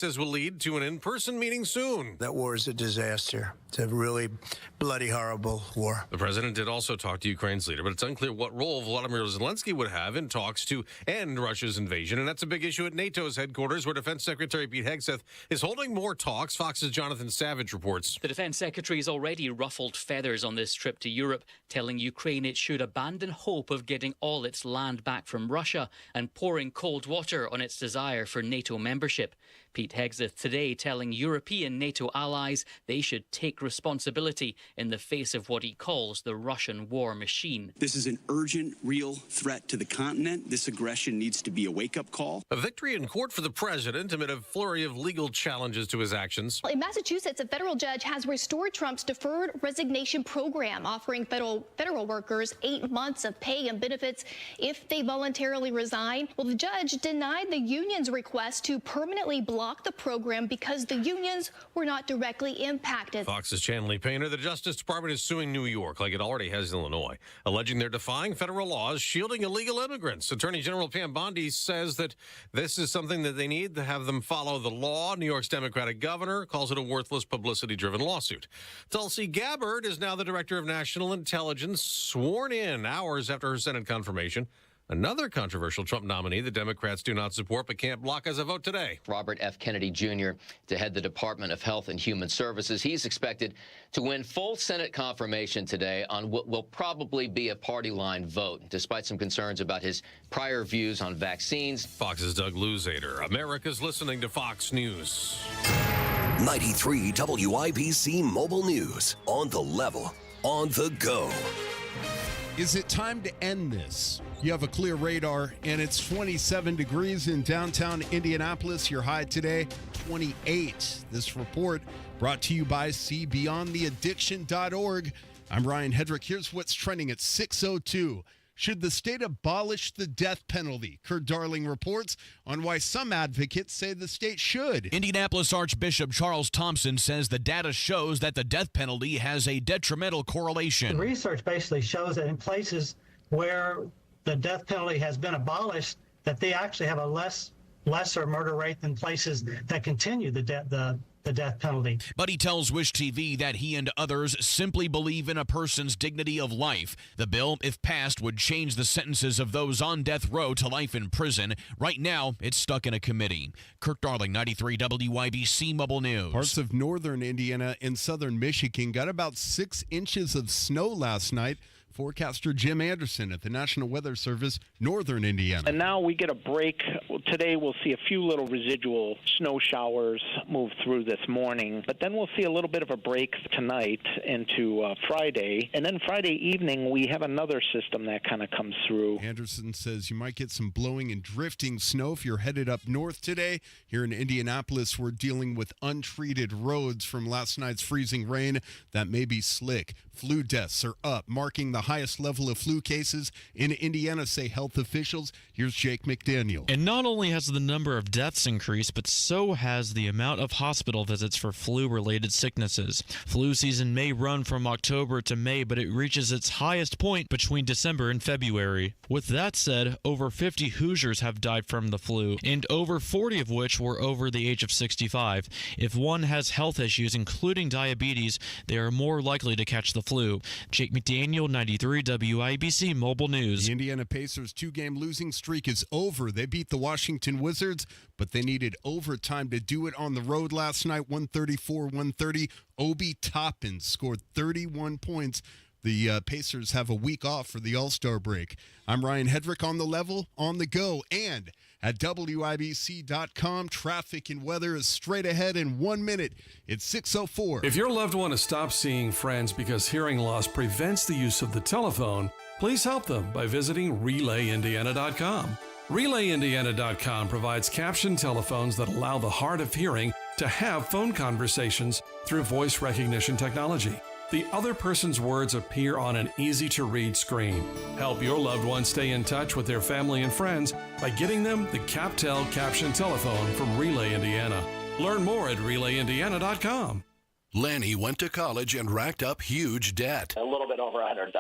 says will lead to an in-person meeting soon. That war is a disaster. It's a really bloody, horrible war. The president did also talk to Ukraine's leader, but it's unclear what role Volodymyr Zelensky would have in talks to end Russia's invasion. And that's a big issue at NATO's headquarters, where Defense Secretary Pete Hegseth is holding more talks. Fox's Jonathan Savage reports. The Defense Secretary has already ruffled feathers on this trip to Europe, telling Ukraine it should abandon hope of getting all its land back from Russia and pouring cold water on its desire for NATO membership. Pete Hegseth today telling European NATO allies they should take responsibility in the face of what he calls the Russian war machine. This is an urgent, real threat to the continent. This aggression needs to be a wake-up call. A victory in court for the president amid a flurry of legal challenges to his actions. In Massachusetts, a federal judge has restored Trump's deferred resignation program, offering federal workers 8 months of pay and benefits if they voluntarily resign. Well, the judge denied the union's request to permanently block the program because the unions were not directly impacted. Fox's Chanley Painter. The Justice Department is suing New York, like it already has Illinois, alleging they're defying federal laws shielding illegal immigrants. Attorney General Pam Bondi says that this is something that they need to have them follow the law. New York's Democratic governor calls it a worthless, publicity-driven lawsuit. Tulsi Gabbard is now the Director of National Intelligence, sworn in hours after her Senate confirmation. Another controversial Trump nominee the Democrats do not support but can't block as a vote today. Robert F. Kennedy Jr. to head the Department of Health and Human Services. He's expected to win full Senate confirmation today on what will probably be a party line vote, despite some concerns about his prior views on vaccines. Fox's Doug Luzader. America's listening to Fox News. 93 WIBC Mobile News. On the level, on the go. Is it time to end this? You have a clear radar, and it's 27 degrees in downtown Indianapolis. Your high today, 28. This report brought to you by SeeBeyondTheAddiction.org. I'm Ryan Hedrick. Here's what's trending at 6:02. Should the state abolish the death penalty? Kurt Darling reports on why some advocates say the state should. Indianapolis Archbishop Charles Thompson says the data shows that the death penalty has a detrimental correlation. The research basically shows that in places where the death penalty has been abolished, that they actually have a lesser murder rate than places that continue the death penalty. But he tells Wish TV that he and others simply believe in a person's dignity of life. The bill, if passed, would change the sentences of those on death row to life in prison. Right now, it's stuck in a committee. Kirk Darling, 93 WIBC Mobile News. Parts of northern Indiana and southern Michigan got about 6 inches of snow last night. Forecaster Jim Anderson at the National Weather Service, Northern Indiana. And now we get a break. Today we'll see a few little residual snow showers move through this morning, but then we'll see a little bit of a break tonight into Friday. And then Friday evening we have another system that kind of comes through. Anderson says you might get some blowing and drifting snow if you're headed up north today. Here in Indianapolis, we're dealing with untreated roads from last night's freezing rain that may be slick. Flu deaths are up, marking the highest level of flu cases in Indiana, say health officials. Here's Jake McDaniel. And not only has the number of deaths increased, but so has the amount of hospital visits for flu-related sicknesses. Flu season may run from October to May, but it reaches its highest point between December and February. With that said, over 50 Hoosiers have died from the flu, and over 40 of which were over the age of 65. If one has health issues, including diabetes, they are more likely to catch the flu. Jake McDaniel, 93 WIBC Mobile News. The Indiana Pacers' 2-game losing streak is over. They beat the Washington Wizards, but they needed overtime to do it on the road last night, 134-130. Obi Toppin scored 31 points. The Pacers have a week off for the All-Star break. I'm Ryan Hedrick on the level, on the go, and at WIBC.com. Traffic and weather is straight ahead in 1 minute. It's 6:04. If your loved one has stopped seeing friends because hearing loss prevents the use of the telephone, please help them by visiting RelayIndiana.com. RelayIndiana.com provides captioned telephones that allow the hard of hearing to have phone conversations through voice recognition technology. The other person's words appear on an easy-to-read screen. Help your loved one stay in touch with their family and friends by getting them the CapTel caption telephone from Relay Indiana. Learn more at RelayIndiana.com. Lanny went to college and racked up huge debt. A little bit over $100,000.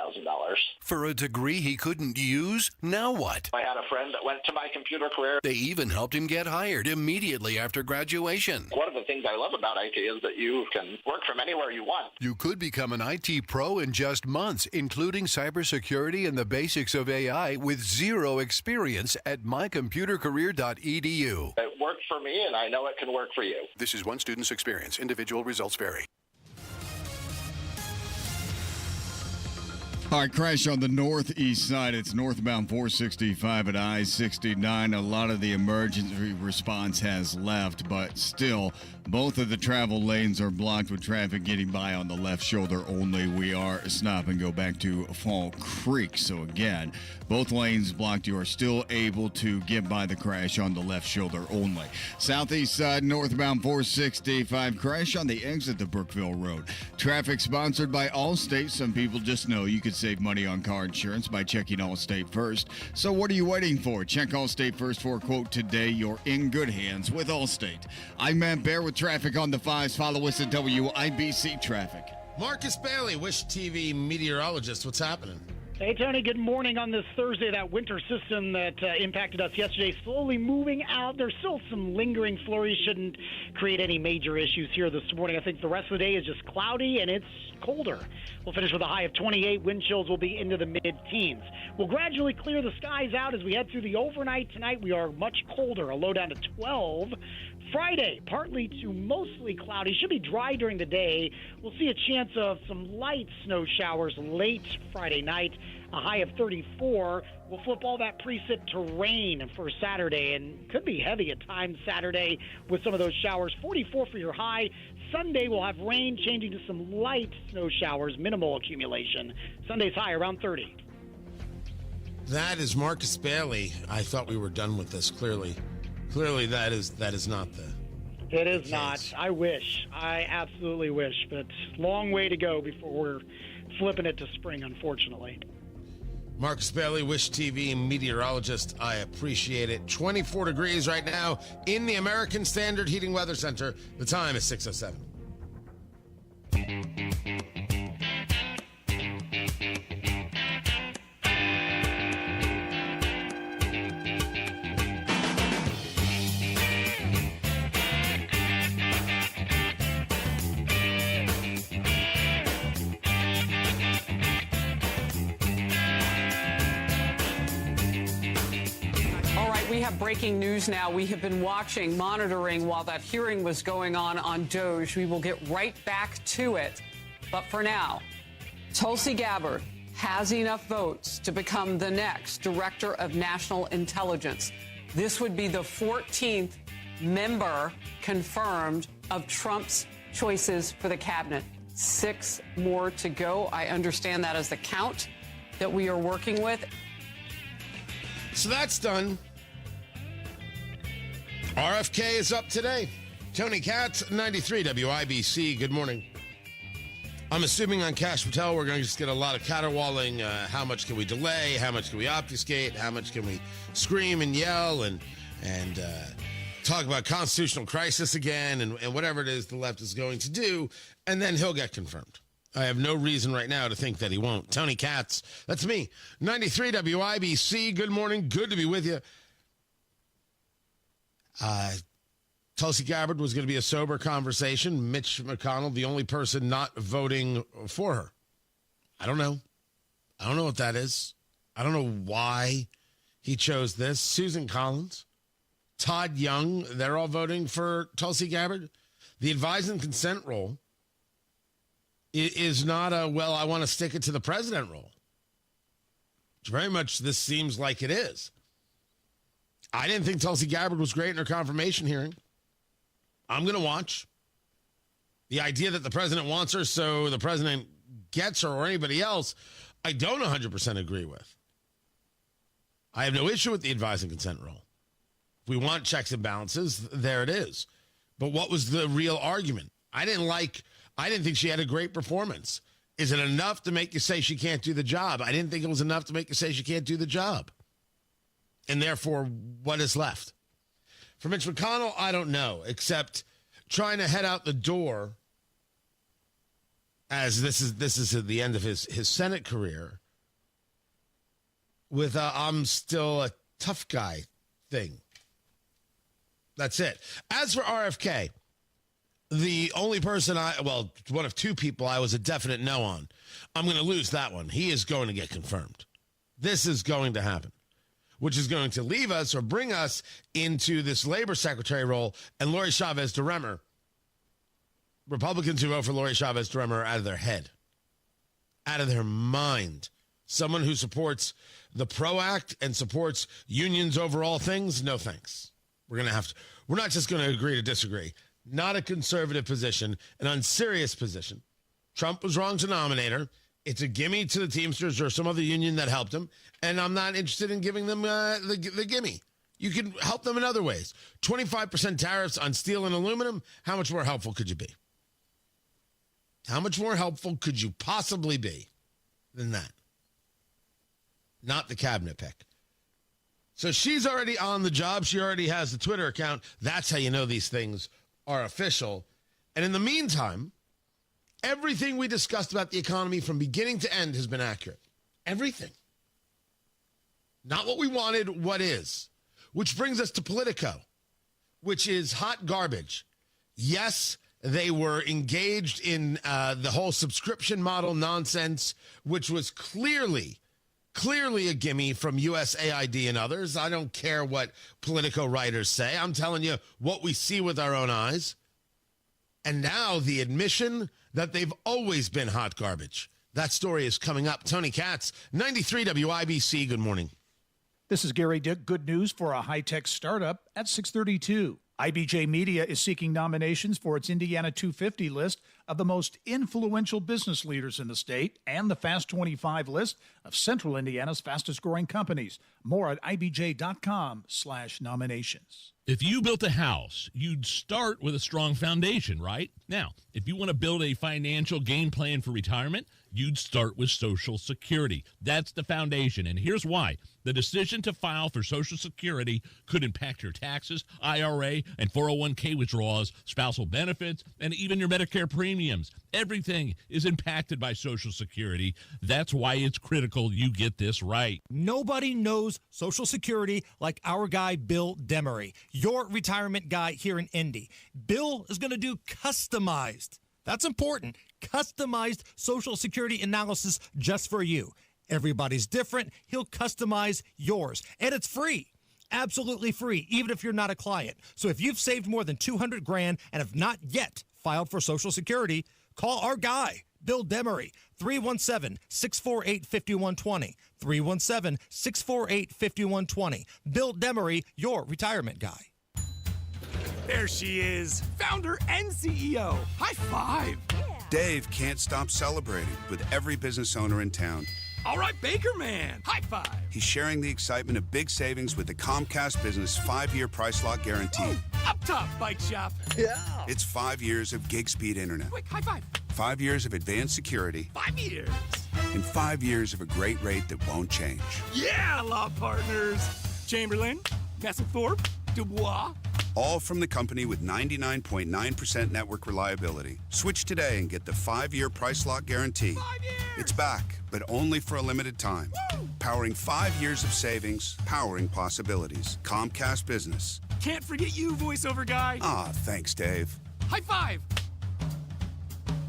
For a degree he couldn't use? Now what? I had a friend that went to my computer career. They even helped him get hired immediately after graduation. One of the things I love about IT is that you can work from anywhere you want. You could become an IT pro in just months, including cybersecurity and the basics of AI with zero experience at mycomputercareer.edu. It worked for me, and I know it can work for you. This is one student's experience. Individual results vary. All right, crash on the northeast side. It's northbound 465 at I-69. A lot of the emergency response has left, but still, both of the travel lanes are blocked with traffic getting by on the left shoulder only. We are stop and go back to Fall Creek. So again, both lanes blocked. You are still able to get by the crash on the left shoulder only. Southeast side, northbound 465. Crash on the exit to Brookville Road. Traffic sponsored by Allstate. Some people just know you could save money on car insurance by checking Allstate first. So what are you waiting for? Check Allstate first for a quote today. You're in good hands with Allstate. I'm Matt Bear with traffic on the 5s. Follow us at WIBC Traffic. Marcus Bailey, Wish TV meteorologist. What's happening? Hey, Tony, good morning on this Thursday. That winter system that impacted us yesterday slowly moving out. There's still some lingering flurries. Shouldn't create any major issues here this morning. I think the rest of the day is just cloudy and it's colder. We'll finish with a high of 28. Wind chills will be into the mid-teens. We'll gradually clear the skies out as we head through the overnight. Tonight we are much colder, a low down to 12. Friday, partly to mostly cloudy. Should be dry during the day. We'll see a chance of some light snow showers late Friday night. A high of 34. We'll flip all that precip to rain for Saturday, and could be heavy at times Saturday with some of those showers. 44 for your high. Sunday we'll have rain changing to some light snow showers, minimal accumulation. Sunday's high around 30. That is Marcus Bailey. I thought we were done with this, clearly. Clearly, that is not the. It is not. I wish. I absolutely wish. But long way to go before we're flipping it to spring, unfortunately. Marcus Bailey, Wish TV meteorologist. I appreciate it. 24 degrees right now in the American Standard Heating Weather Center. The time is 6:07. We have breaking news now. We have been watching, monitoring while that hearing was going on Doge. We will get right back to it. But for now, Tulsi Gabbard has enough votes to become the next Director of National Intelligence. This would be the 14th member confirmed of Trump's choices for the cabinet. 6 more to go. I understand that as the count that we are working with. So that's done. RFK is up today. Tony Katz, 93 WIBC. Good morning. I'm assuming on Cash Patel we're going to just get a lot of caterwauling. How much can we delay? How much can we obfuscate? How much can we scream and yell and talk about constitutional crisis again and whatever it is the left is going to do, and then he'll get confirmed. I have no reason right now to think that he won't. Tony Katz, that's me. 93 WIBC. Good morning. Good to be with you. Tulsi Gabbard was going to be a sober conversation. Mitch McConnell, the only person not voting for her. I don't know. I don't know what that is. I don't know why he chose this. Susan Collins, Todd Young, they're all voting for Tulsi Gabbard. The advise and consent role is not a, well, I want to stick it to the president role. Very much this seems like it is. I didn't think Tulsi Gabbard was great in her confirmation hearing. I'm going to watch. The idea that the president wants her so the president gets her or anybody else, I don't 100% agree with. I have no issue with the advise and consent role. If we want checks and balances, there it is. But what was the real argument? I didn't think she had a great performance. Is it enough to make you say she can't do the job? I didn't think it was enough to make you say she can't do the job. And therefore, what is left? For Mitch McConnell, I don't know, except trying to head out the door as this is at the end of his Senate career, with I'm still a tough guy thing. That's it. As for RFK, the only person one of two people I was a definite no on. I'm going to lose that one. He is going to get confirmed. This is going to happen, which is going to leave us or bring us into this labor secretary role and Lori Chavez DeRemer. Republicans who vote for Lori Chavez DeRemer are out of their head, out of their mind. Someone who supports the PRO Act and supports unions over all things, no thanks. We're not just going to agree to disagree. Not a conservative position, an unserious position. Trump was wrong to nominate her. It's a gimme to the Teamsters or some other union that helped him, and I'm not interested in giving them the gimme. You can help them in other ways. 25% tariffs on steel and aluminum. How much more helpful could you be? How much more helpful could you possibly be than that? Not the cabinet pick. So she's already on the job. She already has the Twitter account. That's how you know these things are official. And in the meantime, everything we discussed about the economy from beginning to end has been accurate. Everything. Not what we wanted, what is. Which brings us to Politico, which is hot garbage. Yes, they were engaged in the whole subscription model nonsense, which was clearly a gimme from USAID and others. I don't care what Politico writers say. I'm telling you what we see with our own eyes. And now the admission that they've always been hot garbage. That story is coming up. Tony Katz, 93 WIBC. Good morning. This is Gary Dick. Good news for a high-tech startup at 6:32. IBJ Media is seeking nominations for its Indiana 250 list of the most influential business leaders in the state and the Fast 25 list of Central Indiana's fastest-growing companies. More at ibj.com/nominations. If you built a house, you'd start with a strong foundation, right? Now, if you want to build a financial game plan for retirement, you'd start with Social Security. That's the foundation, and here's why. The decision to file for Social Security could impact your taxes, IRA, and 401k withdrawals, spousal benefits, and even your Medicare premiums. Everything is impacted by Social Security. That's why it's critical you get this right. Nobody knows Social Security like our guy, Bill Demery, your retirement guy here in Indy. Bill is going to do customized. That's important. Customized Social Security analysis just for you. Everybody's different. He'll customize yours. And it's free. Absolutely free, even if you're not a client. So if you've saved more than $200,000 and have not yet filed for Social Security, call our guy, Bill Demery, 317-648-5120. 317-648-5120. Bill Demery, your retirement guy. There she is, founder and CEO. High five. Dave can't stop celebrating with every business owner in town. All right, Baker Man, high five. He's sharing the excitement of big savings with the Comcast Business 5-year price lock guarantee. Up top, bike shop. Yeah. It's 5 years of gig speed internet. Quick, high five. 5 years of advanced security. 5 years. And 5 years of a great rate that won't change. Yeah, law partners. Chamberlain, Messethorpe, Dubois. All from the company with 99.9% network reliability. Switch today and get the 5-year price lock guarantee. 5 years. It's back, but only for a limited time. Woo! Powering 5 years of savings, powering possibilities. Comcast Business. Can't forget you, voiceover guy. Ah, thanks, Dave. High five.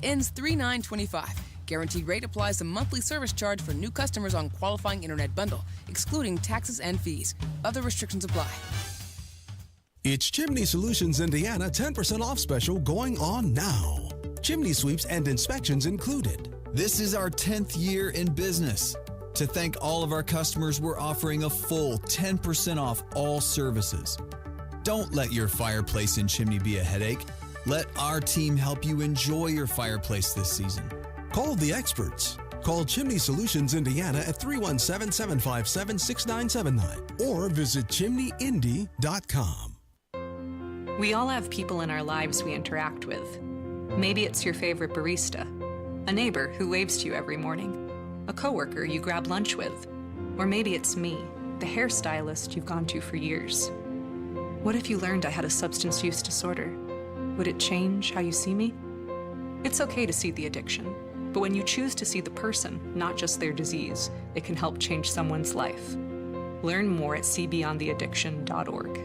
Ends 3/9/25. Guaranteed rate applies to monthly service charge for new customers on qualifying internet bundle, excluding taxes and fees. Other restrictions apply. It's Chimney Solutions Indiana 10% off special going on now. Chimney sweeps and inspections included. This is our 10th year in business. To thank all of our customers, we're offering a full 10% off all services. Don't let your fireplace and chimney be a headache. Let our team help you enjoy your fireplace this season. Call the experts. Call Chimney Solutions Indiana at 317-757-6979 or visit chimneyindy.com. We all have people in our lives we interact with. Maybe it's your favorite barista, a neighbor who waves to you every morning, a coworker you grab lunch with, or maybe it's me, the hairstylist you've gone to for years. What if you learned I had a substance use disorder? Would it change how you see me? It's okay to see the addiction, But when you choose to see the person, not just their disease, it can help change someone's life. Learn more at cbeyondtheaddiction.org.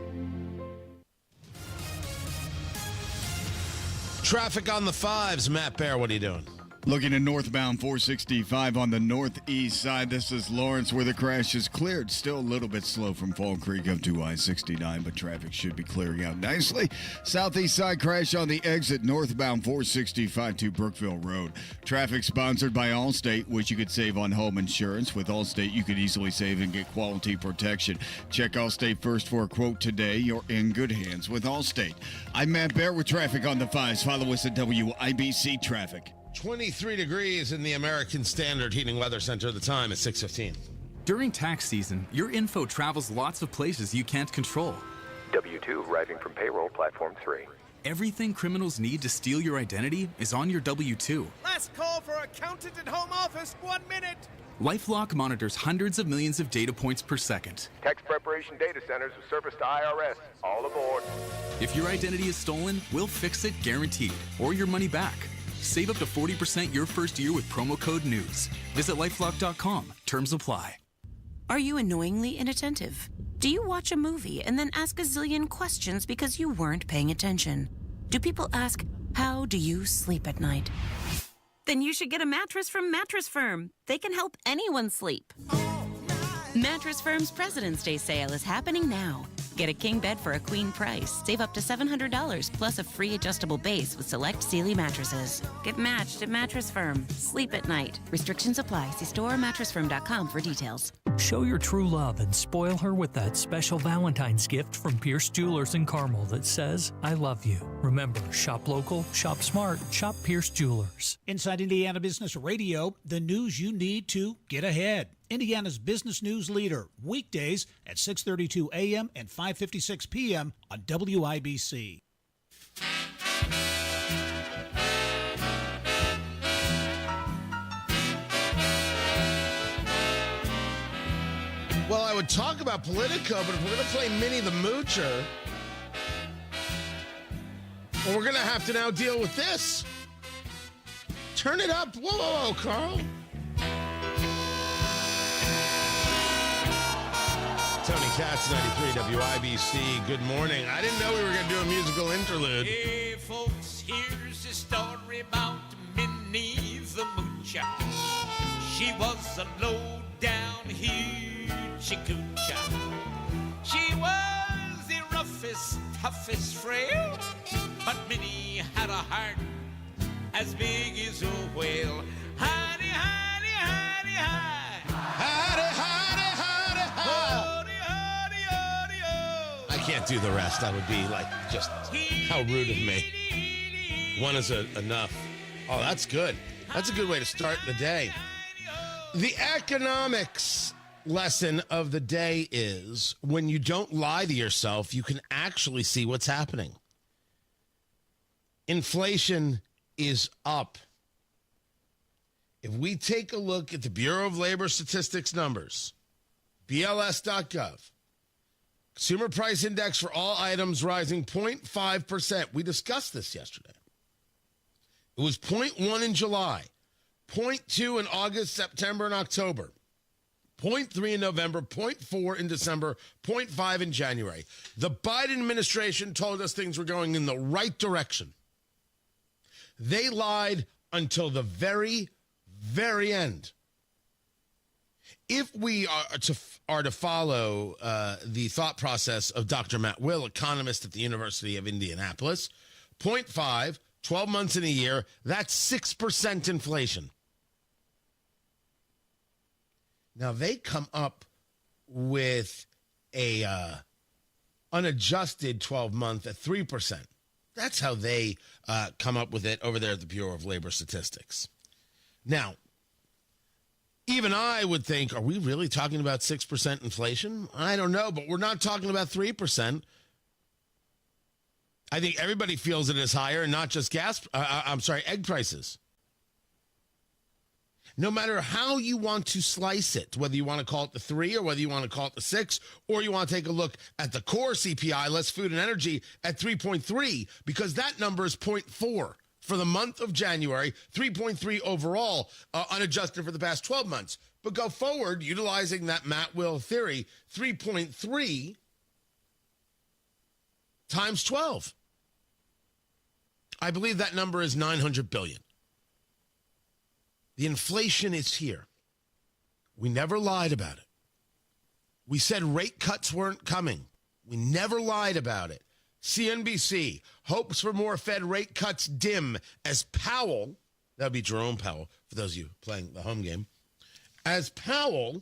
Traffic on the fives. Matt Bear, what are you doing? Looking at northbound 465 on the northeast side. This is Lawrence where the crash is cleared. Still a little bit slow from Fall Creek up to I-69, but traffic should be clearing out nicely. Southeast side crash on the exit northbound 465 to Brookville Road. Traffic sponsored by Allstate, which you could save on home insurance. With Allstate, you could easily save and get quality protection. Check Allstate first for a quote today. You're in good hands with Allstate. I'm Matt Bear with traffic on the fives. Follow us at WIBC Traffic. 23 degrees in the American Standard Heating Weather Center. The time is 6:15. During tax season, your info travels lots of places you can't control. W-2 arriving from payroll platform 3. Everything criminals need to steal your identity is on your W-2. Last call for accountant and home office. 1 minute. LifeLock monitors hundreds of millions of data points per second. Tax preparation data centers with service to IRS. All aboard. If your identity is stolen, we'll fix it guaranteed, or your money back. Save up to 40% your first year with promo code NEWS. Visit lifelock.com. Terms apply. Are you annoyingly inattentive? Do you watch a movie and then ask a zillion questions because you weren't paying attention? Do people ask, how do you sleep at night? Then you should get a mattress from Mattress Firm. They can help anyone sleep. Mattress Firm's President's Day sale is happening now. Get a king bed for a queen price. Save up to $700 plus a free adjustable base with select Sealy mattresses. Get matched at Mattress Firm. Sleep at night. Restrictions apply. See store or mattressfirm.com for details. Show your true love and spoil her with that special Valentine's gift from Pierce Jewelers in Carmel that says, I love you. Remember, shop local, shop smart, shop Pierce Jewelers. Inside Indiana Business Radio, the news you need to get ahead. Indiana's business news leader, weekdays at 6:32 a.m. and 5:56 p.m. on WIBC. Well, I would talk about Politico, but if we're going to play Minnie the Moocher, well, we're going to have to now deal with this. Turn it up. Whoa, whoa, whoa, Carl. Tony Katz, 93 WIBC. Good morning. I didn't know we were going to do a musical interlude. Hey, folks, here's a story about Minnie the Moocher. She was a low-down hoochie-coocher. She was the roughest, toughest frail, but Minnie had a heart as big as a whale. Hidey, hidey, hidey, hide. Hidey, hidey, hidey, hide. I can't do the rest. That would be like just how rude of me. One is enough. Oh, that's good. That's a good way to start the day. The economics lesson of the day is when you don't lie to yourself, you can actually see what's happening. Inflation is up. If we take a look at the Bureau of Labor Statistics numbers, BLS.gov, Consumer Price Index for all items rising 0.5%. We discussed this yesterday. It was 0.1 in July, 0.2 in August, September, and October, 0.3 in November, 0.4 in December, 0.5 in January. The Biden administration told us things were going in the right direction. They lied until the very, very end. If we are to follow the thought process of Dr. Matt Will, economist at the University of Indianapolis, 0.5, 12 months in a year, that's 6% inflation. Now, they come up with a unadjusted 12-month at 3%. That's how they come up with it over there at the Bureau of Labor Statistics. Now, even I would think, are we really talking about 6% inflation? I don't know, but we're not talking about 3%. I think everybody feels it is higher, and not just egg prices. No matter how you want to slice it, whether you want to call it the 3 or whether you want to call it the 6, or you want to take a look at the core CPI, less food and energy, at 3.3, because that number is 0.4 for the month of January, 3.3 overall, unadjusted for the past 12 months. But go forward, utilizing that Matt-Will theory, 3.3 times 12. I believe that number is 900 billion. The inflation is here. We never lied about it. We said rate cuts weren't coming. We never lied about it. CNBC, hopes for more Fed rate cuts dim as Powell, that would be Jerome Powell, for those of you playing the home game, as Powell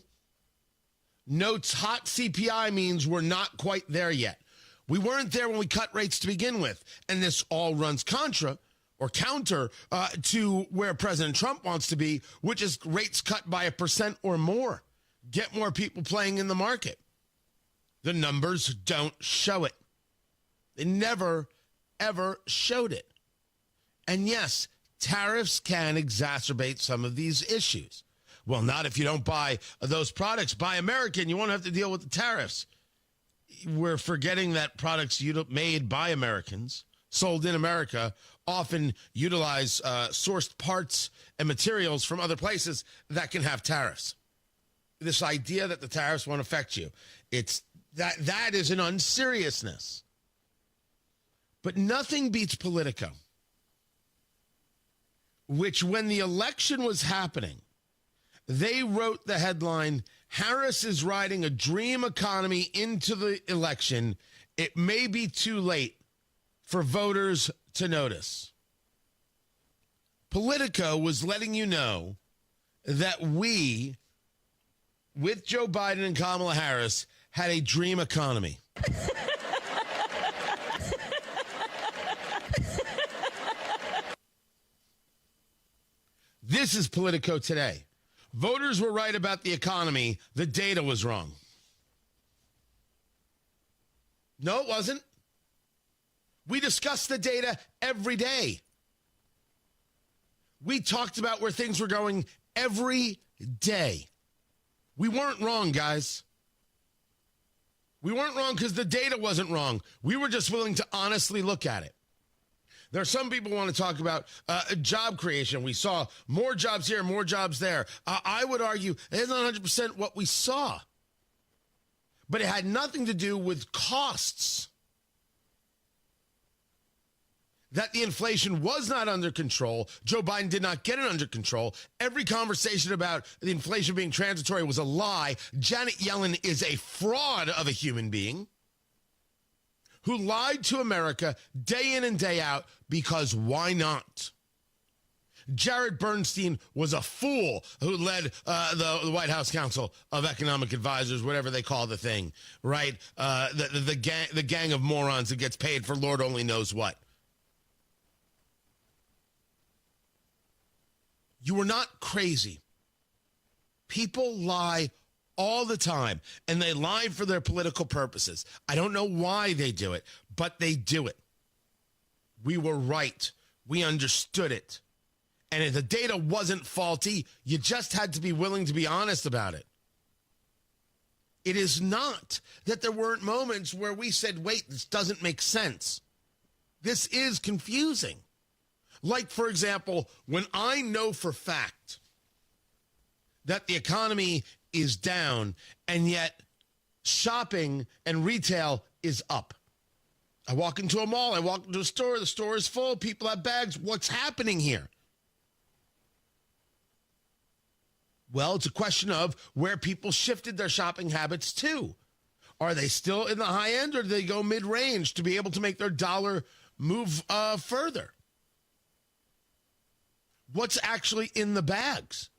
notes hot CPI means we're not quite there yet. We weren't there when we cut rates to begin with, and this all runs counter to where President Trump wants to be, which is rates cut by 1% or more. Get more people playing in the market. The numbers don't show it. They never, ever showed it. And yes, tariffs can exacerbate some of these issues. Well, not if you don't buy those products. Buy American, you won't have to deal with the tariffs. We're forgetting that products made by Americans, sold in America, often utilize sourced parts and materials from other places that can have tariffs. This idea that the tariffs won't affect you, that is an unseriousness. But nothing beats Politico, which when the election was happening, they wrote the headline, Harris is riding a dream economy into the election. It may be too late for voters to notice. Politico was letting you know that we, with Joe Biden and Kamala Harris, had a dream economy. This is Politico today. Voters were right about the economy. The data was wrong. No, it wasn't. We discussed the data every day. We talked about where things were going every day. We weren't wrong, guys. We weren't wrong because the data wasn't wrong. We were just willing to honestly look at it. There are some people who want to talk about job creation. We saw more jobs here, more jobs there. I would argue it's not 100% what we saw. But it had nothing to do with costs. That the inflation was not under control. Joe Biden did not get it under control. Every conversation about the inflation being transitory was a lie. Janet Yellen is a fraud of a human being who lied to America day in and day out because why not? Jared Bernstein was a fool who led the White House Council of Economic Advisors, whatever they call the thing, right? The gang of morons that gets paid for Lord only knows what. You are not crazy. People lie all the time, and they lie for their political purposes. I don't know why they do it, but they do it. We were right. We understood it. And if the data wasn't faulty, you just had to be willing to be honest about it. It is not that there weren't moments where we said, wait, this doesn't make sense. This is confusing. Like, for example, when I know for fact that the economy is down, and yet shopping and retail is up. I walk into a mall, I walk into a store, the store is full, people have bags. What's happening here? Well, it's a question of where people shifted their shopping habits to. Are they still in the high end, or do they go mid-range to be able to make their dollar move further? What's actually in the bags?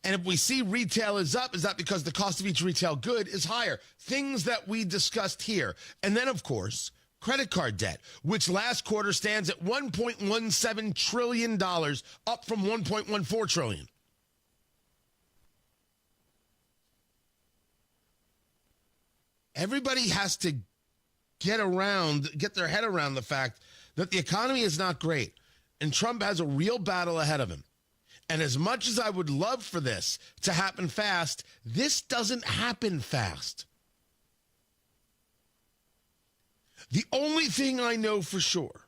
And if we see retail is up, is that because the cost of each retail good is higher? Things that we discussed here. And then, of course, credit card debt, which last quarter stands at $1.17 trillion, up from $1.14 trillion. Everybody has to get their head around the fact that the economy is not great, and Trump has a real battle ahead of him. And as much as I would love for this to happen fast, this doesn't happen fast. The only thing I know for sure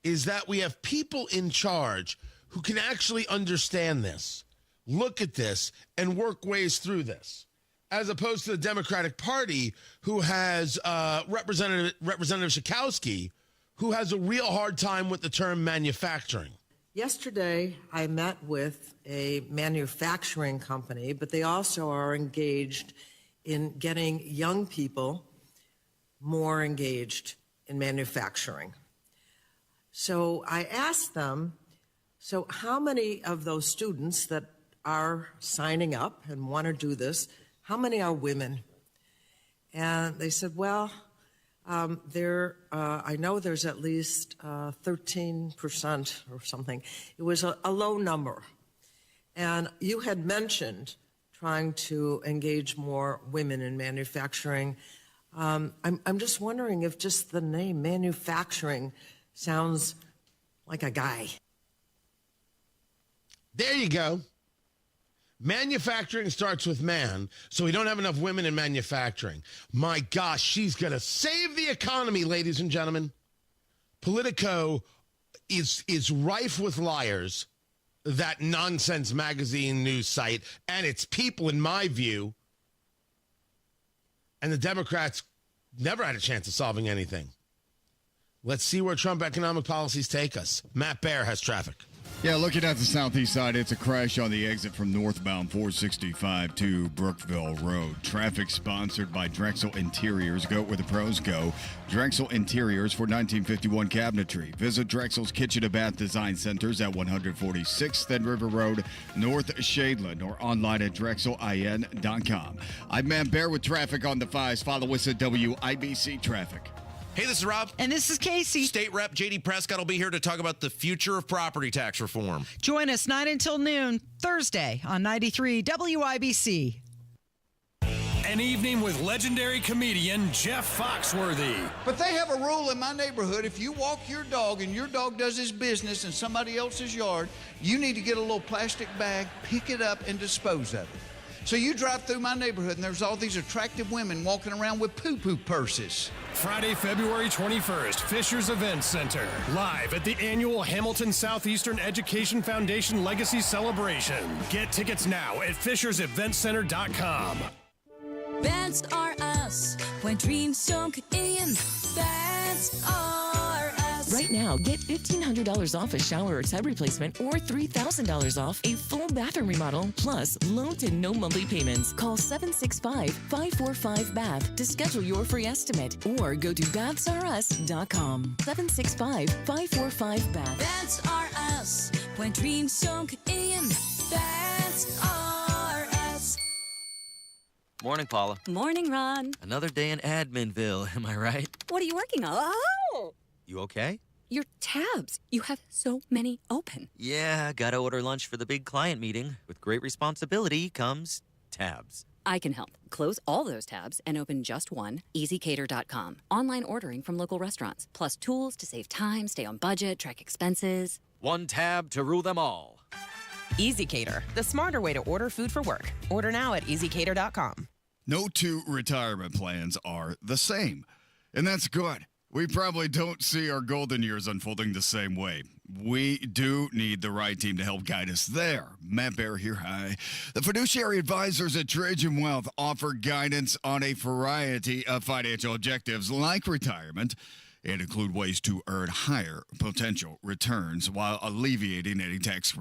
is that we have people in charge who can actually understand this, look at this, and work ways through this, as opposed to the Democratic Party, who has Representative Schakowsky, who has a real hard time with the term manufacturing. Yesterday, I met with a manufacturing company, but they also are engaged in getting young people more engaged in manufacturing. So I asked them, so how many of those students that are signing up and want to do this, how many are women? And they said, well, I know there's at least 13% or something. It was a low number. And you had mentioned trying to engage more women in manufacturing. I'm just wondering if just the name manufacturing sounds like a guy. There you go. Manufacturing starts with man, so we don't have enough women in manufacturing. My gosh, she's going to save the economy, ladies and gentlemen. Politico is rife with liars, that nonsense magazine news site, and its people, in my view. And the Democrats never had a chance of solving anything. Let's see where Trump economic policies take us. Matt Baer has traffic. Yeah, looking at the southeast side, it's a crash on the exit from northbound 465 to Brookville Road. Traffic sponsored by Drexel Interiors. Go where the pros go. Drexel Interiors for 1951 cabinetry. Visit Drexel's Kitchen and Bath Design Centers at 146th and River Road, North Shadeland, or online at drexelin.com. I'm Matt Baer with traffic on the 5s. Follow us at WIBC Traffic. Hey, this is Rob. And this is Casey. State Rep J.D. Prescott will be here to talk about the future of property tax reform. Join us 9 until noon, Thursday on 93 WIBC. An evening with legendary comedian Jeff Foxworthy. But they have a rule in my neighborhood. If you walk your dog and your dog does his business in somebody else's yard, you need to get a little plastic bag, pick it up, and dispose of it. So you drive through my neighborhood, and there's all these attractive women walking around with poo-poo purses. Friday, February 21st, Fisher's Event Center. Live at the annual Hamilton Southeastern Education Foundation Legacy Celebration. Get tickets now at fisherseventcenter.com. That's are us. When dreams sunk in, that's are us. Right now, get $1,500 off a shower or tub replacement or $3,000 off a full bathroom remodel, plus low to no monthly payments. Call 765-545-BATH to schedule your free estimate or go to bathsareus.com. 765-545-BATH. That's are us. When dreams sunk in, that's are us. Morning, Paula. Morning, Ron. Another day in Adminville, am I right? What are you working on? Oh! You okay? Your tabs. You have so many open. Yeah, gotta order lunch for the big client meeting. With great responsibility comes tabs. I can help. Close all those tabs and open just one, easycater.com. Online ordering from local restaurants, plus tools to save time, stay on budget, track expenses. One tab to rule them all. EasyCater, the smarter way to order food for work. Order now at easycater.com. No two retirement plans are the same, and that's good. We probably don't see our golden years unfolding the same way. We do need the right team to help guide us there. Matt Baer here. Hi. The fiduciary advisors at Trajan Wealth offer guidance on a variety of financial objectives like retirement and include ways to earn higher potential returns while alleviating any tax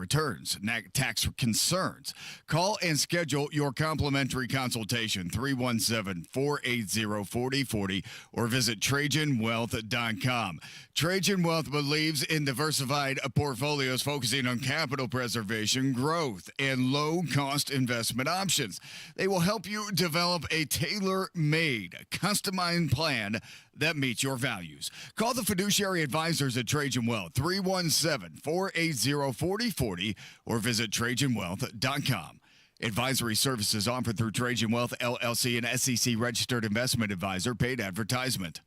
concerns. Call and schedule your complimentary consultation, 317-480-4040, or visit TrajanWealth.com. Trajan Wealth believes in diversified portfolios focusing on capital preservation, growth, and low-cost investment options. They will help you develop a tailor-made, customized plan that meets your values. Call the fiduciary advisors at Trajan Wealth, 317-480-4040, or visit TrajanWealth.com. Advisory services offered through Trajan Wealth, LLC, an SEC-registered investment advisor. Paid advertisement.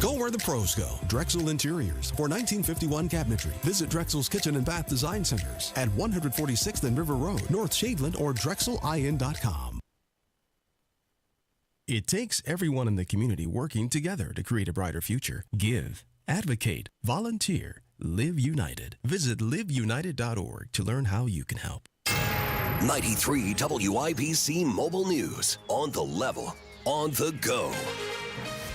Go where the pros go. Drexel Interiors for 1951 cabinetry. Visit Drexel's Kitchen and Bath Design Centers at 146th and River Road, North Shadeland, or drexelin.com. It takes everyone in the community working together to create a brighter future. Give Advocate, volunteer, live united. Visit liveunited.org to learn how you can help. 93 WIBC Mobile News. On the level, on the go.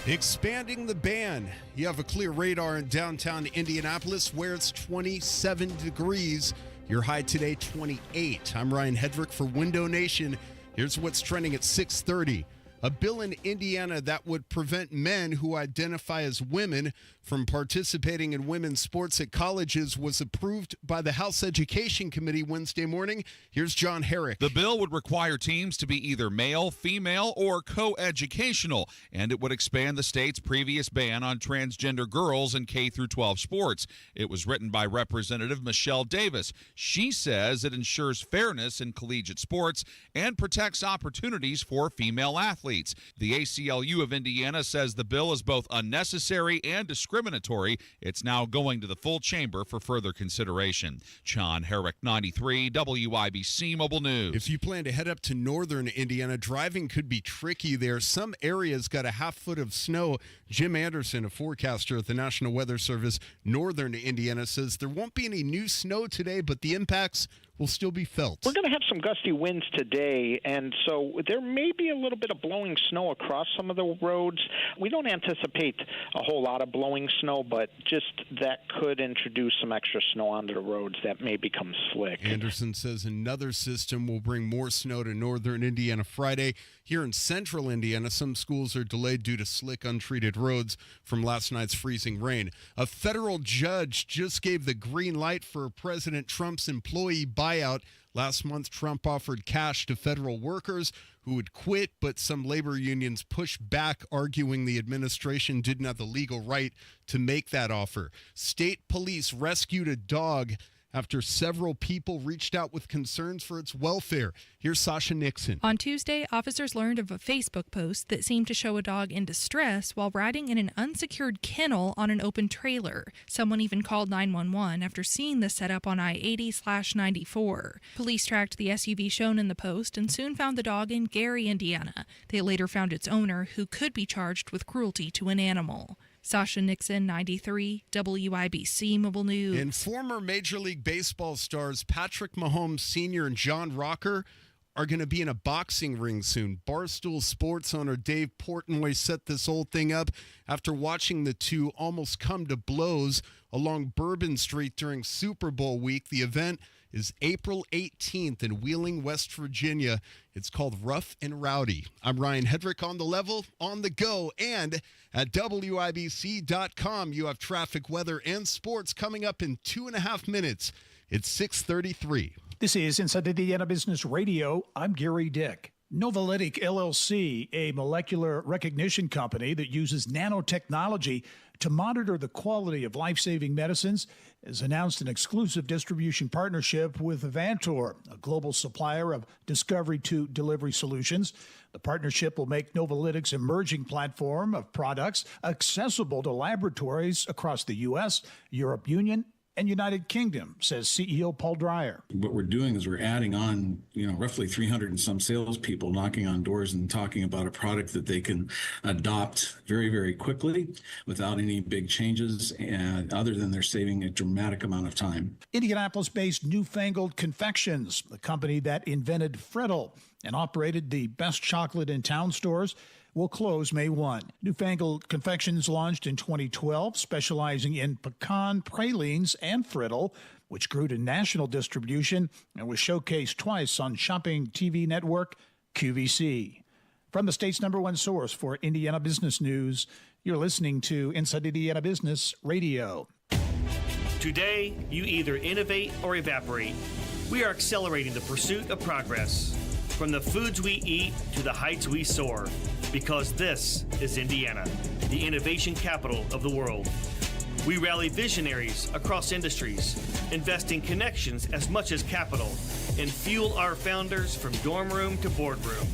Expanding the ban. You have a clear radar in downtown Indianapolis where it's 27 degrees. Your high today, 28. I'm Ryan Hedrick for Window Nation. Here's what's trending at 6:30. A bill in Indiana that would prevent men who identify as women from participating in women's sports at colleges was approved by the House Education Committee Wednesday morning. Here's John Herrick. The bill would require teams to be either male, female, or co-educational, and it would expand the state's previous ban on transgender girls in K-12 sports. It was written by Representative Michelle Davis. She says it ensures fairness in collegiate sports and protects opportunities for female athletes. The ACLU of Indiana says the bill is both unnecessary and discriminatory. It's now going to the full chamber for further consideration. John Herrick, 93 WIBC Mobile News. If you plan to head up to northern Indiana, driving could be tricky there. Some areas got a half foot of snow. Jim Anderson, a forecaster at the National Weather Service, northern Indiana, says there won't be any new snow today, but the impacts will still be felt. We're going to have some gusty winds today, and so there may be a little bit of blowing snow across some of the roads. We don't anticipate a whole lot of blowing snow, but just that could introduce some extra snow onto the roads that may become slick. Anderson says another system will bring more snow to northern Indiana Friday. Here in central Indiana, some schools are delayed due to slick, untreated roads from last night's freezing rain. A federal judge just gave the green light for President Trump's employee buyout. Last month, Trump offered cash to federal workers who would quit, but some labor unions pushed back, arguing the administration didn't have the legal right to make that offer. State police rescued a dog after several people reached out with concerns for its welfare. Here's Sasha Nixon. On Tuesday, officers learned of a Facebook post that seemed to show a dog in distress while riding in an unsecured kennel on an open trailer. Someone even called 911 after seeing the setup on I-80/94. Police tracked the SUV shown in the post and soon found the dog in Gary, Indiana. They later found its owner, who could be charged with cruelty to an animal. Sasha Nixon, 93 WIBC Mobile News. And former Major League Baseball stars Patrick Mahomes Sr. and John Rocker are going to be in a boxing ring soon. Barstool Sports owner Dave Portnoy set this whole thing up after watching the two almost come to blows along Bourbon Street during Super Bowl week. The event is April 18th in Wheeling, West Virginia. It's called Rough and Rowdy. I'm Ryan Hedrick on the level, on the go, and at WIBC.com. You have traffic, weather, and sports coming up in 2.5 minutes. It's 6:33. This is Inside Indiana Business Radio. I'm Gary Dick. Novalytic LLC, a molecular recognition company that uses nanotechnology to monitor the quality of life-saving medicines, has announced an exclusive distribution partnership with Avantor, a global supplier of discovery to delivery solutions. The partnership will make Novalytic's emerging platform of products accessible to laboratories across the U.S., Europe Union, and United Kingdom, says CEO Paul Dreyer. What we're doing is we're adding on, roughly 300 and some salespeople knocking on doors and talking about a product that they can adopt very, very quickly without any big changes, and other than they're saving a dramatic amount of time. Indianapolis-based Newfangled Confections, the company that invented Friddle and operated the best chocolate in town stores, will close May 1. Newfangled Confections launched in 2012, specializing in pecan pralines and Friddle, which grew to national distribution and was showcased twice on shopping TV network QVC. From the state's #1 source for Indiana business news, you're listening to Inside Indiana Business Radio. Today, you either innovate or evaporate. We are accelerating the pursuit of progress. From the foods we eat to the heights we soar, because this is Indiana, the innovation capital of the world. We rally visionaries across industries, invest in connections as much as capital, and fuel our founders from dorm room to boardroom.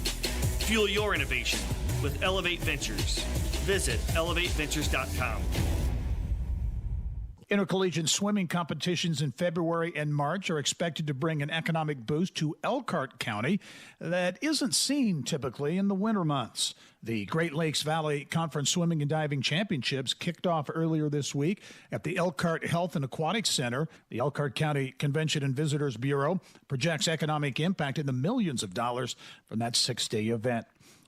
Fuel your innovation with Elevate Ventures. Visit elevateventures.com. Intercollegiate swimming competitions in February and March are expected to bring an economic boost to Elkhart County that isn't seen typically in the winter months. The Great Lakes Valley Conference Swimming and Diving Championships kicked off earlier this week at the Elkhart Health and Aquatic Center. The Elkhart County Convention and Visitors Bureau projects economic impact in the millions of dollars from that 6-day event.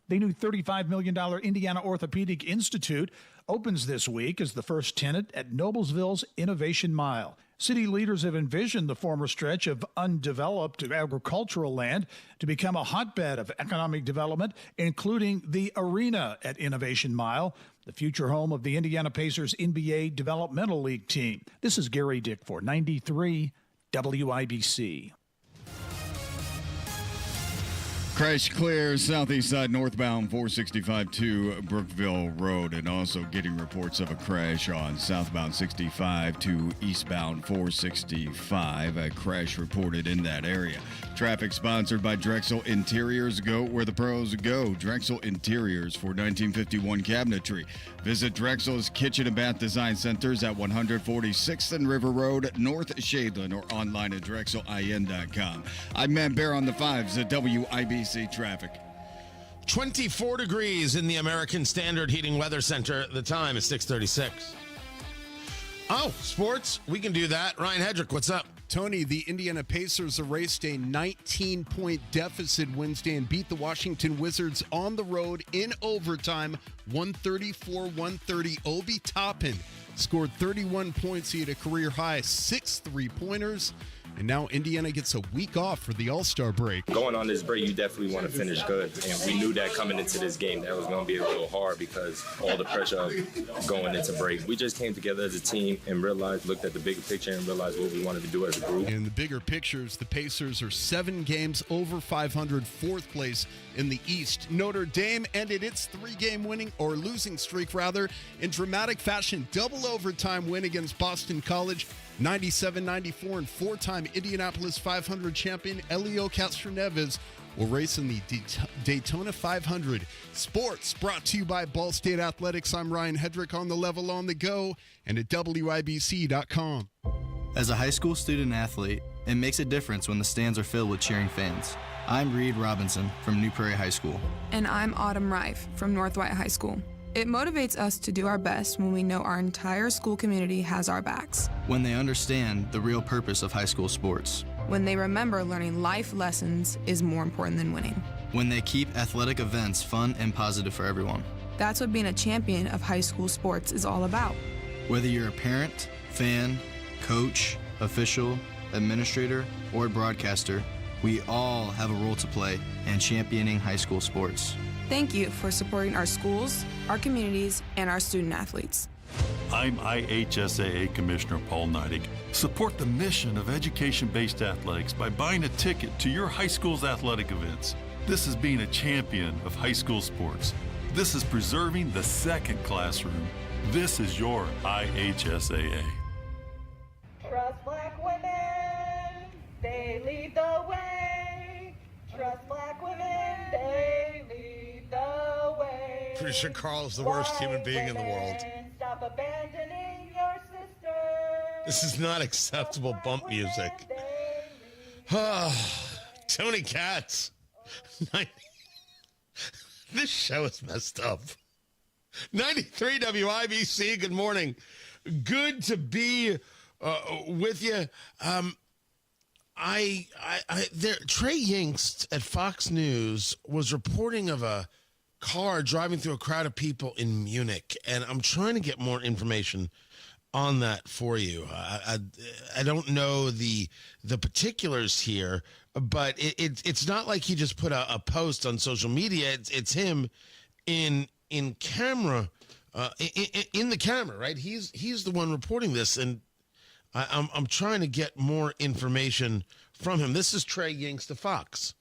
The new $35 million Indiana Orthopedic Institute opens this week as the first tenant at Noblesville's Innovation Mile. City leaders have envisioned the former stretch of undeveloped agricultural land to become a hotbed of economic development, including the arena at Innovation Mile, the future home of the Indiana Pacers NBA Developmental League team. This is Gary Dick for 93 WIBC. Crash clear southeast side northbound 465 to Brookville Road, and also getting reports of a crash on southbound 65 to eastbound 465. A crash reported in that area. Traffic sponsored by Drexel Interiors. Go where the pros go. Drexel Interiors for 1951 cabinetry. Visit Drexel's Kitchen and Bath Design Centers at 146th and River Road, North Shadeland, or online at drexelin.com. I'm Matt Bear on the 5s at WIBC Traffic. 24 degrees in the American Standard Heating Weather Center. The time is 6:36. Oh, sports. We can do that. Ryan Hedrick, what's up? Tony, the Indiana Pacers erased a 19-point deficit Wednesday and beat the Washington Wizards on the road in overtime, 134-130. Obi Toppin scored 31 points. He had a career-high 6 3-pointers. And now Indiana gets a week off for the All-Star break. Going on this break, you definitely want to finish good. And we knew that coming into this game, that was going to be a little hard because all the pressure of going into break. We just came together as a team and looked at the bigger picture and realized what we wanted to do as a group. In the bigger pictures, the Pacers are 7 games over 500, fourth place in the East. Notre Dame ended its 3-game winning or losing streak, in dramatic fashion. Double overtime win against Boston College. 97-94, and 4-time Indianapolis 500 champion Elio Castroneves will race in the Daytona 500. Sports brought to you by Ball State Athletics. I'm Ryan Hedrick on the level, on the go, and at WIBC.com. As a high school student athlete, it makes a difference when the stands are filled with cheering fans. I'm Reed Robinson from New Prairie High School. And I'm Autumn Rife from North White High School. It motivates us to do our best when we know our entire school community has our backs. When they understand the real purpose of high school sports. When they remember learning life lessons is more important than winning. When they keep athletic events fun and positive for everyone. That's what being a champion of high school sports is all about. Whether you're a parent, fan, coach, official, administrator, or broadcaster, we all have a role to play in championing high school sports. Thank you for supporting our schools, our communities, and our student athletes. I'm IHSAA Commissioner Paul Neidig. Support the mission of education-based athletics by buying a ticket to your high school's athletic events. This is being a champion of high school sports. This is preserving the second classroom. This is your IHSAA. Trust Black women, they lead the way. Trust Black women, they lead the way. Pretty sure Carl is the worst human being in the world. Stop abandoning your sister. This is not acceptable bump music. Tony Katz. This show is messed up. 93 WIBC, good morning. Good to be with you. Trey Yingst at Fox News was reporting of a car driving through a crowd of people in Munich, and I'm trying to get more information on that for you. I don't know the particulars here, but it's not like he just put a post on social media. It's him in camera, in the camera, right? He's the one reporting this, and I'm trying to get more information from him. This is Trey Yingst to Fox.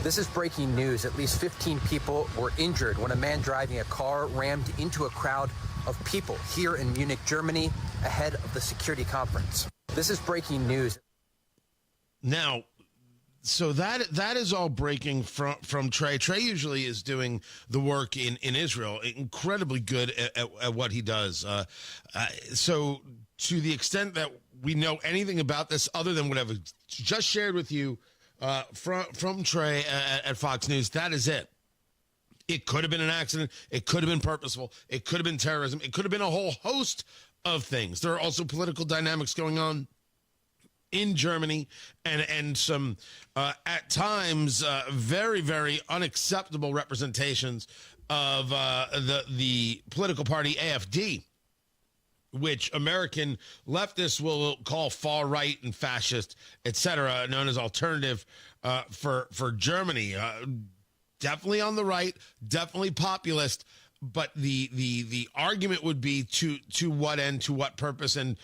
This is breaking news. At least 15 people were injured when a man driving a car rammed into a crowd of people here in Munich, Germany, ahead of the security conference. This is breaking news. Now, So that is all breaking from Trey. Trey usually is doing the work in Israel, incredibly good at what he does. So to the extent that we know anything about this other than what I've just shared with you from Trey at Fox News, that is it. It could have been an accident. It could have been purposeful. It could have been terrorism. It could have been a whole host of things. There are also political dynamics going on in Germany and some, at times, very, very unacceptable representations of the political party AfD, which American leftists will call far right and fascist, etc., known as alternative for Germany. Definitely on the right, definitely populist, but the argument would be to what end, to what purpose, and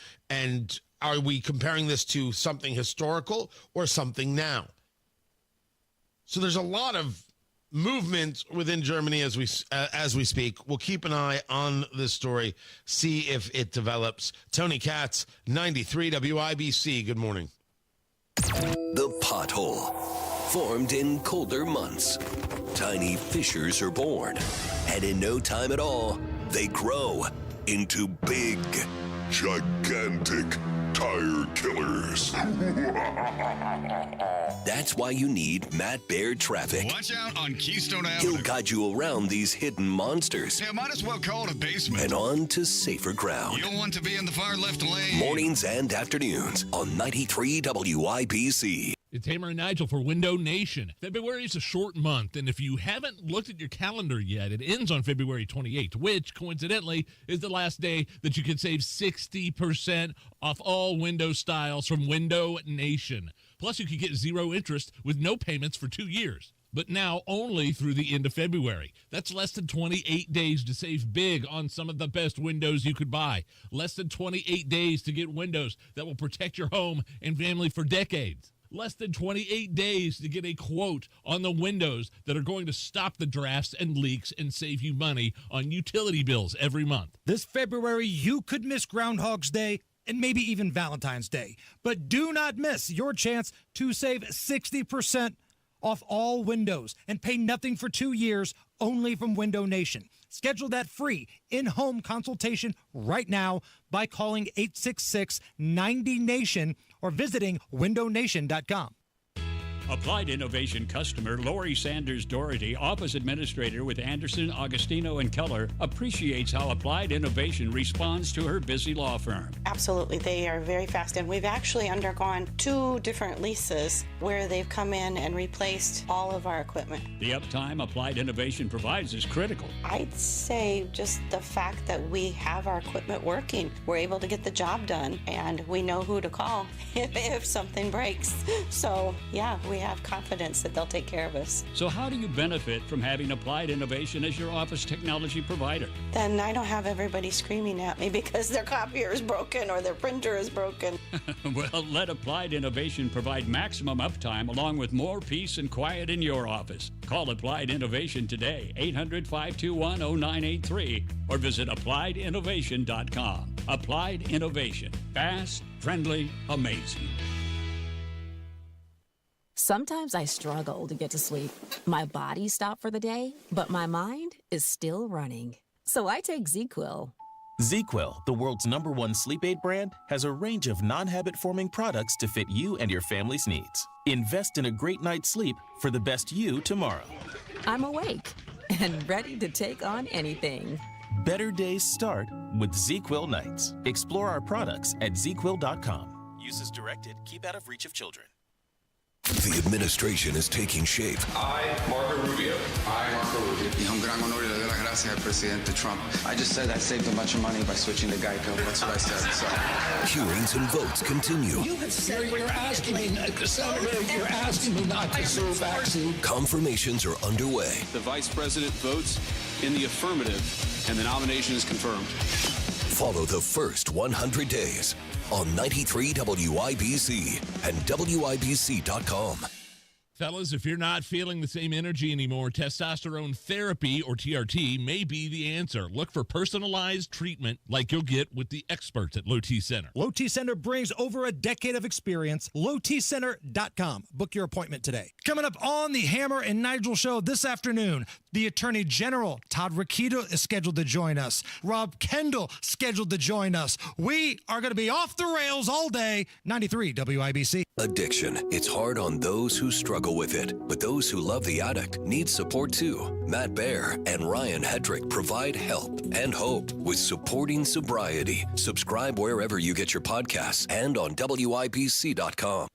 are we comparing this to something historical or something now? So there's a lot of movement within Germany as we speak. We'll keep an eye on this story, see if it develops. Tony Katz, 93 WIBC. Good morning. The pothole. Formed in colder months, tiny fissures are born, and in no time at all, they grow into big, gigantic tire killers. That's why you need Matt Baird Traffic. Watch out on Keystone Avenue. He'll guide you around these hidden monsters. Yeah, might as well call it a basement. And on to safer ground. You don't want to be in the far left lane. Mornings and afternoons on 93 WIBC. It's Hammer and Nigel for Window Nation. February is a short month, and if you haven't looked at your calendar yet, it ends on February 28th, which, coincidentally, is the last day that you can save 60% off all window styles from Window Nation. Plus, you can get 0 interest with no payments for 2 years. But now only through the end of February. That's less than 28 days to save big on some of the best windows you could buy. Less than 28 days to get windows that will protect your home and family for decades. Less than 28 days to get a quote on the windows that are going to stop the drafts and leaks and save you money on utility bills every month. This February, you could miss Groundhog's Day and maybe even Valentine's Day. But do not miss your chance to save 60% off all windows and pay nothing for 2 years only from Window Nation. Schedule that free in-home consultation right now by calling 866-90-NATION or visiting windownation.com. Applied Innovation customer Lori Sanders Doherty, Office Administrator with Anderson, Augustino, and Keller, appreciates how Applied Innovation responds to her busy law firm. Absolutely. They are very fast, and we've actually undergone 2 different leases where they've come in and replaced all of our equipment. The uptime Applied Innovation provides is critical. I'd say just the fact that we have our equipment working, we're able to get the job done, and we know who to call if something breaks. So, yeah, we have confidence that they'll take care of us. So how do you benefit from having Applied Innovation as your office technology provider? Then I don't have everybody screaming at me because their copier is broken or their printer is broken. Well, let Applied Innovation provide maximum uptime along with more peace and quiet in your office. Call Applied Innovation today, 800-521-0983, or visit appliedinnovation.com. Applied Innovation. Fast, friendly, amazing. Sometimes I struggle to get to sleep. My body stopped for the day, but my mind is still running. So I take ZQuil. ZQuil, the world's #1 sleep aid brand, has a range of non-habit-forming products to fit you and your family's needs. Invest in a great night's sleep for the best you tomorrow. I'm awake and ready to take on anything. Better days start with ZQuil nights. Explore our products at ZQuil.com. Use as directed. Keep out of reach of children. The administration is taking shape. I, Marco Rubio. I, Marco Rubio. Y un gran honor y le doy las gracias al presidente Trump. I just said I saved a bunch of money by switching to Geico. That's what I said. So. Hearings and votes continue. You have said you're asking me, Senator, you're asking me not to sue vaccine. Confirmations are underway. The vice president votes in the affirmative, and the nomination is confirmed. Follow the first 100 days on 93 WIBC and WIBC.com. Fellas, if you're not feeling the same energy anymore, testosterone therapy, or TRT, may be the answer. Look for personalized treatment like you'll get with the experts at Low T Center. Low T Center brings over a decade of experience. LowTCenter.com. Book your appointment today. Coming up on the Hammer and Nigel show this afternoon, the Attorney General, Todd Rokita, is scheduled to join us. Rob Kendall scheduled to join us. We are going to be off the rails all day. 93 WIBC. Addiction. It's hard on those who struggle with it, but those who love the addict need support too. Matt Baer and Ryan Hedrick provide help and hope with Supporting Sobriety. Subscribe wherever you get your podcasts and on WIBC.com.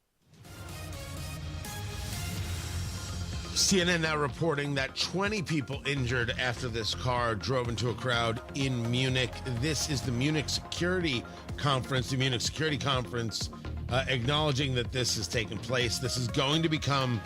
CNN now reporting that 20 people injured after this car drove into a crowd in Munich. This is the Munich Security Conference, acknowledging that this has taken place. This is going to become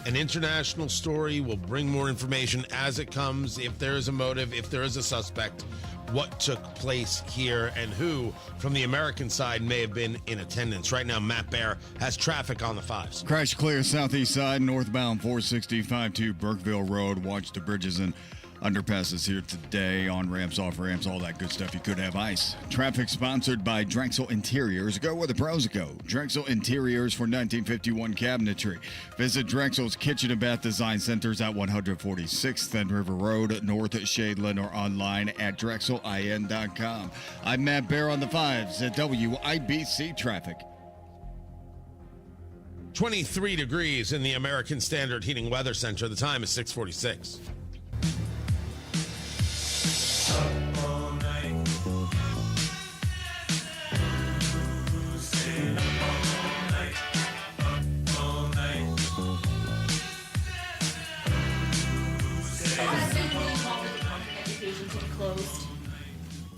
an international story. We'll bring more information as it comes, if there is a motive, if there is a suspect, what took place here, and who from the American side may have been in attendance. Right now, Matt Baer has traffic on the 5s. Crash clear southeast side, northbound 465 to Burkeville Road. Watch the bridges and underpasses here today, on ramps, off ramps, all that good stuff. You could have ice. Traffic sponsored by Drexel Interiors. Go where the pros go. Drexel Interiors for 1951 cabinetry. Visit Drexel's Kitchen and Bath Design Centers at 146th and River Road, North Shadeland, or online at drexelin.com. I'm Matt Baer on the 5s at WIBC Traffic. 23 degrees in the American Standard Heating Weather Center. The time is 6:46.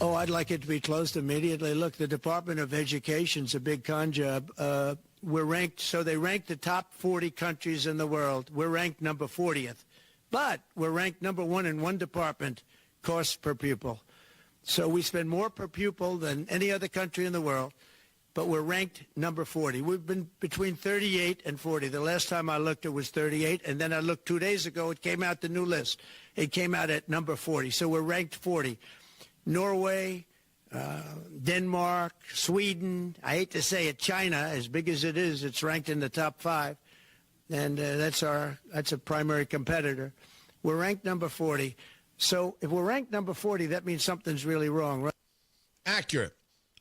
Oh, I'd like it to be closed immediately. Look, the Department of Education's a big con job. We're ranked, so they rank the top 40 countries in the world. We're ranked number 40th. But we're ranked number 1 in one department, cost per pupil. So we spend more per pupil than any other country in the world, but we're ranked number 40. We've been between 38 and 40. The last time I looked, it was 38, and then I looked 2 days ago, it came out the new list. It came out at number 40, so we're ranked 40. Norway, Denmark, Sweden, I hate to say it, China, as big as it is, it's ranked in the top 5, and that's a primary competitor. We're ranked number 40. So if we're ranked number 40, that means something's really wrong, right? Accurate.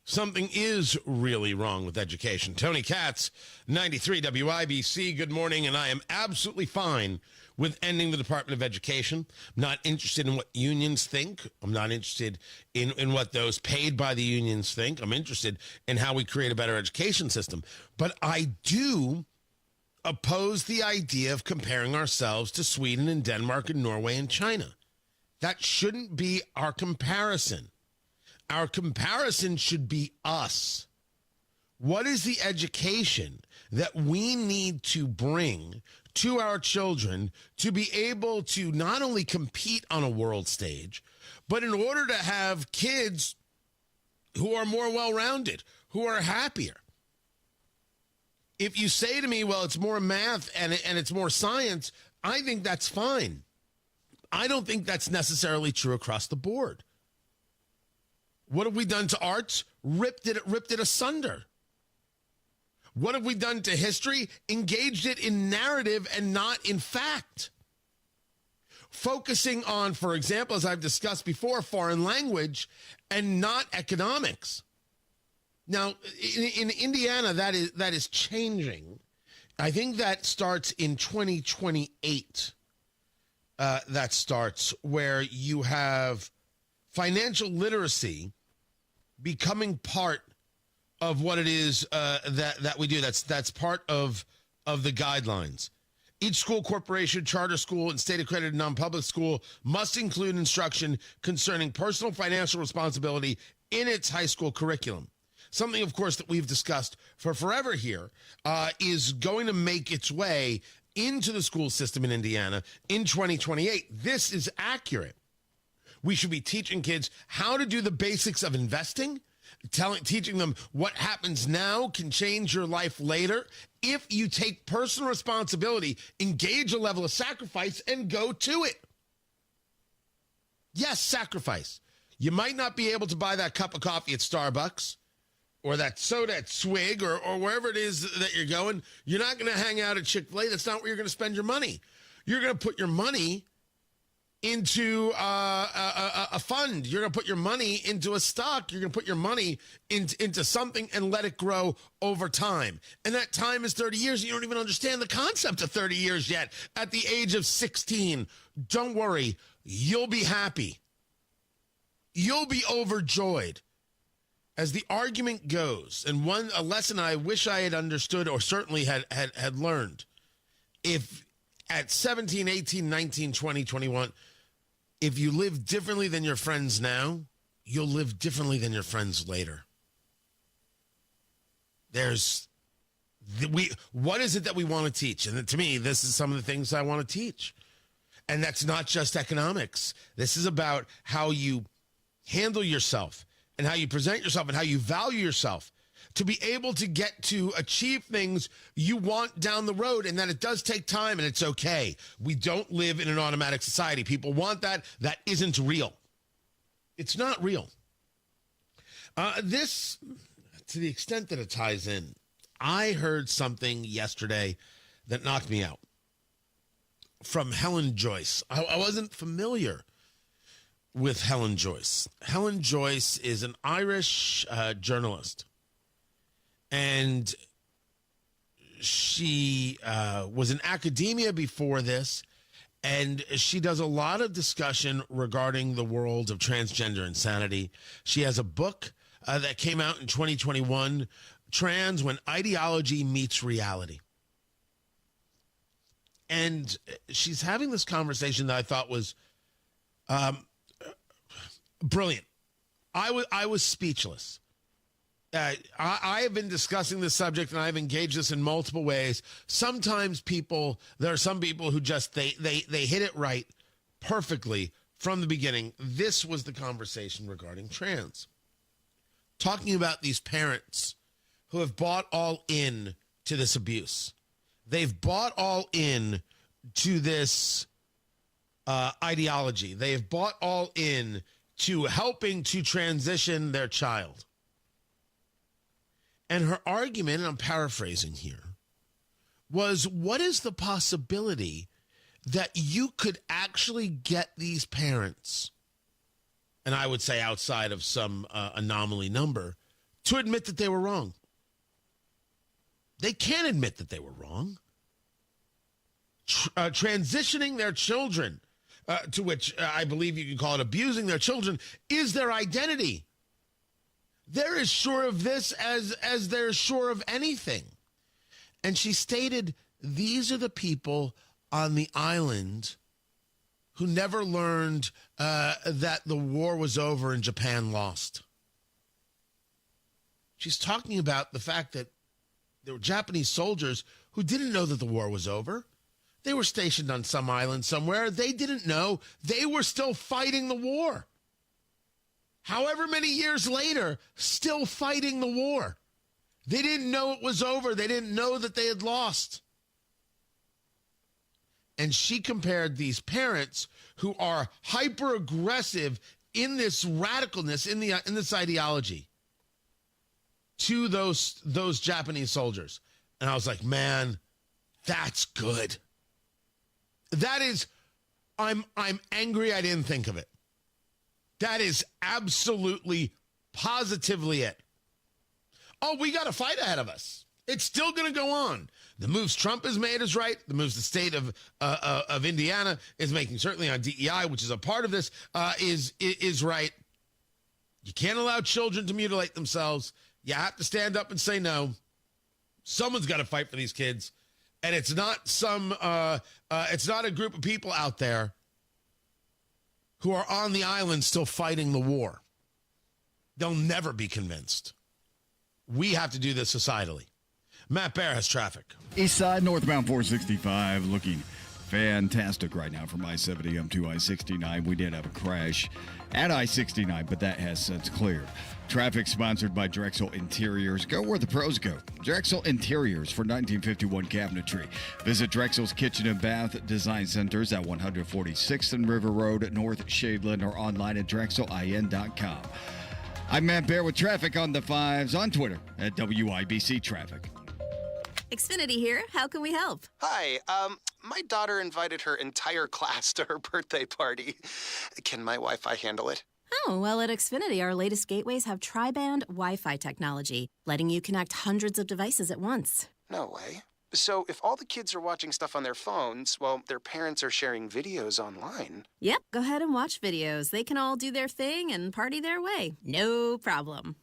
Something is really wrong with education. Tony Katz, 93 WIBC, good morning, and I am absolutely fine with ending the Department of Education. I'm not interested in what unions think. I'm not interested in what those paid by the unions think. I'm interested in how we create a better education system. But I do oppose the idea of comparing ourselves to Sweden and Denmark and Norway and China. That shouldn't be our comparison. Our comparison should be us. What is the education that we need to bring to our children to be able to not only compete on a world stage, but in order to have kids who are more well-rounded, who are happier? If you say to me, well, it's more math and it's more science, I think that's fine. I don't think that's necessarily true across the board. What have we done to arts? Ripped it asunder. What have we done to history? Engaged it in narrative and not in fact. Focusing on, for example, as I've discussed before, foreign language and not economics. Now, in Indiana, that is changing. I think that starts in 2028. That starts where you have financial literacy becoming part of what it is that we do. That's part of the guidelines. Each school, corporation, charter school, and state-accredited non-public school must include instruction concerning personal financial responsibility in its high school curriculum. Something, of course, that we've discussed for forever here is going to make its way into the school system in Indiana in 2028. This is accurate. We should be teaching kids how to do the basics of investing, teaching them what happens now can change your life later if you take personal responsibility, engage a level of sacrifice, and go to it. Yes, sacrifice. You might not be able to buy that cup of coffee at Starbucks or that soda at Swig or wherever it is that you're going. You're not going to hang out at Chick-fil-A. That's not where you're going to spend your money. You're going to put your money into a fund. You're going to put your money into a stock. You're going to put your money into something and let it grow over time. And that time is 30 years. You don't even understand the concept of 30 years yet. At the age of 16, don't worry. You'll be happy. You'll be overjoyed. As the argument goes, and a lesson I wish I had understood or certainly had learned, if at 17, 18, 19, 20, 21, if you live differently than your friends now, you'll live differently than your friends later. What is it that we want to teach? And to me, this is some of the things I want to teach. And that's not just economics. This is about how you handle yourself and how you present yourself and how you value yourself to be able to get to achieve things you want down the road, and that it does take time and it's okay. We don't live in an automatic society. People want that. That isn't real. It's not real. This, to the extent that it ties in, I heard something yesterday that knocked me out from Helen Joyce. I wasn't familiar with Helen Joyce. Helen Joyce is an Irish journalist, and she was in academia before this, and she does a lot of discussion regarding the world of transgender insanity. She has a book that came out in 2021, Trans When Ideology Meets Reality. And she's having this conversation that I thought was brilliant. I was speechless. I have been discussing this subject, and I've engaged this in multiple ways. Sometimes there are some people who just, they hit it right perfectly from the beginning. This was the conversation regarding trans. Talking about these parents who have bought all in to this abuse. They've bought all in to this ideology. They have bought all in to helping to transition their child. And her argument, and I'm paraphrasing here, was what is the possibility that you could actually get these parents, and I would say outside of some anomaly number, to admit that they were wrong? They can't admit that they were wrong. Transitioning their children, to which I believe you can call it abusing their children, is their identity. They're as sure of this as they're sure of anything. And she stated, these are the people on the island who never learned that the war was over and Japan lost. She's talking about the fact that there were Japanese soldiers who didn't know that the war was over. They were stationed on some island somewhere. They didn't know. They were still fighting the war. However many years later, still fighting the war. They didn't know it was over. They didn't know that they had lost. And she compared these parents who are hyper aggressive in this radicalness, in this ideology, to those Japanese soldiers. And I was like, man, that's good. That is, I'm angry I didn't think of it. That is absolutely, positively it. Oh, we got a fight ahead of us. It's still going to go on. The moves Trump has made is right. The moves the state of Indiana is making, certainly on DEI, which is a part of this, is right. You can't allow children to mutilate themselves. You have to stand up and say no. Someone's got to fight for these kids. And it's not it's not a group of people out there who are on the island still fighting the war. They'll never be convinced. We have to do this societally. Matt Bear has traffic. East side, northbound 465, looking fantastic right now from I-70 up to I-69. We did have a crash at I-69, but that has since cleared. Traffic sponsored by Drexel Interiors. Go where the pros go. Drexel Interiors for 1951 cabinetry. Visit Drexel's Kitchen and Bath Design Centers at 146th and River Road, North Shadeland, or online at drexelin.com. I'm Matt Bear with traffic on the 5s on Twitter at WIBC Traffic. Xfinity here. How can we help? Hi. My daughter invited her entire class to her birthday party. Can my Wi-Fi handle it? Oh, well, at Xfinity, our latest gateways have tri-band Wi-Fi technology, letting you connect hundreds of devices at once. No way. So if all the kids are watching stuff on their phones, well, their parents are sharing videos online. Yep, go ahead and watch videos. They can all do their thing and party their way. No problem.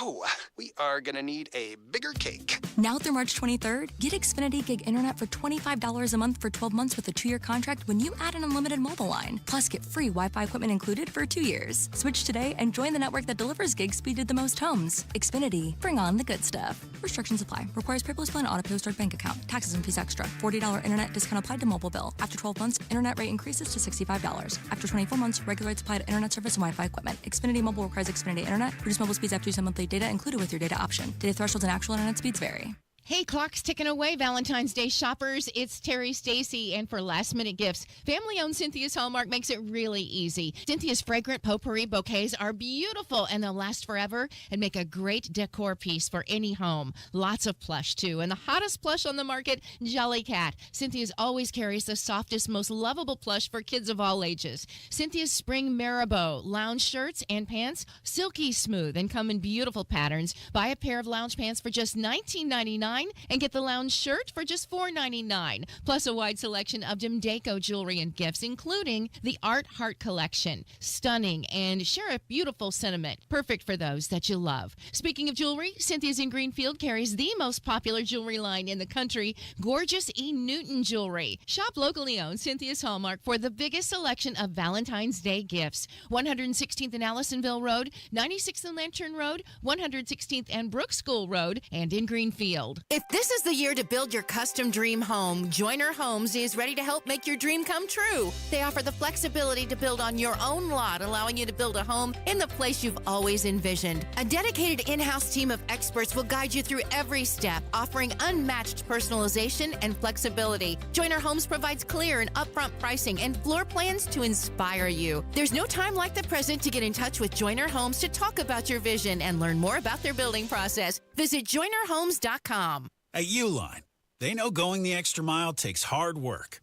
Oh, we are going to need a bigger cake. Now through March 23rd, get Xfinity Gig Internet for $25 a month for 12 months with a 2-year contract when you add an unlimited mobile line. Plus, get free Wi-Fi equipment included for 2 years. Switch today and join the network that delivers gig speed to the most homes. Xfinity. Bring on the good stuff. Restrictions apply. Requires paperless plan auto post or bank account. Taxes and fees extra. $40 internet discount applied to mobile bill. After 12 months, internet rate increases to $65. After 24 months, regular rates apply to internet service and Wi-Fi equipment. Xfinity Mobile requires Xfinity Internet. Reduce mobile speeds after use monthly data included with your data option. Data thresholds and actual internet speeds vary. Hey, clock's ticking away, Valentine's Day shoppers. It's Terry Stacy, and for last-minute gifts, family-owned Cynthia's Hallmark makes it really easy. Cynthia's fragrant potpourri bouquets are beautiful, and they'll last forever and make a great decor piece for any home. Lots of plush, too, and the hottest plush on the market, Jelly Cat. Cynthia's always carries the softest, most lovable plush for kids of all ages. Cynthia's Spring Marabou lounge shirts and pants, silky smooth and come in beautiful patterns. Buy a pair of lounge pants for just $19.99 and get the lounge shirt for just $4.99, plus a wide selection of Demdeco jewelry and gifts, including the Art Heart collection. Stunning and share a beautiful sentiment, perfect for those that you love. Speaking of jewelry, Cynthia's in Greenfield carries the most popular jewelry line in the country, gorgeous E. Newton jewelry. Shop locally owned Cynthia's Hallmark for the biggest selection of Valentine's Day gifts. 116th and Allisonville Road, 96th and Lantern Road, 116th and Brook School Road, and in Greenfield. If this is the year to build your custom dream home, Joyner Homes is ready to help make your dream come true. They offer the flexibility to build on your own lot, allowing you to build a home in the place you've always envisioned. A dedicated in-house team of experts will guide you through every step, offering unmatched personalization and flexibility. Joyner Homes provides clear and upfront pricing and floor plans to inspire you. There's no time like the present to get in touch with Joyner Homes to talk about your vision and learn more about their building process. Visit joynerhomes.com. At Uline, they know going the extra mile takes hard work.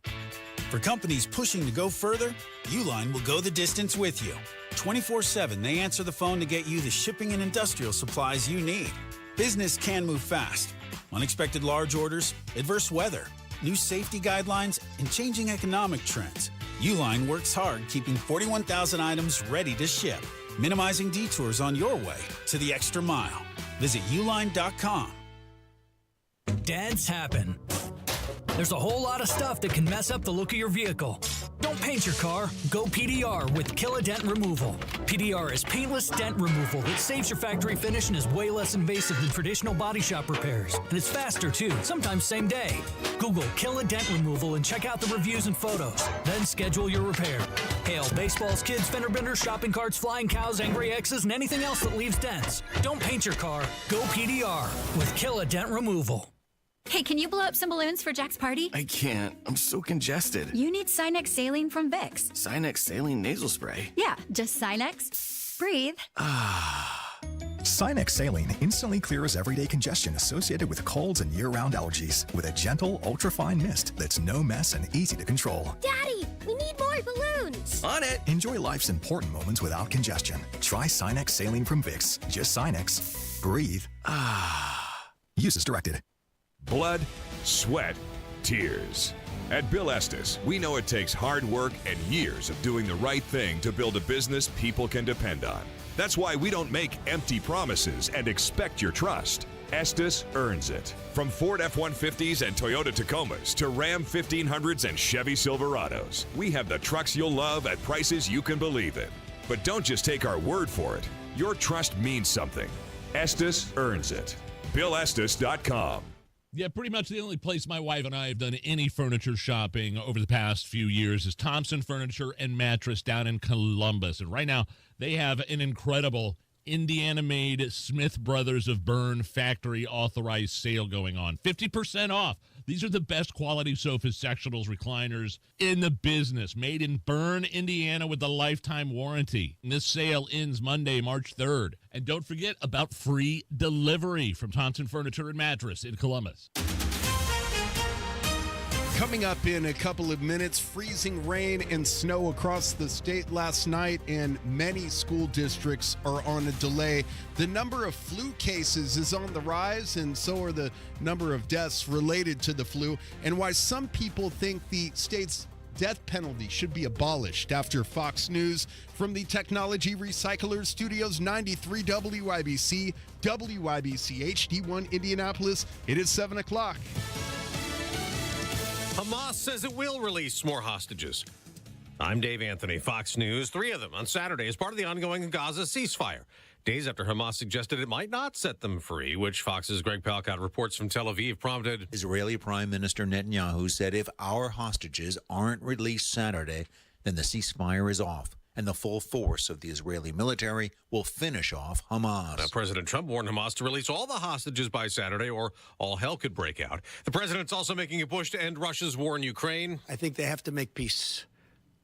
For companies pushing to go further, Uline will go the distance with you. 24/7, they answer the phone to get you the shipping and industrial supplies you need. Business can move fast. Unexpected large orders, adverse weather, new safety guidelines, and changing economic trends. Uline works hard keeping 41,000 items ready to ship, minimizing detours on your way to the extra mile. Visit uline.com. Dads happen. There's a whole lot of stuff that can mess up the look of your vehicle. Don't paint your car. Go PDR with Kill a Dent Removal. PDR is paintless dent removal that saves your factory finish and is way less invasive than traditional body shop repairs. And it's faster too, sometimes same day. Google Kill a Dent Removal and check out the reviews and photos. Then schedule your repair. Hail baseballs, kids, fender benders, shopping carts, flying cows, angry X's, and anything else that leaves dents. Don't paint your car. Go PDR with Kill a Dent Removal. Hey, can you blow up some balloons for Jack's party? I can't. I'm so congested. You need Sinex Saline from Vicks. Sinex Saline Nasal Spray? Yeah, just Sinex. Breathe. Sinex Saline instantly clears everyday congestion associated with colds and year-round allergies with a gentle, ultra-fine mist that's no mess and easy to control. Daddy, we need more balloons. On it. Enjoy life's important moments without congestion. Try Sinex Saline from Vicks. Just Sinex. Breathe. Use as directed. Blood, sweat, tears. At Bill Estes, we know it takes hard work and years of doing the right thing to build a business people can depend on. That's why we don't make empty promises and expect your trust. Estes earns it. From Ford F-150s and Toyota Tacomas to Ram 1500s and Chevy Silverados, we have the trucks you'll love at prices you can believe in. But don't just take our word for it. Your trust means something. Estes earns it. BillEstes.com. Yeah, pretty much the only place my wife and I have done any furniture shopping over the past few years is Thompson Furniture and Mattress down in Columbus. And right now, they have an incredible Indiana-made Smith Brothers of Bern factory authorized sale going on. 50% off. These are the best quality sofas, sectionals, recliners in the business. Made in Bern, Indiana with a lifetime warranty. And this sale ends Monday, March 3rd. And don't forget about free delivery from Thompson Furniture and Mattress in Columbus. Coming up in a couple of minutes, freezing rain and snow across the state last night, and many school districts are on a delay. The number of flu cases is on the rise, and so are the number of deaths related to the flu, and why some people think the state's death penalty should be abolished. After Fox News from the Technology Recyclers Studios, 93 WIBC, WIBC HD1 Indianapolis. It is 7 o'clock. Hamas says it will release more hostages. I'm Dave Anthony, Fox News. 3 of them on Saturday as part of the ongoing Gaza ceasefire. Days after Hamas suggested it might not set them free, which Fox's Greg Palcott reports from Tel Aviv prompted. Israeli Prime Minister Netanyahu said if our hostages aren't released Saturday, then the ceasefire is off, and the full force of the Israeli military will finish off Hamas. Now, President Trump warned Hamas to release all the hostages by Saturday or all hell could break out. The president's also making a push to end Russia's war in Ukraine. I think they have to make peace.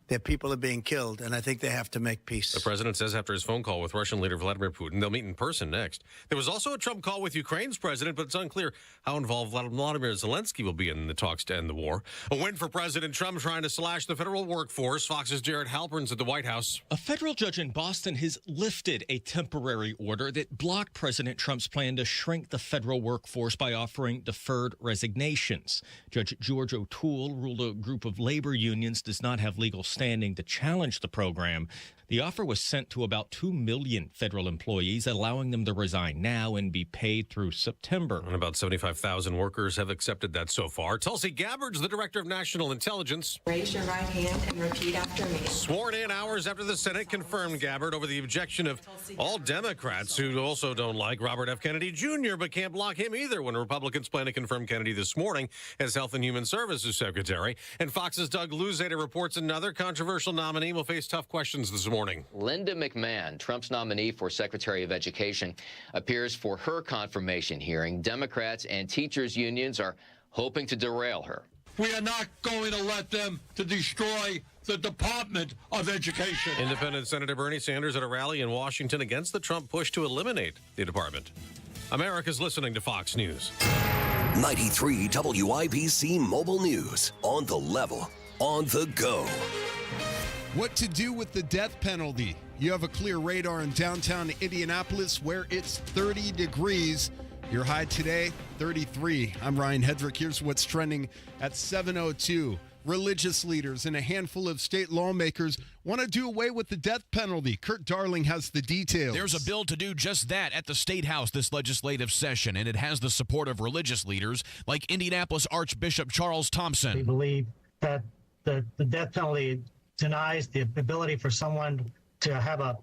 Their people are being killed, and I think they have to make peace. The president says after his phone call with Russian leader Vladimir Putin, they'll meet in person next. There was also a Trump call with Ukraine's president, but it's unclear how involved Vladimir Zelensky will be in the talks to end the war. A win for President Trump trying to slash the federal workforce. Fox's Jared Halpern's at the White House. A federal judge in Boston has lifted a temporary order that blocked President Trump's plan to shrink the federal workforce by offering deferred resignations. Judge George O'Toole ruled a group of labor unions does not have legal standing to challenge the program. The offer was sent to about 2 million federal employees, allowing them to resign now and be paid through September. And about 75,000 workers have accepted that so far. Tulsi Gabbard's the director of national intelligence. Raise your right hand and repeat after me. Sworn in hours after the Senate confirmed Gabbard over the objection of all Democrats who also don't like Robert F. Kennedy Jr., but can't block him either when Republicans plan to confirm Kennedy this morning as Health and Human Services Secretary. And Fox's Doug Luzader reports another controversial nominee will face tough questions this morning. Linda McMahon, Trump's nominee for Secretary of Education, appears for her confirmation hearing. Democrats and teachers unions are hoping to derail her. We are not going to let them to destroy the Department of Education. Independent Senator Bernie Sanders at a rally in Washington against the Trump push to eliminate the department. America's listening to Fox News. 93 WIBC Mobile News. On the level, on the go. What to do with the death penalty? You have a clear radar in downtown Indianapolis where it's 30 degrees. Your high today, 33. I'm Ryan Hedrick. Here's what's trending at 7:02. Religious leaders and a handful of state lawmakers want to do away with the death penalty. Kurt Darling has the details. There's a bill to do just that at the State House this legislative session, and it has the support of religious leaders like Indianapolis Archbishop Charles Thompson. We believe that the death penalty denies the ability for someone to have a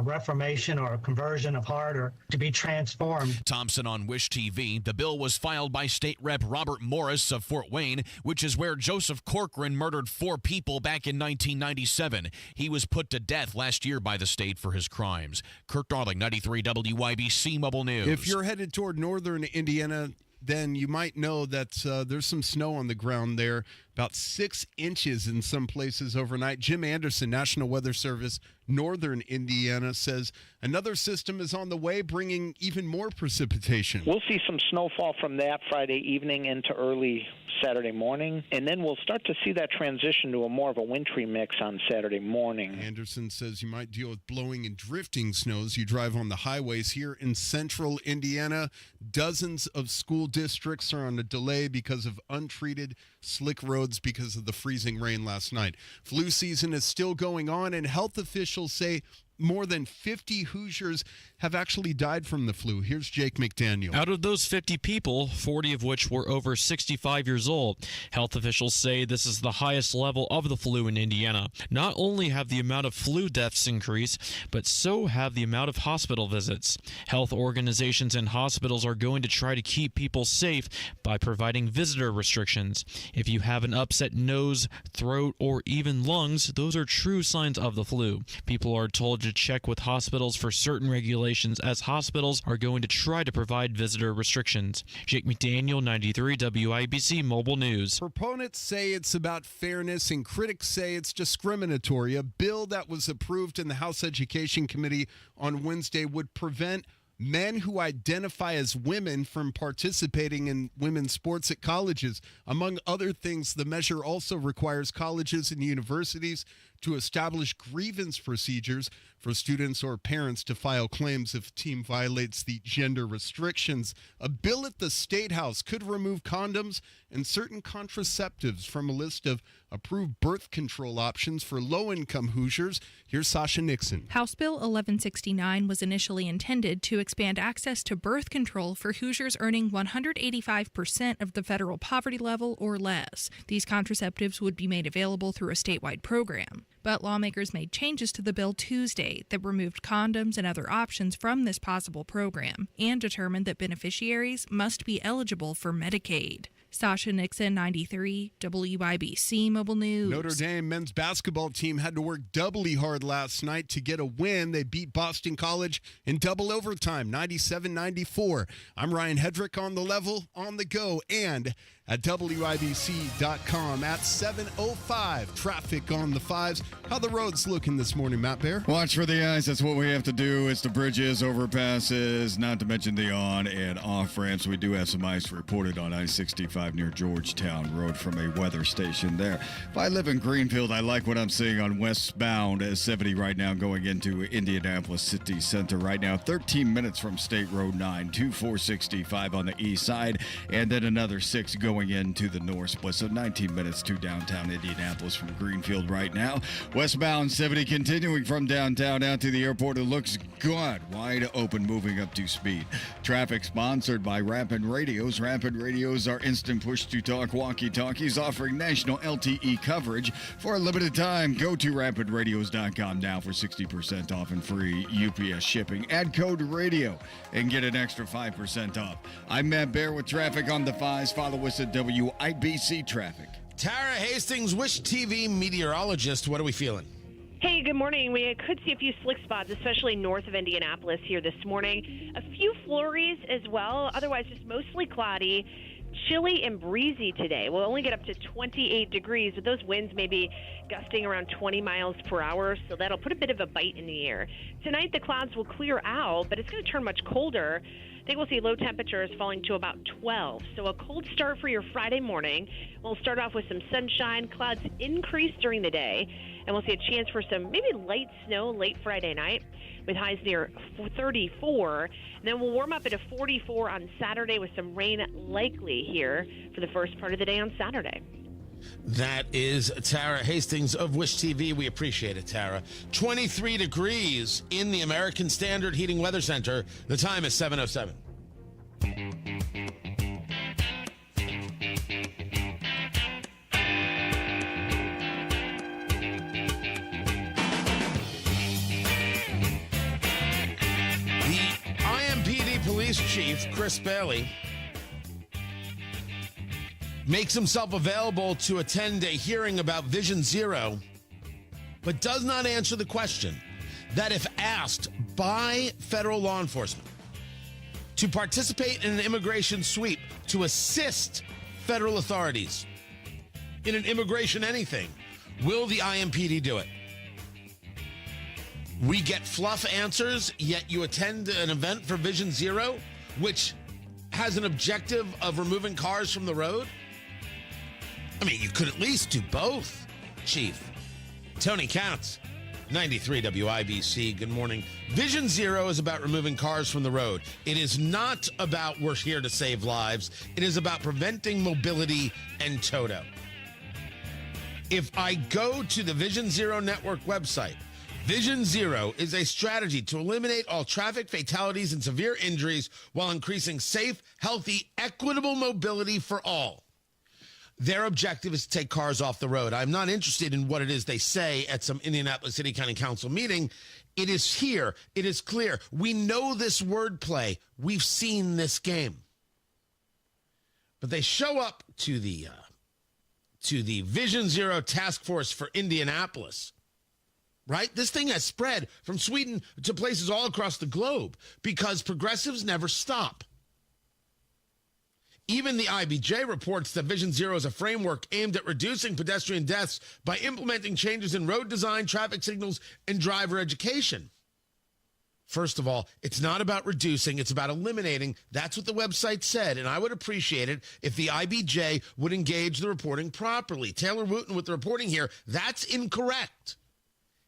reformation or a conversion of heart or to be transformed. Thompson on Wish TV. The bill was filed by State Rep Robert Morris of Fort Wayne, which is where Joseph Corcoran murdered 4 people back in 1997. He was put to death last year by the state for his crimes. Kirk Darling, 93 WIBC Mobile News. If you're headed toward northern Indiana, then you might know that there's some snow on the ground there, about 6 inches in some places overnight. Jim Anderson, National Weather Service, northern Indiana, says another system is on the way, bringing even more precipitation. We'll see some snowfall from that Friday evening into early Saturday morning, and then we'll start to see that transition to a more of a wintry mix on Saturday morning. Anderson says you might deal with blowing and drifting snows. You drive on the highways here in central Indiana. Dozens of school districts are on a delay because of untreated slick roads because of the freezing rain last night. Flu season is still going on, and health officials say more than 50 Hoosiers have actually died from the flu. Here's Jake McDaniel. Out of those 50 people, 40 of which were over 65 years old. Health officials say this is the highest level of the flu in Indiana. Not only have the amount of flu deaths increased, but so have the amount of hospital visits. Health organizations and hospitals are going to try to keep people safe by providing visitor restrictions. If you have an upset nose, throat, or even lungs, those are true signs of the flu. People are told to check with hospitals for certain regulations, as hospitals are going to try to provide visitor restrictions. Jake McDaniel, 93 WIBC Mobile News. Proponents say it's about fairness and critics say it's discriminatory. A bill that was approved in the House Education Committee on Wednesday would prevent men who identify as women from participating in women's sports at colleges. Among other things, the measure also requires colleges and universities to establish grievance procedures for students or parents to file claims if a team violates the gender restrictions. A bill at the State House could remove condoms and certain contraceptives from a list of approved birth control options for low-income Hoosiers. Here's Sasha Nixon. House Bill 1169 was initially intended to expand access to birth control for Hoosiers earning 185% of the federal poverty level or less. These contraceptives would be made available through a statewide program. But lawmakers made changes to the bill Tuesday that removed condoms and other options from this possible program and determined that beneficiaries must be eligible for Medicaid. Sasha Nixon, 93 WIBC Mobile News. Notre Dame men's basketball team had to work doubly hard last night to get a win. They beat Boston College in double overtime, 97-94. I'm Ryan Hedrick on the level, on the go, and at WIBC.com at 7:05. Traffic on the 5s. How the roads looking this morning, Matt Bear? Watch for the ice. That's what we have to do. It's the bridges, overpasses, not to mention the on and off ramps. We do have some ice reported on I-65 near Georgetown Road from a weather station there. If I live in Greenfield, I like what I'm seeing on westbound 70 right now going into Indianapolis City Center right now. 13 minutes from State Road 9 to 465 on the east side, and then another 6 going into the north split. So 19 minutes to downtown Indianapolis from Greenfield right now. Westbound 70 continuing from downtown out to the airport. It looks good. Wide open, moving up to speed. Traffic sponsored by Rapid Radios. Rapid Radios are instant push-to-talk walkie-talkies offering national LTE coverage for a limited time. Go to rapidradios.com now for 60% off and free UPS shipping. Add code RADIO and get an extra 5% off. I'm Matt Bear with traffic on the 5s. Follow us at WIBC Traffic. Tara Hastings, Wish TV meteorologist. What are we feeling? Hey, good morning. We could see a few slick spots, especially north of Indianapolis here this morning. A few flurries as well. Otherwise, just mostly cloudy. Chilly and breezy today. We'll only get up to 28 degrees, but those winds may be gusting around 20 miles per hour, so that'll put a bit of a bite in the air. Tonight, the clouds will clear out, but it's going to turn much colder. I think we'll see low temperatures falling to about 12. So a cold start for your Friday morning. We'll start off with some sunshine. Clouds increase during the day, and we'll see a chance for some maybe light snow late Friday night with highs near 34. And then we'll warm up at a 44 on Saturday with some rain likely here for the first part of the day on Saturday. That is Tara Hastings of Wish TV. We appreciate it, Tara. 23 degrees in the American Standard Heating Weather Center. The time is 7:07. The IMPD Police Chief, Chris Bailey, makes himself available to attend a hearing about Vision Zero, but does not answer the question that if asked by federal law enforcement to participate in an immigration sweep to assist federal authorities in an immigration anything, will the IMPD do it? We get fluff answers, yet you attend an event for Vision Zero, which has an objective of removing cars from the road? I mean, you could at least do both, Chief. Tony Counts, 93 WIBC. Good morning. Vision Zero is about removing cars from the road. It is not about we're here to save lives. It is about preventing mobility and TOTO. If I go to the Vision Zero Network website Vision Zero is a strategy to eliminate all traffic fatalities and severe injuries while increasing safe, healthy, equitable mobility for all. Their objective is to take cars off the road. I'm not interested in what it is they say at some Indianapolis City County Council meeting. It is here. It is clear. We know this wordplay. We've seen this game. But they show up to the Vision Zero Task Force for Indianapolis, right? This thing has spread from Sweden to places all across the globe because progressives never stop. Even the IBJ reports that Vision Zero is a framework aimed at reducing pedestrian deaths by implementing changes in road design, traffic signals, and driver education. First of all, it's not about reducing, it's about eliminating. That's what the website said, and I would appreciate it if the IBJ would engage the reporting properly. Taylor Wooten with the reporting here, that's incorrect.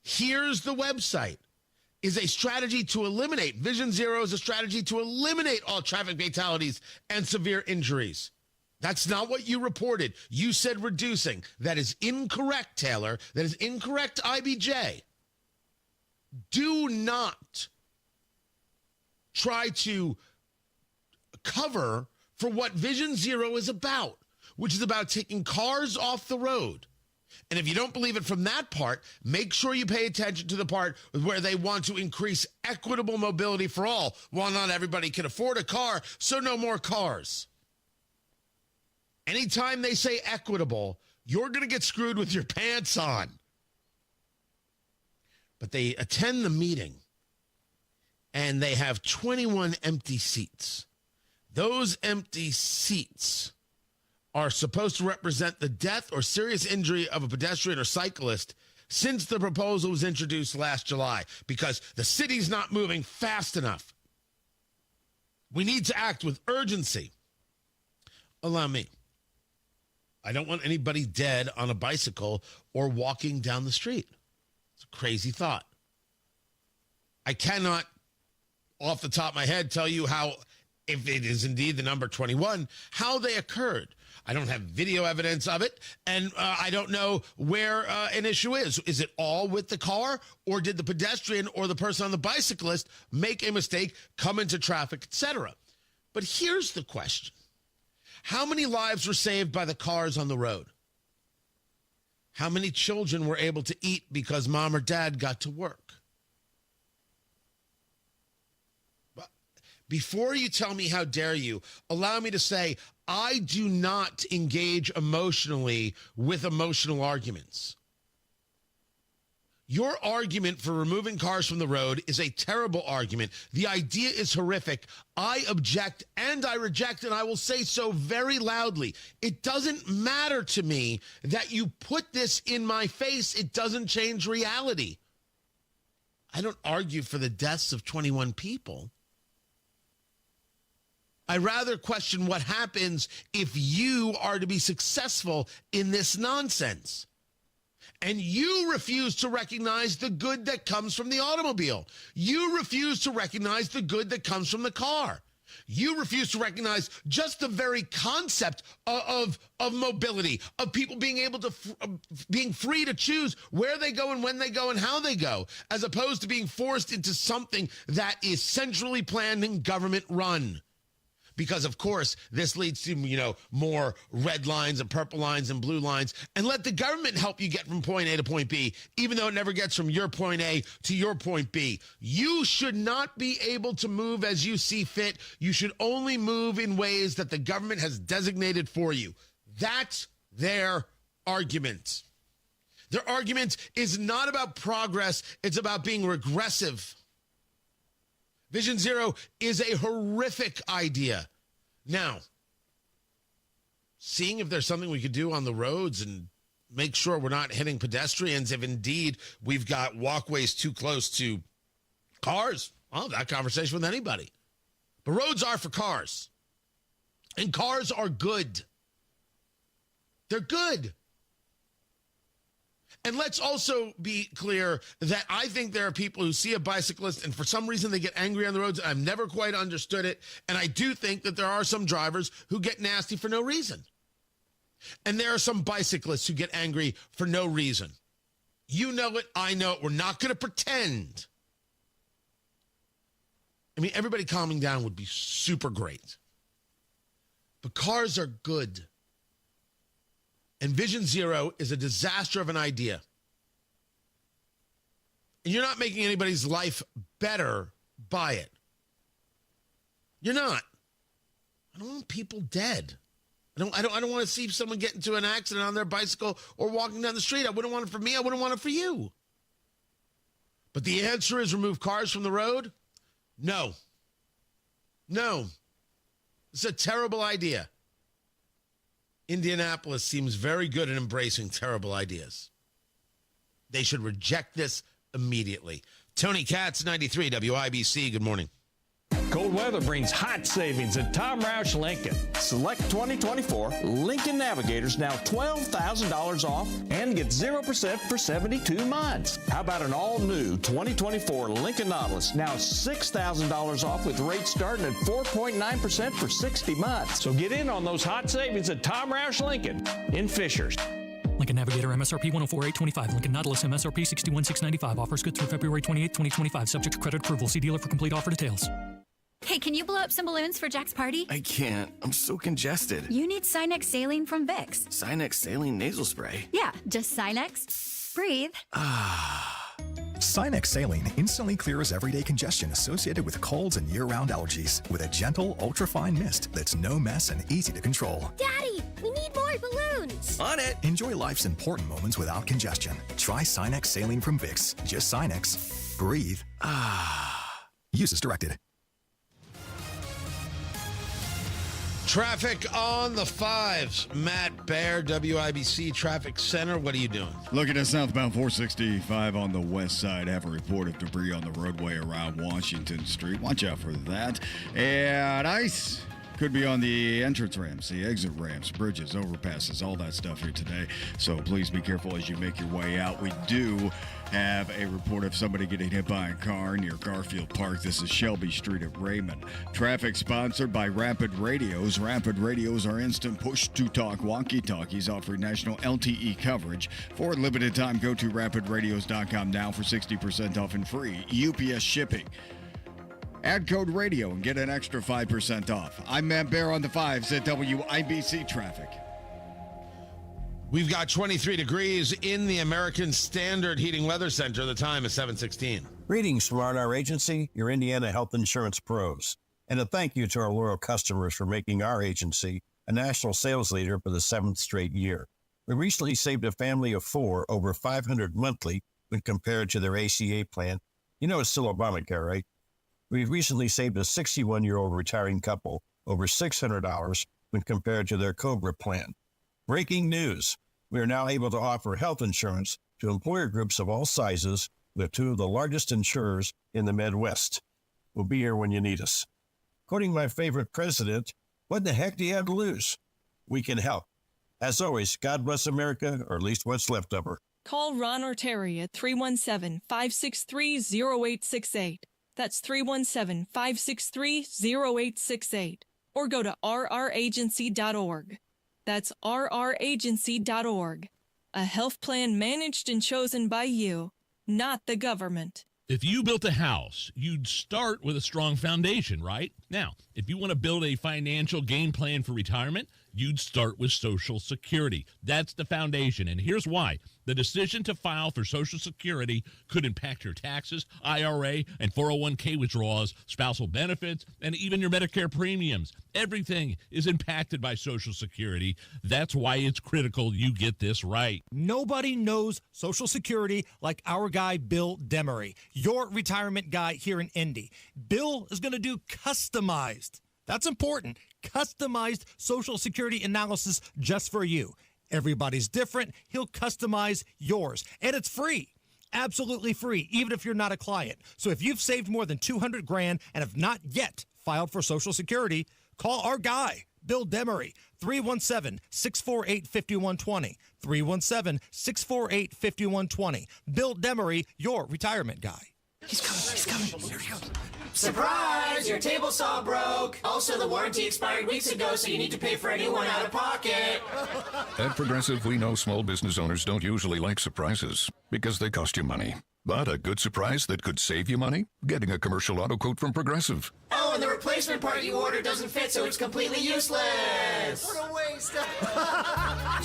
Here's the website. Is a strategy to eliminate. Vision Zero is a strategy to eliminate all traffic fatalities and severe injuries. That's not what you reported. You said reducing. That is incorrect, Taylor. That is incorrect, IBJ. Do not try to cover for what Vision Zero is about, which is about taking cars off the road. And if you don't believe it from that part, make sure you pay attention to the part where they want to increase equitable mobility for all. While not everybody can afford a car, so no more cars. Anytime they say equitable, you're going to get screwed with your pants on. But they attend the meeting, and they have 21 empty seats. Those empty seats are supposed to represent the death or serious injury of a pedestrian or cyclist since the proposal was introduced last July, because the city's not moving fast enough. We need to act with urgency. Allow me. I don't want anybody dead on a bicycle or walking down the street. It's a crazy thought. I cannot, off the top of my head, tell you how, if it is indeed the number 21, how they occurred. I don't have video evidence of it, and I don't know where an issue is. Is it all with the car, or did the pedestrian or the person on the bicyclist make a mistake, come into traffic, etc.? But here's the question. How many lives were saved by the cars on the road? How many children were able to eat because mom or dad got to work? Before you tell me how dare you, allow me to say, I do not engage emotionally with emotional arguments. Your argument for removing cars from the road is a terrible argument. The idea is horrific. I object and I reject, and I will say so very loudly. It doesn't matter to me that you put this in my face. It doesn't change reality. I don't argue for the deaths of 21 people. I rather question what happens if you are to be successful in this nonsense. And you refuse to recognize the good that comes from the automobile. You refuse to recognize the good that comes from the car. You refuse to recognize just the very concept of mobility, of people being able to, being free to choose where they go and when they go and how they go, as opposed to being forced into something that is centrally planned and government run. Because, of course, this leads to, more red lines and purple lines and blue lines. And let the government help you get from point A to point B, even though it never gets from your point A to your point B. You should not be able to move as you see fit. You should only move in ways that the government has designated for you. That's their argument. Their argument is not about progress. It's about being regressive. Vision Zero is a horrific idea. Now, seeing if there's something we could do on the roads and make sure we're not hitting pedestrians if indeed we've got walkways too close to cars. I'll have that conversation with anybody. But roads are for cars. And cars are good. They're good. And let's also be clear that I think there are people who see a bicyclist and for some reason they get angry on the roads. I've never quite understood it. And I do think that there are some drivers who get nasty for no reason. And there are some bicyclists who get angry for no reason. You know it. I know it. We're not going to pretend. I mean, everybody calming down would be super great. But cars are good. And Vision Zero is a disaster of an idea. And you're not making anybody's life better by it. You're not. I don't want people dead. I don't want to see someone get into an accident on their bicycle or walking down the street. I wouldn't want it for me. I wouldn't want it for you. But the answer is remove cars from the road? No. No. It's a terrible idea. Indianapolis seems very good at embracing terrible ideas. They should reject this immediately. Tony Katz, 93 WIBC. Good morning. Cold weather brings hot savings at Tom Roush Lincoln. Select 2024 Lincoln Navigators now $12,000 off and get 0% for 72 months. How about an all-new 2024 Lincoln Nautilus now $6,000 off with rates starting at 4.9% for 60 months. So get in on those hot savings at Tom Roush Lincoln in Fishers. Lincoln Navigator MSRP 104,825. Lincoln Nautilus MSRP 61,695. Offers good through February 28, 2025. Subject to credit approval. See dealer for complete offer details. Hey, can you blow up some balloons for Jack's party? I can't. I'm so congested. You need Sinex Saline from Vicks. Sinex Saline Nasal Spray? Yeah, just Sinex. Breathe. Sinex Saline instantly clears everyday congestion associated with colds and year-round allergies with a gentle, ultra-fine mist that's no mess and easy to control. Daddy, we need more balloons. On it. Enjoy life's important moments without congestion. Try Sinex Saline from Vicks. Just Sinex. Breathe. Use as directed. Traffic on the fives. Matt Baer, WIBC Traffic Center. What are you doing? Looking at southbound 465 on the west side. Have a report of debris on the roadway around Washington Street. Watch out for that. And ice could be on the entrance ramps, the exit ramps, bridges, overpasses, all that stuff here today. So please be careful as you make your way out. We do have a report of somebody getting hit by a car near Garfield Park. This is Shelby Street at Raymond. Traffic sponsored by Rapid Radios. Rapid Radios are instant push-to-talk walkie-talkies offering national LTE coverage. For a limited time, go to rapidradios.com now for 60% off and free UPS shipping. Add code radio and get an extra 5% off. I'm Matt Baer on the fives at WIBC Traffic. We've got 23 degrees in the American Standard Heating Weather Center. The time is 7:16. Greetings from R&R Agency, your Indiana health insurance pros. And a thank you to our loyal customers for making our agency a national sales leader for the 7th straight year. We recently saved a family of 4 over $500 monthly when compared to their ACA plan. You know it's still Obamacare, right? We've recently saved a 61-year-old retiring couple over $600 when compared to their COBRA plan. Breaking news. We are now able to offer health insurance to employer groups of all sizes with 2 of the largest insurers in the Midwest. We'll be here when you need us. Quoting my favorite president, what the heck do you have to lose? We can help. As always, God bless America, or at least what's left of her. Call Ron or Terry at 317-563-0868. That's 317-563-0868. Or go to rragency.org. That's rragency.org. A health plan managed and chosen by you, not the government. If you built a house, you'd start with a strong foundation, right? Now, if you want to build a financial game plan for retirement, you'd start with Social Security. That's the foundation, and here's why. The decision to file for Social Security could impact your taxes, IRA, and 401k withdrawals, spousal benefits, and even your Medicare premiums. Everything is impacted by Social Security. That's why it's critical you get this right. Nobody knows Social Security like our guy, Bill Demery, your retirement guy here in Indy. Bill is going to do customized. That's important. Customized Social Security analysis just for you. Everybody's different. He'll customize yours. And it's free. Absolutely free, even if you're not a client. So if you've saved more than $200,000 and have not yet filed for Social Security, call our guy, Bill Demery, 317-648-5120. 317-648-5120. Bill Demery, your retirement guy. He's coming. Here he comes. Surprise! Your table saw broke. Also, the warranty expired weeks ago, so you need to pay for a new one out of pocket. At Progressive, we know small business owners don't usually like surprises because they cost you money. But a good surprise that could save you money? Getting a commercial auto quote from Progressive. Oh, and the replacement part you ordered doesn't fit, so it's completely useless. What a waste.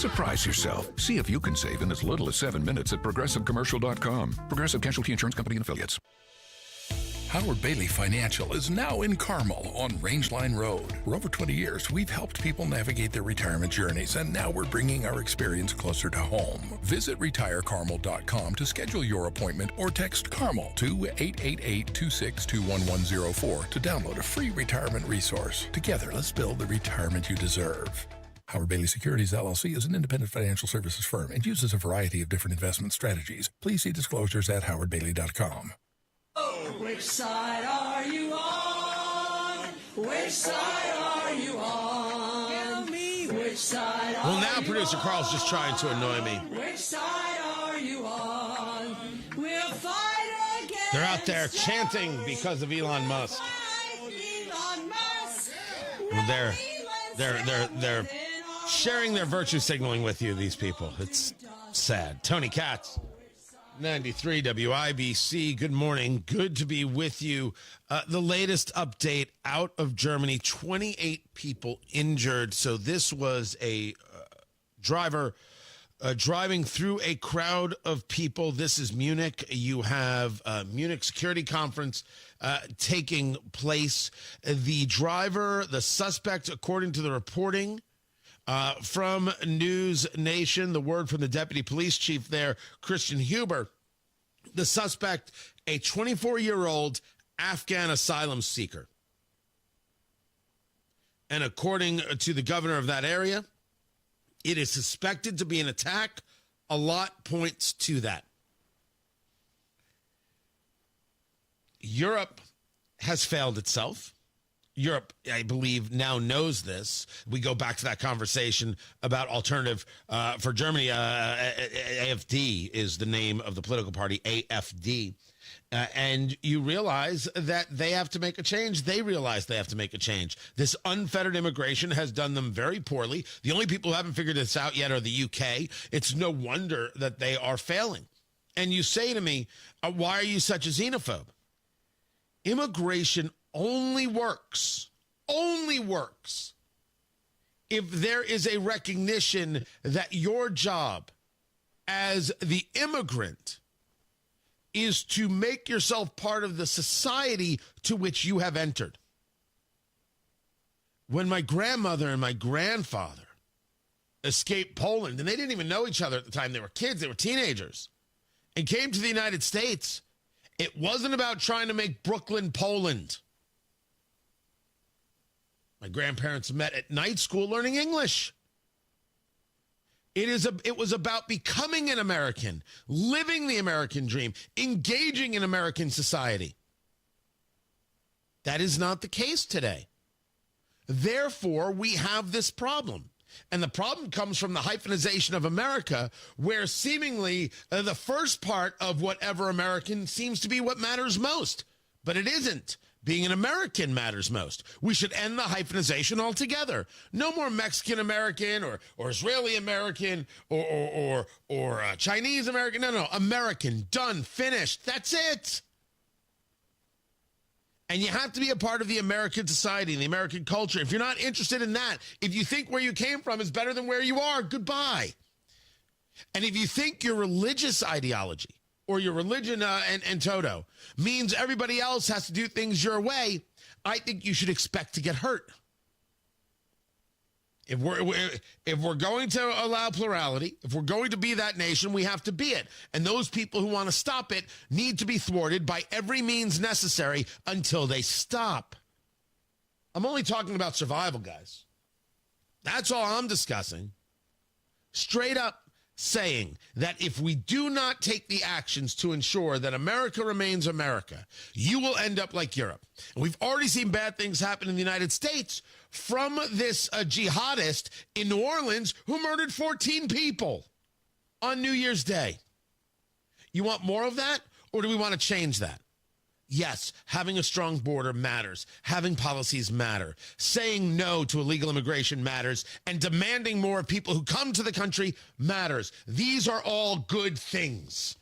Surprise yourself. See if you can save in as little as 7 minutes at ProgressiveCommercial.com. Progressive Casualty Insurance Company and Affiliates. Howard Bailey Financial is now in Carmel on Rangeline Road. For over 20 years, we've helped people navigate their retirement journeys, and now we're bringing our experience closer to home. Visit retirecarmel.com to schedule your appointment or text Carmel to 888-262-1104 to download a free retirement resource. Together, let's build the retirement you deserve. Howard Bailey Securities, LLC is an independent financial services firm and uses a variety of different investment strategies. Please see disclosures at howardbailey.com. Which side are you on? Which side are you on? Tell me which side are Well, now producer Carl's just trying to annoy me. Which side are you on? We'll fight against. They're out there chanting because of Elon Musk. Elon Musk. They're sharing their virtue signaling with you, these people. It's sad. Tony Katz, 93 WIBC. Good morning. Good to be with you. The latest update out of Germany, 28 people injured. So this was a driver driving through a crowd of people. This is Munich. You have Munich Security Conference taking place. The driver, the suspect, according to the reporting from News Nation, the word from the deputy police chief there, Christian Huber, the suspect, a 24-year-old Afghan asylum seeker. And according to the governor of that area, it is suspected to be an attack. A lot points to that. Europe has failed itself. Europe, I believe, now knows this. We go back to that conversation about alternative for Germany. AfD is the name of the political party, AfD. And you realize that they have to make a change. They realize they have to make a change. This unfettered immigration has done them very poorly. The only people who haven't figured this out yet are the UK. It's no wonder that they are failing. And you say to me, why are you such a xenophobe? Immigration only works if there is a recognition that your job as the immigrant is to make yourself part of the society to which you have entered. When my grandmother and my grandfather escaped Poland, and they didn't even know each other at the time, they were kids, they were teenagers, and came to the United States, it wasn't about trying to make Brooklyn Poland. My grandparents met at night school learning English. It was about becoming an American, living the American dream, engaging in American society. That is not the case today. Therefore, we have this problem. And the problem comes from the hyphenization of America, where seemingly the first part of whatever American seems to be what matters most. But it isn't. Being an American matters most. We should end the hyphenization altogether. No more Mexican American or Israeli American or Chinese American. No, American. Done. Finished. That's it. And you have to be a part of the American society and the American culture. If you're not interested in that, if you think where you came from is better than where you are, goodbye. And if you think your religious ideology or your religion and toto means everybody else has to do things your way, I think you should expect to get hurt. If we're going to allow plurality, if we're going to be that nation, we have to be it. And those people who want to stop it need to be thwarted by every means necessary until they stop. I'm only talking about survival, guys. That's all I'm discussing. Straight up saying that if we do not take the actions to ensure that America remains America, you will end up like Europe. And we've already seen bad things happen in the United States from this jihadist in New Orleans who murdered 14 people on New Year's Day. You want more of that, or do we want to change that? Yes, having a strong border matters. Having policies matter. Saying no to illegal immigration matters. And demanding more of people who come to the country matters. These are all good things.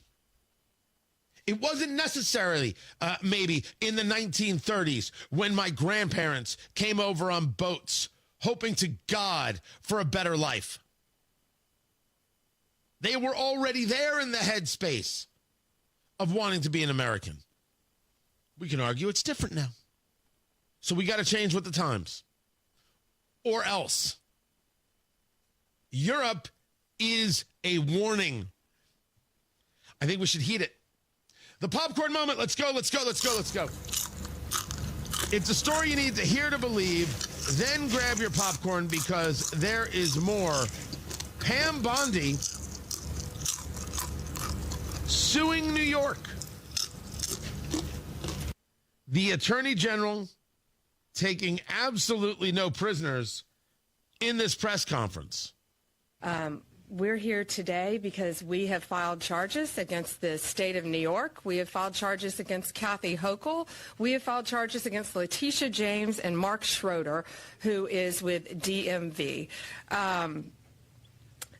It wasn't necessarily maybe in the 1930s when my grandparents came over on boats hoping to God for a better life. They were already there in the headspace of wanting to be an American. We can argue it's different now. So we got to change with the times. Or else. Europe is a warning. I think we should heed it. The popcorn moment. Let's go, let's go, let's go, let's go. It's a story you need to hear to believe. Then grab your popcorn because there is more. Pam Bondi suing New York. The Attorney General taking absolutely no prisoners in this press conference. We're here today because we have filed charges against the state of New York. We have filed charges against Kathy Hochul. We have filed charges against Letitia James and Mark Schroeder, who is with DMV.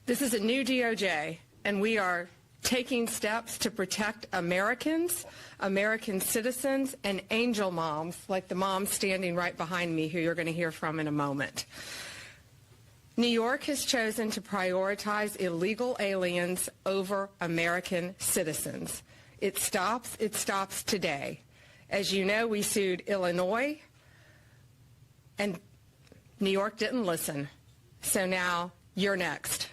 This is a new DOJ, and we are taking steps to protect Americans, American citizens, and angel moms, like the mom standing right behind me, who you're going to hear from in a moment. New York has chosen to prioritize illegal aliens over American citizens. It stops today. As you know, we sued Illinois, and New York didn't listen. So now you're next.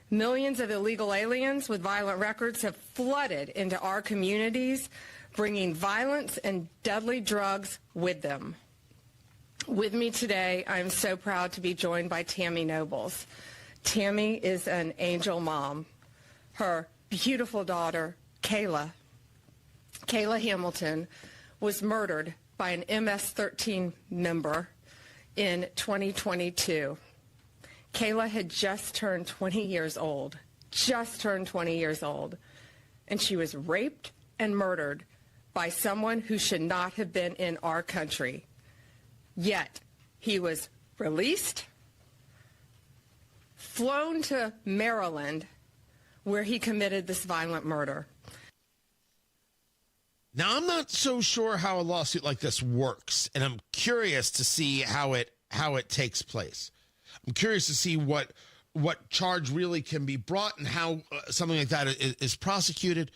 Millions of illegal aliens with violent records have flooded into our communities, bringing violence and deadly drugs with them. With me today, I'm so proud to be joined by Tammy Nobles. Tammy is an angel mom. Her beautiful daughter, Kayla Hamilton, was murdered by an MS-13 member in 2022. Kayla had just turned 20 years old, and she was raped and murdered by someone who should not have been in our country. Yet, he was released, flown to Maryland, where he committed this violent murder. Now, I'm not so sure how a lawsuit like this works, and I'm curious to see how it takes place. I'm curious to see what charge really can be brought and how something like that is prosecuted.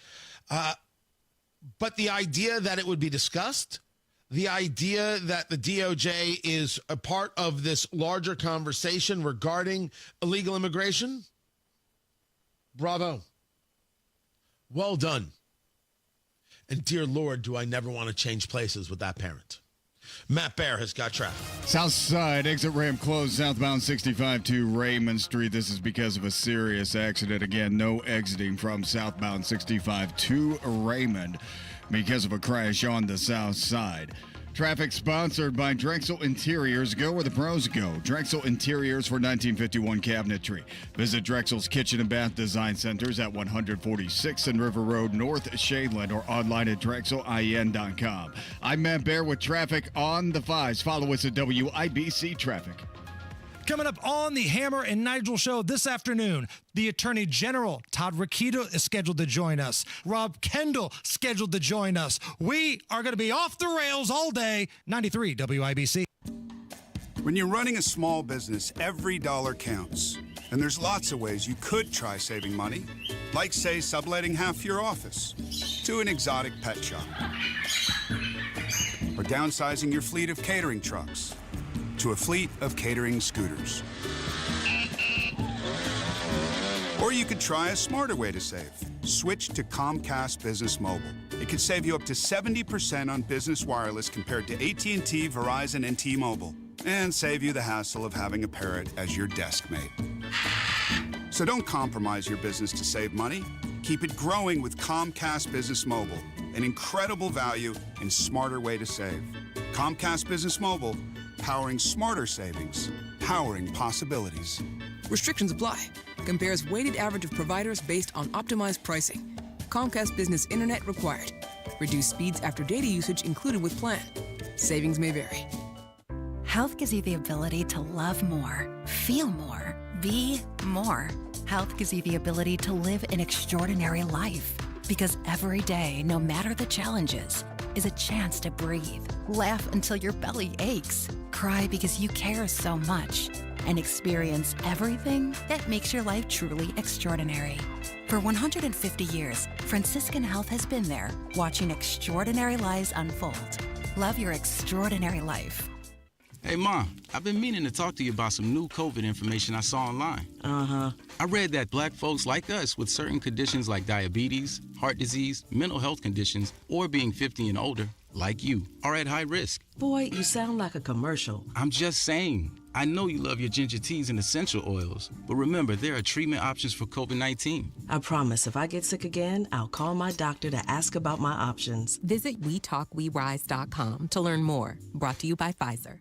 But the idea that it would be discussed, the idea that the DOJ is a part of this larger conversation regarding illegal immigration, bravo. Well done. And dear Lord, do I never want to change places with that parent. Matt Bear has got traffic. South side exit ramp closed southbound 65 to Raymond Street. This is because of a serious accident. Again, no exiting from southbound 65 to Raymond because of a crash on the south side. Traffic sponsored by Drexel Interiors. Go where the pros go. Drexel Interiors for 1951 cabinetry. Visit Drexel's Kitchen and Bath Design Centers at 146 and River Road, North Shadeland, or online at drexelin.com. I'm Matt Bear with traffic on the 5s. Follow us at WIBC Traffic. Coming up on the Hammer and Nigel show this afternoon, the Attorney General, Todd Rokita, is scheduled to join us. Rob Kendall scheduled to join us. We are going to be off the rails all day. 93 WIBC. When you're running a small business, every dollar counts. And there's lots of ways you could try saving money, like, say, subletting half your office to an exotic pet shop, or downsizing your fleet of catering trucks to a fleet of catering scooters. Or you could try a smarter way to save. Switch to Comcast Business Mobile. It could save you up to 70% on business wireless compared to AT&T, Verizon, and T-Mobile, and save you the hassle of having a parrot as your desk mate. So don't compromise your business to save money. Keep it growing with Comcast Business Mobile, an incredible value and smarter way to save. Comcast Business Mobile, powering smarter savings, powering possibilities. Restrictions apply. Compares weighted average of providers based on optimized pricing. Comcast Business Internet required. Reduced speeds after data usage included with plan. Savings may vary. Health gives you the ability to love more, feel more, be more. Health gives you the ability to live an extraordinary life. Because every day, no matter the challenges, is a chance to breathe, laugh until your belly aches, cry because you care so much, and experience everything that makes your life truly extraordinary. For 150 years, Franciscan Health has been there, watching extraordinary lives unfold. Love your extraordinary life. Hey, Mom, I've been meaning to talk to you about some new COVID information I saw online. Uh-huh. I read that black folks like us with certain conditions like diabetes, heart disease, mental health conditions, or being 50 and older, like you, are at high risk. Boy, you sound like a commercial. I'm just saying. I know you love your ginger teas and essential oils, but remember, there are treatment options for COVID-19. I promise if I get sick again, I'll call my doctor to ask about my options. Visit WeTalkWeRise.com to learn more. Brought to you by Pfizer.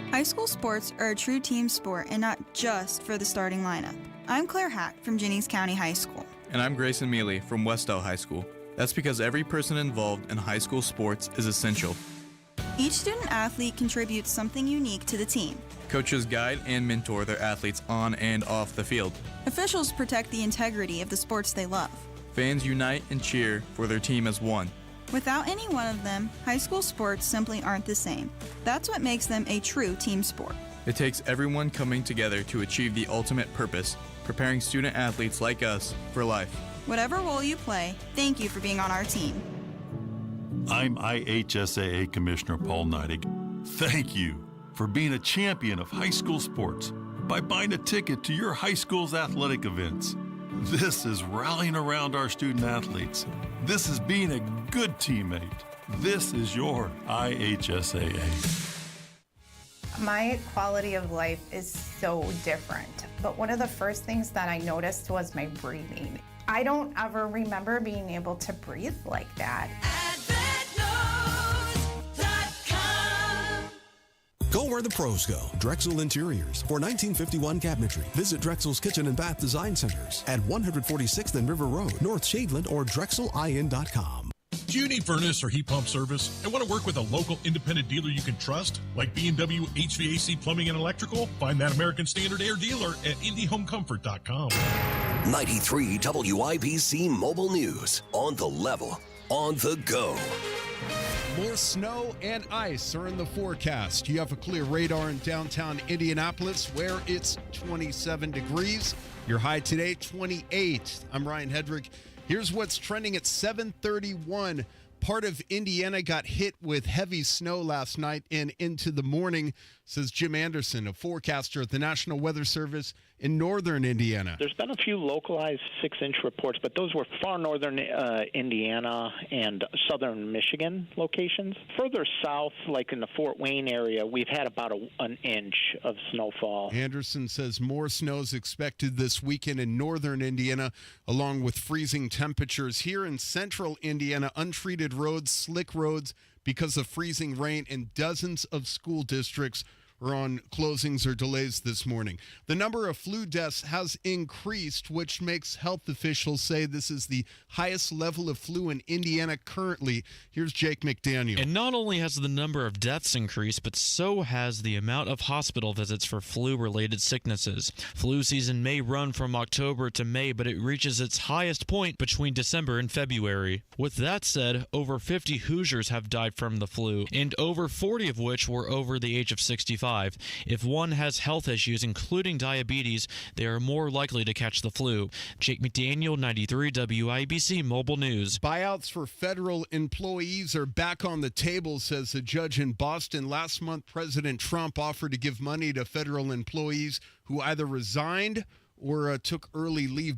High school sports are a true team sport and not just for the starting lineup. I'm Claire Hack from Jennings County High School. And I'm Grayson Mealy from Westell High School. That's because every person involved in high school sports is essential. Each student athlete contributes something unique to the team. Coaches guide and mentor their athletes on and off the field. Officials protect the integrity of the sports they love. Fans unite and cheer for their team as one. Without any one of them, high school sports simply aren't the same. That's what makes them a true team sport. It takes everyone coming together to achieve the ultimate purpose, preparing student athletes like us for life. Whatever role you play, thank you for being on our team. I'm IHSAA Commissioner Paul Neidig. Thank you for being a champion of high school sports by buying a ticket to your high school's athletic events. This is rallying around our student athletes. This is being a good teammate. This is your IHSAA. My quality of life is so different, but one of the first things that I noticed was my breathing. I don't ever remember being able to breathe like that. Go where the pros go. Drexel Interiors for 1951 cabinetry. Visit Drexel's Kitchen and Bath Design Centers at 146th and River Road, North Shadeland, or drexelin.com. Do you need furnace or heat pump service and want to work with a local independent dealer you can trust, like B&W HVAC Plumbing and Electrical? Find that American Standard Air dealer at IndyHomeComfort.com. 93 WIBC Mobile News. On the level, on the go. More snow and ice are in the forecast. You have a clear radar in downtown Indianapolis where it's 27 degrees. Your high today, 28. I'm Ryan Hedrick. Here's what's trending at 7:31. Part of Indiana got hit with heavy snow last night and into the morning, says Jim Anderson, a forecaster at the National Weather Service in northern Indiana. There's been a few localized 6-inch reports, but those were far northern Indiana and southern Michigan locations. Further south, like in the Fort Wayne area, we've had about an inch of snowfall. Anderson says more snow is expected this weekend in northern Indiana, along with freezing temperatures. Here in central Indiana, untreated roads, slick roads because of freezing rain, and dozens of school districts are on closings or delays this morning. The number of flu deaths has increased, which makes health officials say this is the highest level of flu in Indiana currently. Here's Jake McDaniel. And not only has the number of deaths increased, but so has the amount of hospital visits for flu-related sicknesses. Flu season may run from October to May, but it reaches its highest point between December and February. With that said, over 50 Hoosiers have died from the flu, and over 40 of which were over the age of 65. If one has health issues, including diabetes, they are more likely to catch the flu. Jake McDaniel, 93 WIBC Mobile News. Buyouts for federal employees are back on the table, says a judge in Boston. Last month, President Trump offered to give money to federal employees who either resigned or took early leave.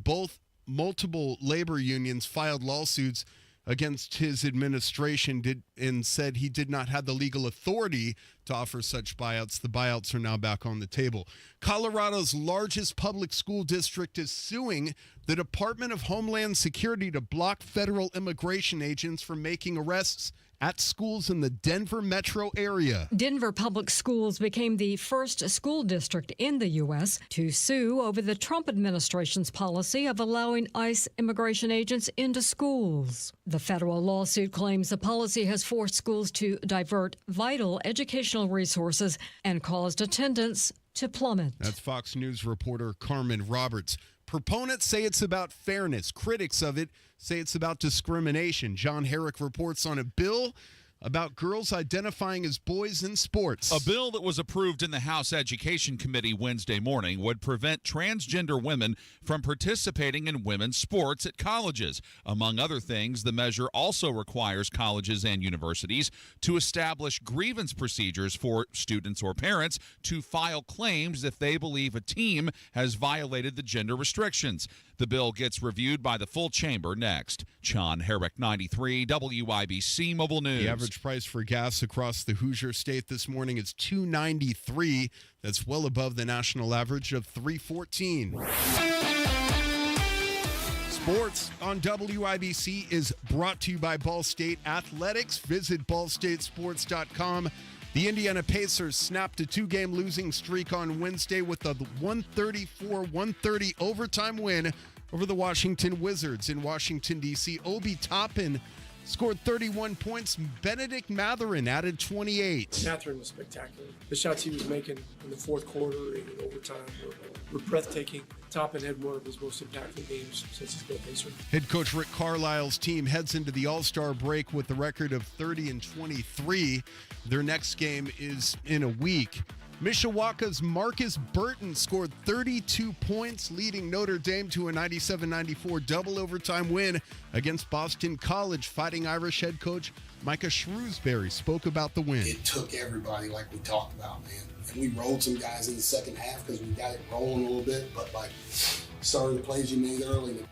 Multiple labor unions filed lawsuits against his administration and said he did not have the legal authority to offer such buyouts. The buyouts are now back on the table. Colorado's largest public school district is suing the Department of Homeland Security to block federal immigration agents from making arrests at schools in the Denver metro area. Denver Public Schools became the first school district in the U.S. to sue over the Trump administration's policy of allowing ICE immigration agents into schools. The federal lawsuit claims the policy has forced schools to divert vital educational resources and caused attendance to plummet. That's Fox News reporter Carmen Roberts. Proponents say it's about fairness. Critics of it say it's about discrimination. John Herrick reports on a bill about girls identifying as boys in sports. A bill that was approved in the House Education Committee Wednesday morning would prevent transgender women from participating in women's sports at colleges. Among other things, the measure also requires colleges and universities to establish grievance procedures for students or parents to file claims if they believe a team has violated the gender restrictions. The bill gets reviewed by the full chamber next. John Herrick, 93 WIBC Mobile News. The average price for gas across the Hoosier State this morning is $2.93. That's well above the national average of $3.14. Sports on WIBC is brought to you by Ball State Athletics. Visit ballstatesports.com. The Indiana Pacers snapped a two-game losing streak on Wednesday with a 134-130 overtime win over the Washington Wizards in Washington, D.C. Obi Toppin scored 31 points. Benedict Mathurin added 28. Mathurin was spectacular. The shots he was making in the fourth quarter and in overtime were breathtaking. Toppin had one of his most impactful games since he's been a Pacer. Head coach Rick Carlisle's team heads into the All-Star break with a record of 30-23. Their next game is in a week. Mishawaka's Marcus Burton scored 32 points, leading Notre Dame to a 97-94 double overtime win against Boston College. Fighting Irish head coach Micah Shrewsbury spoke about the win. It took everybody, like we talked about, man. And we rolled some guys in the second half because we got it rolling a little bit. But, some of the plays you made early,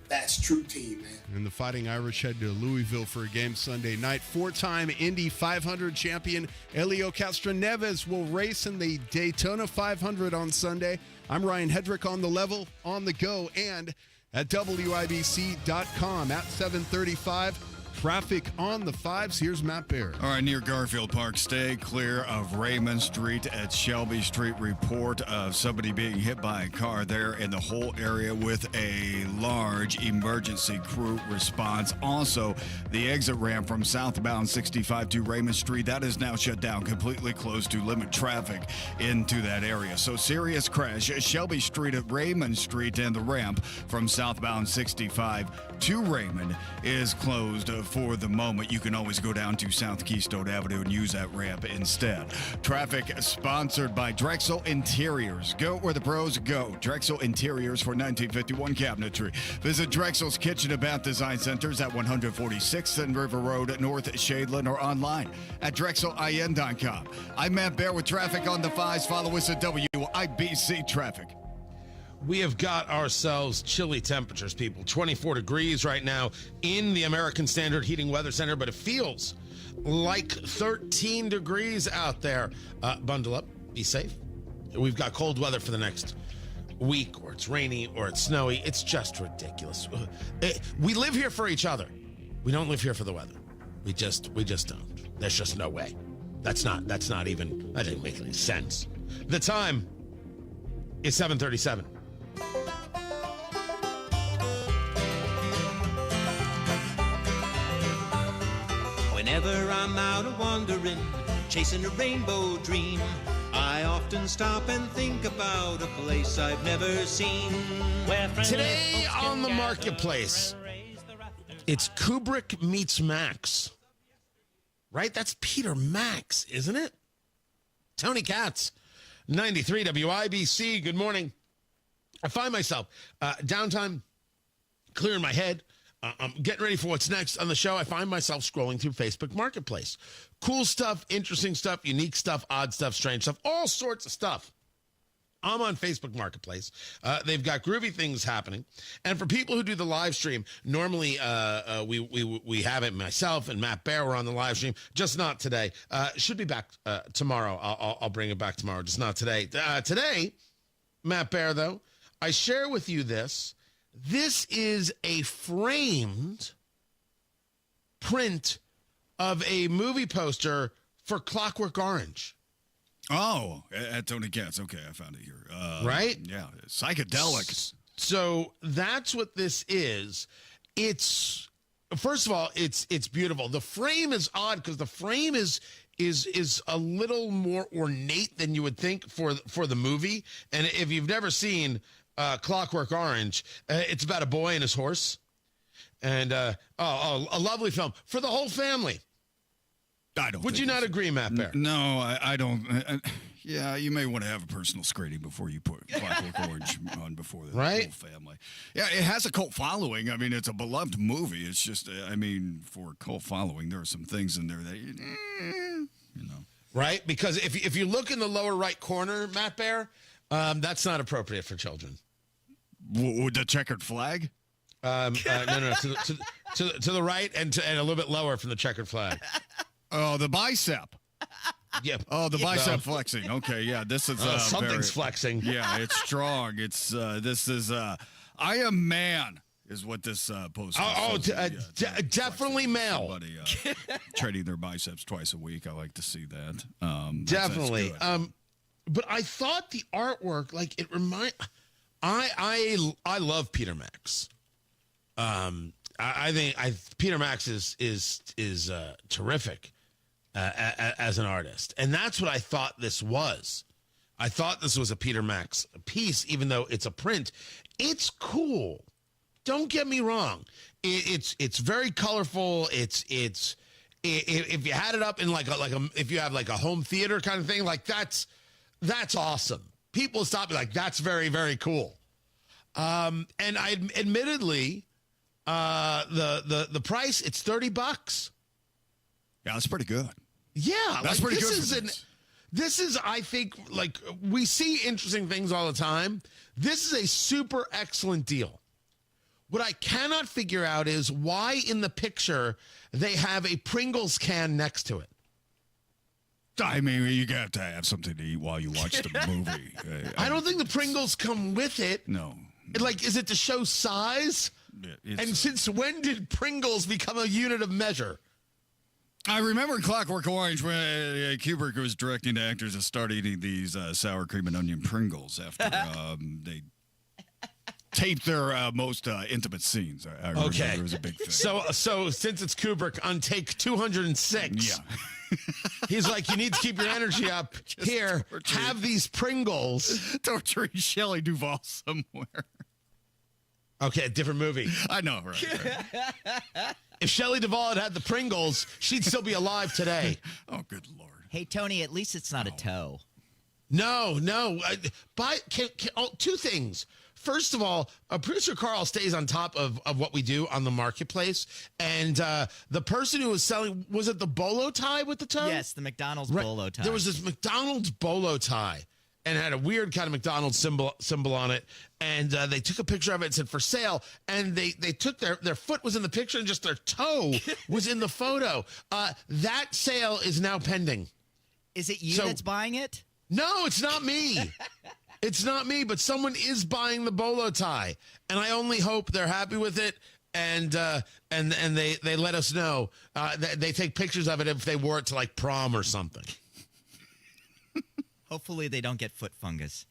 that's true team, man. And the Fighting Irish head to Louisville for a game Sunday night. Four-time Indy 500 champion Helio Castroneves will race in the Daytona 500 on Sunday. I'm Ryan Hedrick on the level, on the go, and at WIBC.com at 7:35. Traffic on the fives. Here's Matt Bear. All right, near Garfield Park, stay clear of Raymond Street at Shelby Street. Report of somebody being hit by a car there in the whole area with a large emergency crew response. Also, the exit ramp from southbound 65 to Raymond Street, that is now shut down, completely closed to limit traffic into that area. So serious crash. Shelby Street at Raymond Street, and the ramp from southbound 65 to Raymond is closed for the moment. You can always go down to South Keystone Avenue and use that ramp instead. Traffic sponsored by Drexel Interiors. Go where the pros go. Drexel Interiors for 1951 cabinetry. Visit Drexel's Kitchen and Bath Design Centers at 146th and River Road, North Shadeland, or online at drexelin.com. I'm Matt Bear with traffic on the fives. Follow us at WIBC Traffic. We have got ourselves chilly temperatures, people. 24 degrees right now in the American Standard Heating Weather Center, but it feels like 13 degrees out there. Bundle up, be safe. We've got cold weather for the next week, or it's rainy, or it's snowy. It's just ridiculous. We live here for each other. We don't live here for the weather. We just don't. There's just no way. That didn't make any sense. The time is 7:37. Whenever I'm out a-wandering, chasing a rainbow dream, I often stop and think about a place I've never seen. Today on the marketplace, it's Kubrick meets Max. Right? That's Peter Max, isn't it? Tony Katz, 93 WIBC. Good morning. I find myself downtime, clearing my head. I'm getting ready for what's next on the show. I find myself scrolling through Facebook Marketplace. Cool stuff, interesting stuff, unique stuff, odd stuff, strange stuff, all sorts of stuff. I'm on Facebook Marketplace. They've got groovy things happening. And for people who do the live stream, normally we have it, myself and Matt Bear were on the live stream, just not today. Should be back tomorrow. I'll bring it back tomorrow, just not today. Today, Matt Bear, though, I share with you this. This is a framed print of a movie poster for Clockwork Orange. Oh, at Tony Katz. Okay, I found it here. Right? Yeah, psychedelic. So that's what this is. It's, first of all, it's beautiful. The frame is odd because the frame is a little more ornate than you would think for the movie. And if you've never seen Clockwork Orange, it's about a boy and his horse. And a lovely film for the whole family. I don't. Would you not agree, Matt Bear? No, I don't. Yeah, you may want to have a personal screening before you put Clockwork Orange on before the whole family. Yeah, it has a cult following. I mean, it's a beloved movie. It's just, I mean, for a cult following, there are some things in there that, you know. Right? Because if you look in the lower right corner, Matt Bear, that's not appropriate for children. The checkered flag? No, to the right and a little bit lower from the checkered flag. Oh, the bicep. Yeah. Oh, the bicep flexing. Okay, yeah. This is something's flexing. Yeah, it's strong. It's this is I am man is what this post. Definitely male. Somebody trading their biceps twice a week. I like to see that. Definitely. But I thought the artwork, like it I love Peter Max. I think Peter Max is terrific as an artist, and that's what I thought this was. I thought this was a Peter Max piece, even though it's a print. It's cool. Don't get me wrong. It's very colorful. It's if you had it up in if you have like a home theater kind of thing, like that's awesome. People stop me like that's very, very cool. And I admittedly. The price, it's $30. Yeah, that's pretty good. Yeah, that's pretty good. This is, I think, like we see interesting things all the time. This is a super excellent deal. What I cannot figure out is why in the picture they have a Pringles can next to it. I mean, you got to have something to eat while you watch the movie. I don't think the Pringles come with it. No. Like, is it to show size? And since when did Pringles become a unit of measure? I remember in Clockwork Orange when Kubrick was directing actors to start eating these sour cream and onion Pringles after they taped their most intimate scenes. I remember it was a big thing. So since it's Kubrick, on take 206, he's like, you need to keep your energy up. Here, have these Pringles. Torturing Shelley Duvall somewhere. Okay, different movie. I know, right. If Shelley Duvall had the Pringles, she'd still be alive today. Oh, good Lord. Hey, Tony, at least it's not a toe. No. Two things. First of all, producer Carl stays on top of what we do on the marketplace. And the person who was selling, was it the bolo tie with the toe? Yes, the McDonald's bolo tie. There was this McDonald's bolo tie. And it had a weird kind of McDonald's symbol on it. And they took a picture of it and said, for sale. And they took their foot was in the picture and just their toe was in the photo. That sale is now pending. Is it you that's buying it? No, it's not me. It's not me, but someone is buying the bolo tie. And I only hope they're happy with it. And they let us know. They take pictures of it if they wore it to like prom or something. Hopefully they don't get foot fungus.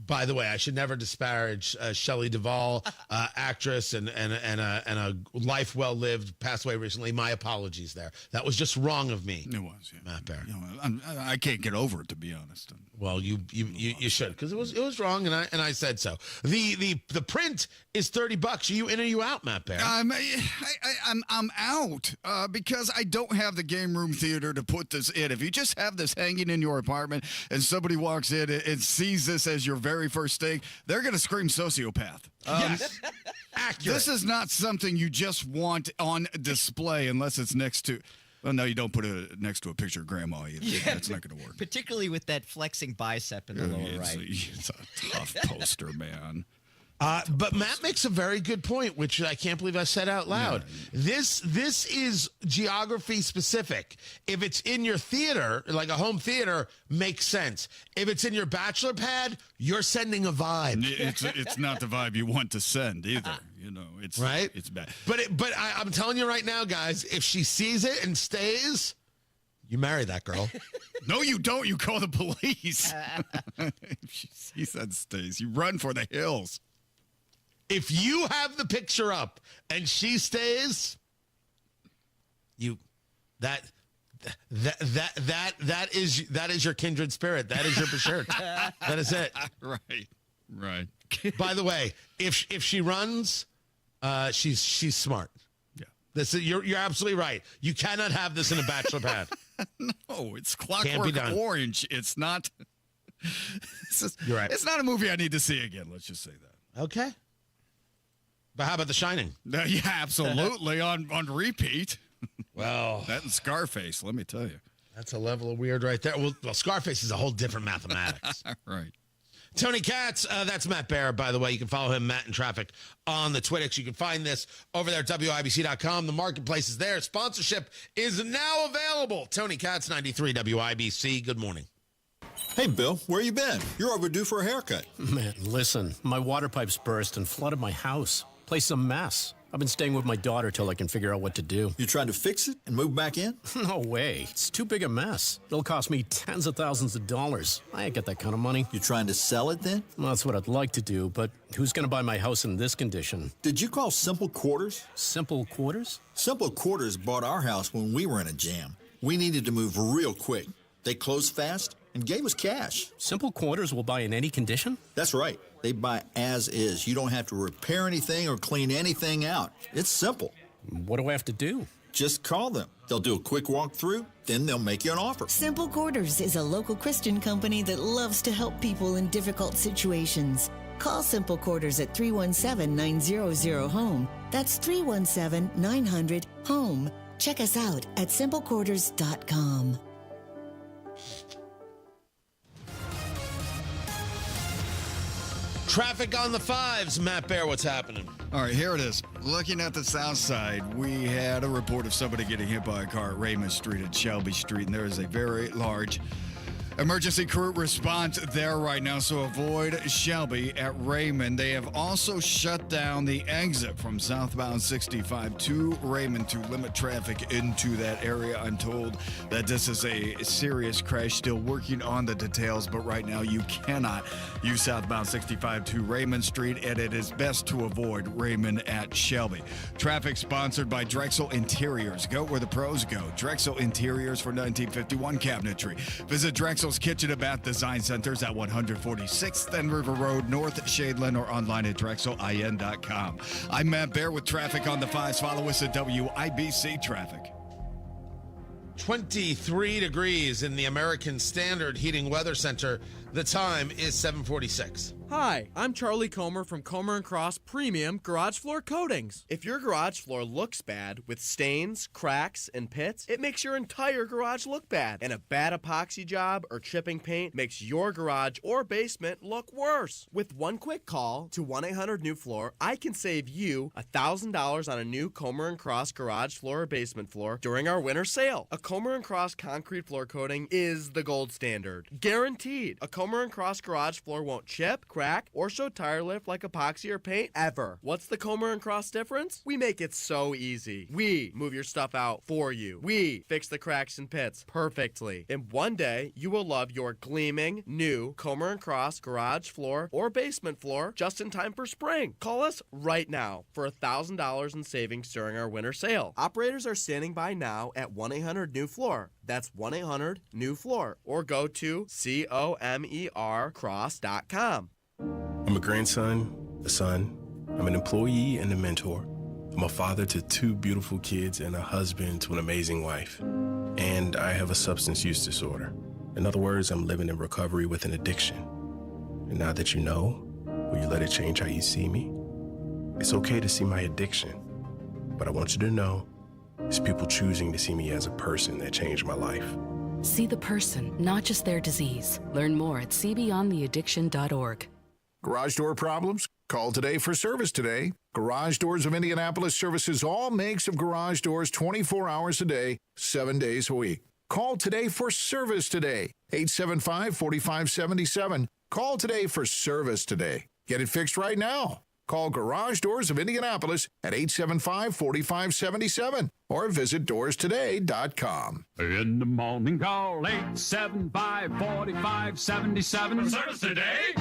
By the way, I should never disparage Shelley Duvall, actress and a life well lived, passed away recently. My apologies there. That was just wrong of me. It was, yeah. Matt Bear. You know, I can't get over it, to be honest. Well, you should, because it was wrong, and I said so. The print is $30. Are you in or you out, Matt Bear? I'm out because I don't have the game room theater to put this in. If you just have this hanging in your apartment and somebody walks in and sees this as your very first thing, they're going to scream sociopath. Yes. Accurate. This is not something you just want on display unless it's next to... Well, no, you don't put it next to a picture of grandma either. Yeah, that's not going to work. Particularly with that flexing bicep in the lower right. It's a tough poster, man. But Matt makes a very good point, which I can't believe I said out loud. Yeah. This is geography specific. If it's in your theater, like a home theater, makes sense. If it's in your bachelor pad, you're sending a vibe. It's not the vibe you want to send either. It's right. It's bad. But I'm telling you right now, guys, if she sees it and stays, you marry that girl. No, you don't. You call the police. If she sees and stays, you run for the hills. If you have the picture up and she stays, that is your kindred spirit. That is your bashert. That is it. Right. By the way, if she runs, she's smart. Yeah. You're absolutely right. You cannot have this in a bachelor pad. No, it's Clockwork Orange. It's not. You're right. It's not a movie I need to see again. Let's just say that. Okay. But how about The Shining? Yeah, absolutely on repeat. Well, that and Scarface. Let me tell you, that's a level of weird right there. Well, Scarface is a whole different mathematics. Right. Tony Katz, that's Matt Bear, by the way. You can follow him, Matt in Traffic, on the Twittix. You can find this over there at WIBC.com. The marketplace is there. Sponsorship is now available. Tony Katz, 93 WIBC. Good morning. Hey, Bill, where you been? You're overdue for a haircut. Man, listen, my water pipes burst and flooded my house. Place a mess. I've been staying with my daughter till I can figure out what to do. You trying to fix it and move back in? No way. It's too big a mess. It'll cost me tens of thousands of dollars. I ain't got that kind of money. You trying to sell it then? Well, that's what I'd like to do, but who's going to buy my house in this condition? Did you call Simple Quarters? Simple Quarters? Simple Quarters bought our house when we were in a jam. We needed to move real quick. They closed fast and gave us cash. Simple Quarters will buy in any condition? That's right. They buy as is. You don't have to repair anything or clean anything out. It's simple. What do I have to do? Just call them. They'll do a quick walkthrough, then they'll make you an offer. Simple Quarters is a local Christian company that loves to help people in difficult situations. Call Simple Quarters at 317-900-HOME. That's 317-900-HOME. Check us out at simplequarters.com. Traffic on the fives. Matt Bear, what's happening? All right, here it is. Looking at the south side, we had a report of somebody getting hit by a car at Raymond Street and Shelby Street, and there is a very large emergency crew response there right now, so avoid Shelby at Raymond. They have also shut down the exit from southbound 65 to Raymond to limit traffic into that area. I'm told that this is a serious crash, still working on the details, but right now you cannot use southbound 65 to Raymond Street, and it is best to avoid Raymond at Shelby. Traffic sponsored by Drexel Interiors. Go where the pros go. Drexel Interiors for 1951 cabinetry. Visit Drexel's Kitchen and Bath Design Centers at 146th and River Road, North Shadeland, or online at drexelin.com. I'm Matt Bear with traffic on the fives. Follow us at WIBC Traffic. 23 degrees in the American Standard Heating Weather Center. The time is 7:46. Hi, I'm Charlie Comer from Comer & Cross Premium Garage Floor Coatings. If your garage floor looks bad with stains, cracks, and pits, it makes your entire garage look bad. And a bad epoxy job or chipping paint makes your garage or basement look worse. With one quick call to 1-800-NEW-FLOOR, I can save you $1,000 on a new Comer & Cross garage floor or basement floor during our winter sale. A Comer & Cross concrete floor coating is the gold standard. Guaranteed. A Comer & Cross garage floor won't chip, crack, or show tire lift like epoxy or paint ever. What's the Comer & Cross difference? We make it so easy. We move your stuff out for you. We fix the cracks and pits perfectly. And one day, you will love your gleaming, new Comer & Cross garage floor or basement floor just in time for spring. Call us right now for $1,000 in savings during our winter sale. Operators are standing by now at 1-800-NEW-FLOOR. That's 1-800-NEW-FLOOR. Or go to COMERcross.com. I'm a grandson, a son, I'm an employee and a mentor. I'm a father to 2 beautiful kids and a husband to an amazing wife. And I have a substance use disorder. In other words, I'm living in recovery with an addiction. And now that you know, will you let it change how you see me? It's okay to see my addiction, but I want you to know it's people choosing to see me as a person that changed my life. See the person, not just their disease. Learn more at cbeyondtheaddiction.org. Garage door problems? Call today for service today. Garage Doors of Indianapolis services all makes of garage doors 24 hours a day, 7 days a week. Call today for service today. 875-4577. Call today for service today. Get it fixed right now. Call Garage Doors of Indianapolis at 875-4577 or visit doorstoday.com. In the morning, call 875-4577. Service today.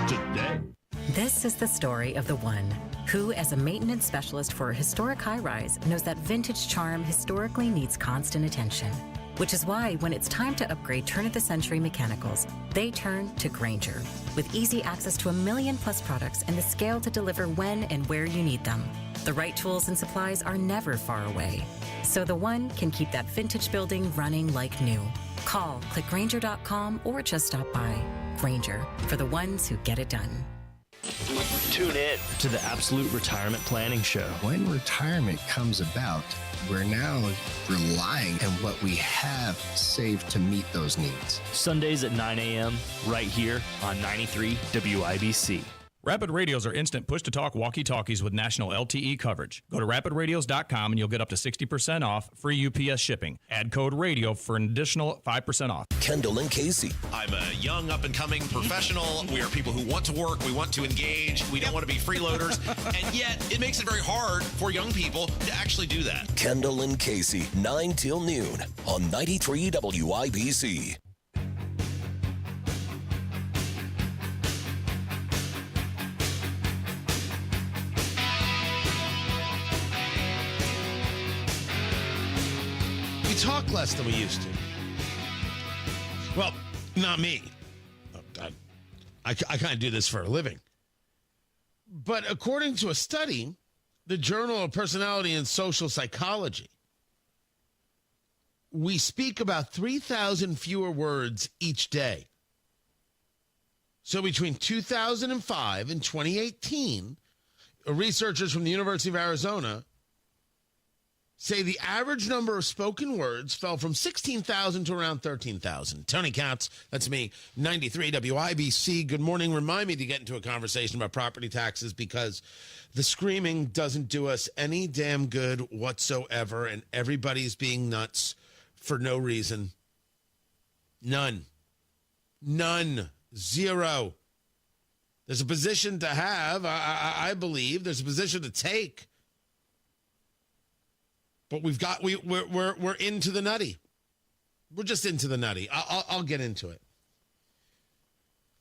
This is the story of the one who, as a maintenance specialist for a historic high-rise, knows that vintage charm historically needs constant attention. Which is why when it's time to upgrade turn-of-the-century mechanicals, they turn to Grainger. With easy access to 1 million+ products and the scale to deliver when and where you need them. The right tools and supplies are never far away. So the one can keep that vintage building running like new. Call, click Grainger.com, or just stop by. Grainger, for the ones who get it done. Tune in to the Absolute Retirement Planning Show. When retirement comes about, we're now relying on what we have saved to meet those needs. Sundays at 9 a.m. right here on 93 WIBC. Rapid Radios are instant push-to-talk walkie-talkies with national LTE coverage. Go to rapidradios.com and you'll get up to 60% off free UPS shipping. Add code RADIO for an additional 5% off. Kendall and Casey. I'm a young, up-and-coming professional. We are people who want to work. We want to engage. We don't want to be freeloaders. And yet, it makes it very hard for young people to actually do that. Kendall and Casey, 9 till noon on 93 WIBC. We talk less than we used to. Well, not me. I kind of do this for a living. But according to a study, the Journal of Personality and Social Psychology, we speak about 3,000 fewer words each day. So between 2005 and 2018, researchers from the University of Arizona say the average number of spoken words fell from 16,000 to around 13,000. Tony Katz, that's me, 93 WIBC. Good morning. Remind me to get into a conversation about property taxes because the screaming doesn't do us any damn good whatsoever, and everybody's being nuts for no reason. None. Zero. There's a position to have, I believe. There's a position to take. But we're into the nutty. We're just into the nutty. I'll get into it.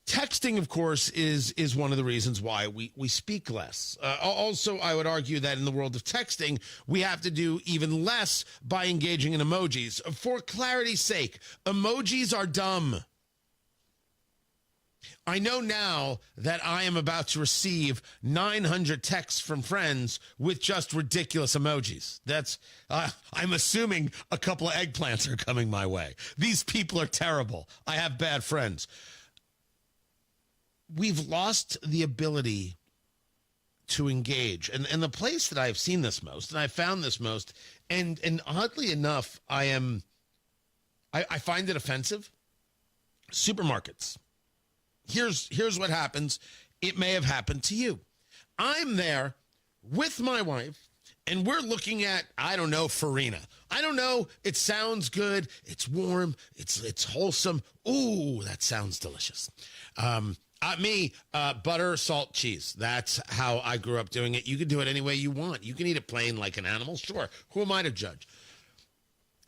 Texting, of course, is one of the reasons why we speak less. Also, I would argue that in the world of texting, we have to do even less by engaging in emojis. For clarity's sake, emojis are dumb. I know now that I am about to receive 900 texts from friends with just ridiculous emojis. That's, I'm assuming a couple of eggplants are coming my way. These people are terrible. I have bad friends. We've lost the ability to engage. And the place that I've seen this most, and I found this most, and oddly enough, I find it offensive. Supermarkets. Here's what happens. It may have happened to you. I'm there with my wife, and we're looking at, I don't know, farina. I don't know. It sounds good. It's warm. It's wholesome. Ooh, that sounds delicious. Butter, salt, cheese. That's how I grew up doing it. You can do it any way you want. You can eat it plain like an animal. Sure. Who am I to judge?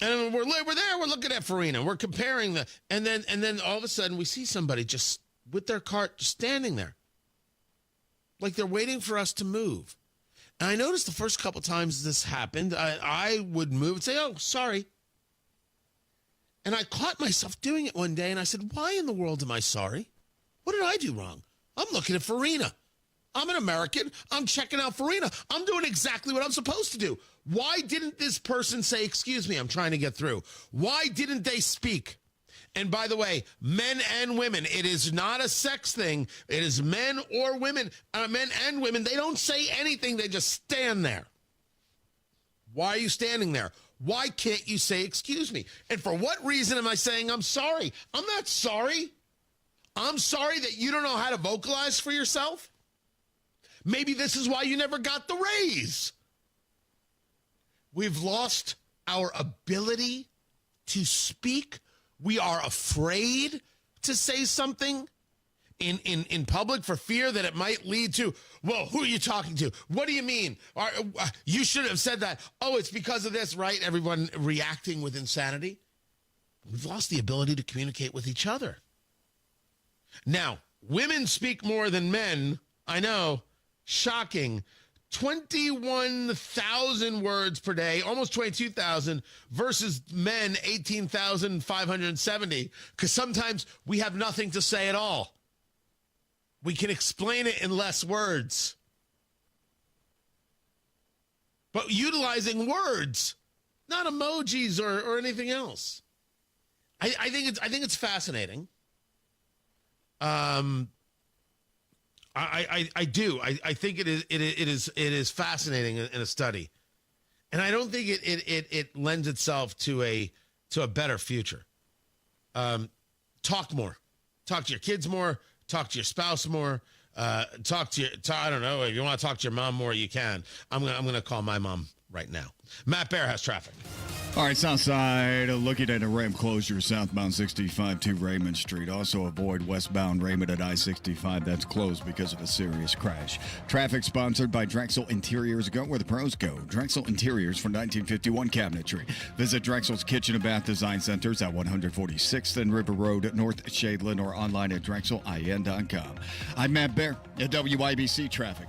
And we're there. We're looking at farina. We're comparing and then all of a sudden we see somebody just with their cart just standing there. Like they're waiting for us to move. And I noticed the first couple times this happened, I would move and say, oh, sorry. And I caught myself doing it one day, and I said, why in the world am I sorry? What did I do wrong? I'm looking at farina. I'm an American. I'm checking out farina. I'm doing exactly what I'm supposed to do. Why didn't this person say, excuse me, I'm trying to get through? Why didn't they speak? And by the way, men and women, it is not a sex thing. It is men or women, men and women. They don't say anything. They just stand there. Why are you standing there? Why can't you say, excuse me? And for what reason am I saying I'm sorry? I'm not sorry. I'm sorry that you don't know how to vocalize for yourself. Maybe this is why you never got the raise. We've lost our ability to speak. We are afraid to say something. in public for fear that it might lead to, whoa, who are you talking to? What do you mean? You should have said that. Oh, it's because of this, right? Everyone reacting with insanity. We've lost the ability to communicate with each other. Now, women speak more than men. I know. Shocking. 21,000 words per day, almost 22,000, versus men 18,570, because sometimes we have nothing to say at all. We can explain it in less words. But utilizing words, not emojis or anything else. I think it's fascinating. I do. I think it is fascinating in a study, and I don't think it lends itself to a better future. Talk more, talk to your kids more, talk to your spouse more, I don't know, if you want to talk to your mom more, you can. I'm gonna call my mom right now. Matt Bear has traffic. All right, Southside, looking at a ramp closure southbound 65 to Raymond Street. Also avoid westbound Raymond at I-65. That's closed because of a serious crash. Traffic sponsored by Drexel Interiors. Go where the pros go. Drexel Interiors for 1951 cabinetry. Visit Drexel's Kitchen and Bath Design Centers at 146th and River Road, North Shadeland, or online at drexelin.com. I'm Matt Bear at WIBC Traffic.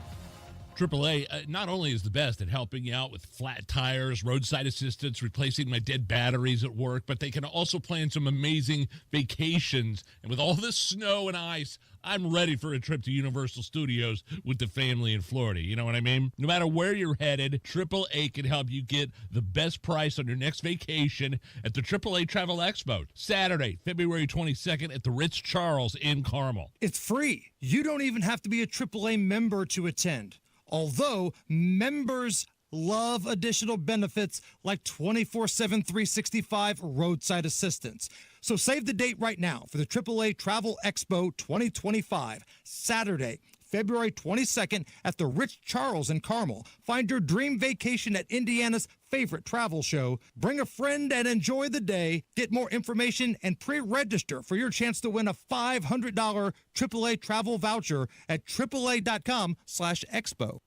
AAA not only is the best at helping you out with flat tires, roadside assistance, replacing my dead batteries at work, but they can also plan some amazing vacations. And with all this snow and ice, I'm ready for a trip to Universal Studios with the family in Florida. You know what I mean? No matter where you're headed, AAA can help you get the best price on your next vacation at the AAA Travel Expo, Saturday, February 22nd at the Ritz-Charles in Carmel. It's free. You don't even have to be a AAA member to attend. Although members love additional benefits like 24/7, 365 roadside assistance. So save the date right now for the AAA Travel Expo 2025, Saturday, February 22nd at the Ritz-Charles in Carmel. Find your dream vacation at Indiana's favorite travel show. Bring a friend and enjoy the day. Get more information and pre-register for your chance to win a $500 AAA travel voucher at AAA.com/expo.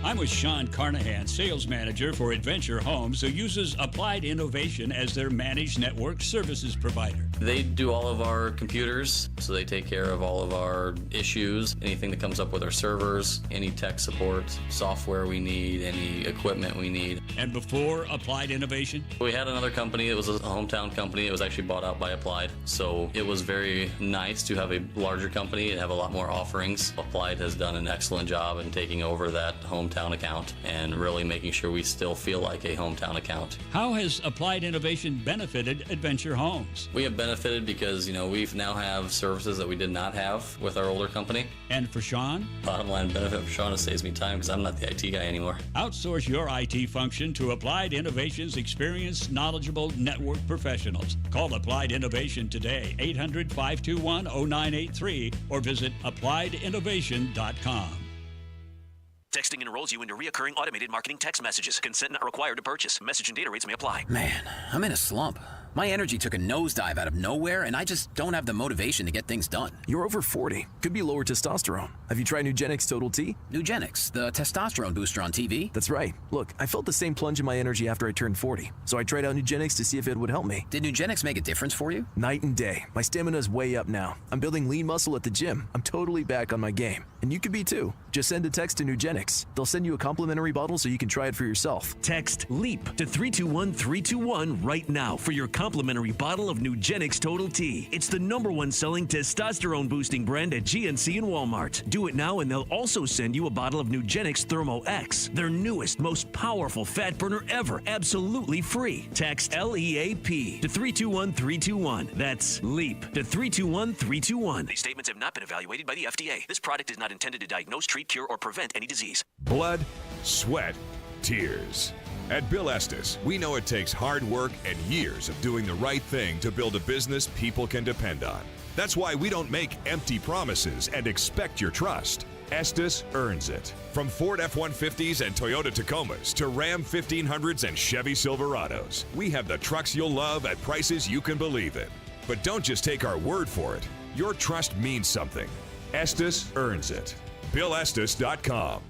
I'm with Sean Carnahan, sales manager for Adventure Homes, who uses Applied Innovation as their managed network services provider. They do all of our computers, so they take care of all of our issues, anything that comes up with our servers, any tech support, software we need, any equipment we need. And before Applied Innovation? We had another company. It was a hometown company. It was actually bought out by Applied, so it was very nice to have a larger company and have a lot more offerings. Applied has done an excellent job in taking over that hometown account and really making sure we still feel like a hometown account. How has Applied Innovation benefited Adventure Homes? We have benefited because, we now have services that we did not have with our older company. And for Sean? Bottom line benefit for Sean, it saves me time because I'm not the IT guy anymore. Outsource your IT function to Applied Innovation's experienced, knowledgeable network professionals. Call Applied Innovation today, 800-521-0983, or visit appliedinnovation.com. Texting enrolls you into reoccurring automated marketing text messages. Consent not required to purchase. Message and data rates may apply. Man, I'm in a slump. My energy took a nosedive out of nowhere, and I just don't have the motivation to get things done. You're over 40. Could be lower testosterone. Have you tried Nugenix Total T? Nugenix, the testosterone booster on TV? That's right. Look, I felt the same plunge in my energy after I turned 40, so I tried out Nugenix to see if it would help me. Did Nugenix make a difference for you? Night and day. My stamina's way up now. I'm building lean muscle at the gym. I'm totally back on my game. And you could be too. Just send a text to Nugenix. They'll send you a complimentary bottle so you can try it for yourself. Text LEAP to 321-321 right now for your complimentary bottle of Nugenix Total T. It's the #1 selling testosterone boosting brand at GNC and Walmart. Do it now and they'll also send you a bottle of Nugenix Thermo X, their newest, most powerful fat burner ever, absolutely free. Text LEAP to 321-321. That's LEAP to 321-321. These statements have not been evaluated by the FDA. This product is not intended to diagnose, treat, cure, or prevent any disease. Blood, sweat, tears. At Bill Estes, we know it takes hard work and years of doing the right thing to build a business people can depend on. That's why we don't make empty promises and expect your trust. Estes earns it. From Ford F-150s and Toyota Tacomas to Ram 1500s and Chevy Silverados, we have the trucks you'll love at prices you can believe in. But don't just take our word for it. Your trust means something. Estes earns it. BillEstes.com.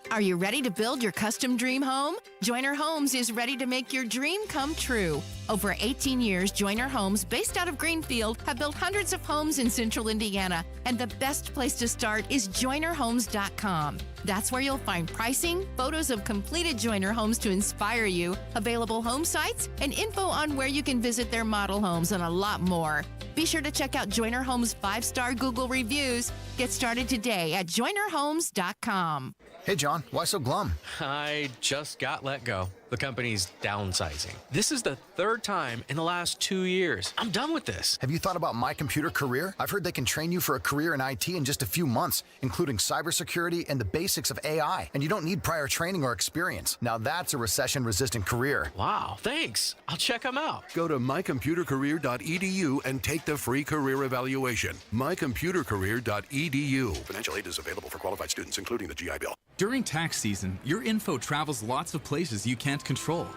Are you ready to build your custom dream home? Joyner Homes is ready to make your dream come true. Over 18 years, Joyner Homes, based out of Greenfield, have built hundreds of homes in central Indiana. And the best place to start is JoynerHomes.com. That's where you'll find pricing, photos of completed Joyner homes to inspire you, available home sites, and info on where you can visit their model homes and a lot more. Be sure to check out Joyner Homes' 5-star Google reviews. Get started today at JoynerHomes.com. Hey, John, why so glum? I just got let go. The company's downsizing. This is the third time in the last 2 years. I'm done with this. Have you thought about My Computer Career? I've heard they can train you for a career in IT in just a few months, including cybersecurity and the basics of AI. And you don't need prior training or experience. Now that's a recession-resistant career. Wow, thanks. I'll check them out. Go to mycomputercareer.edu and take the free career evaluation. mycomputercareer.edu. Financial aid is available for qualified students, including the GI Bill. During tax season, your info travels lots of places you can't control.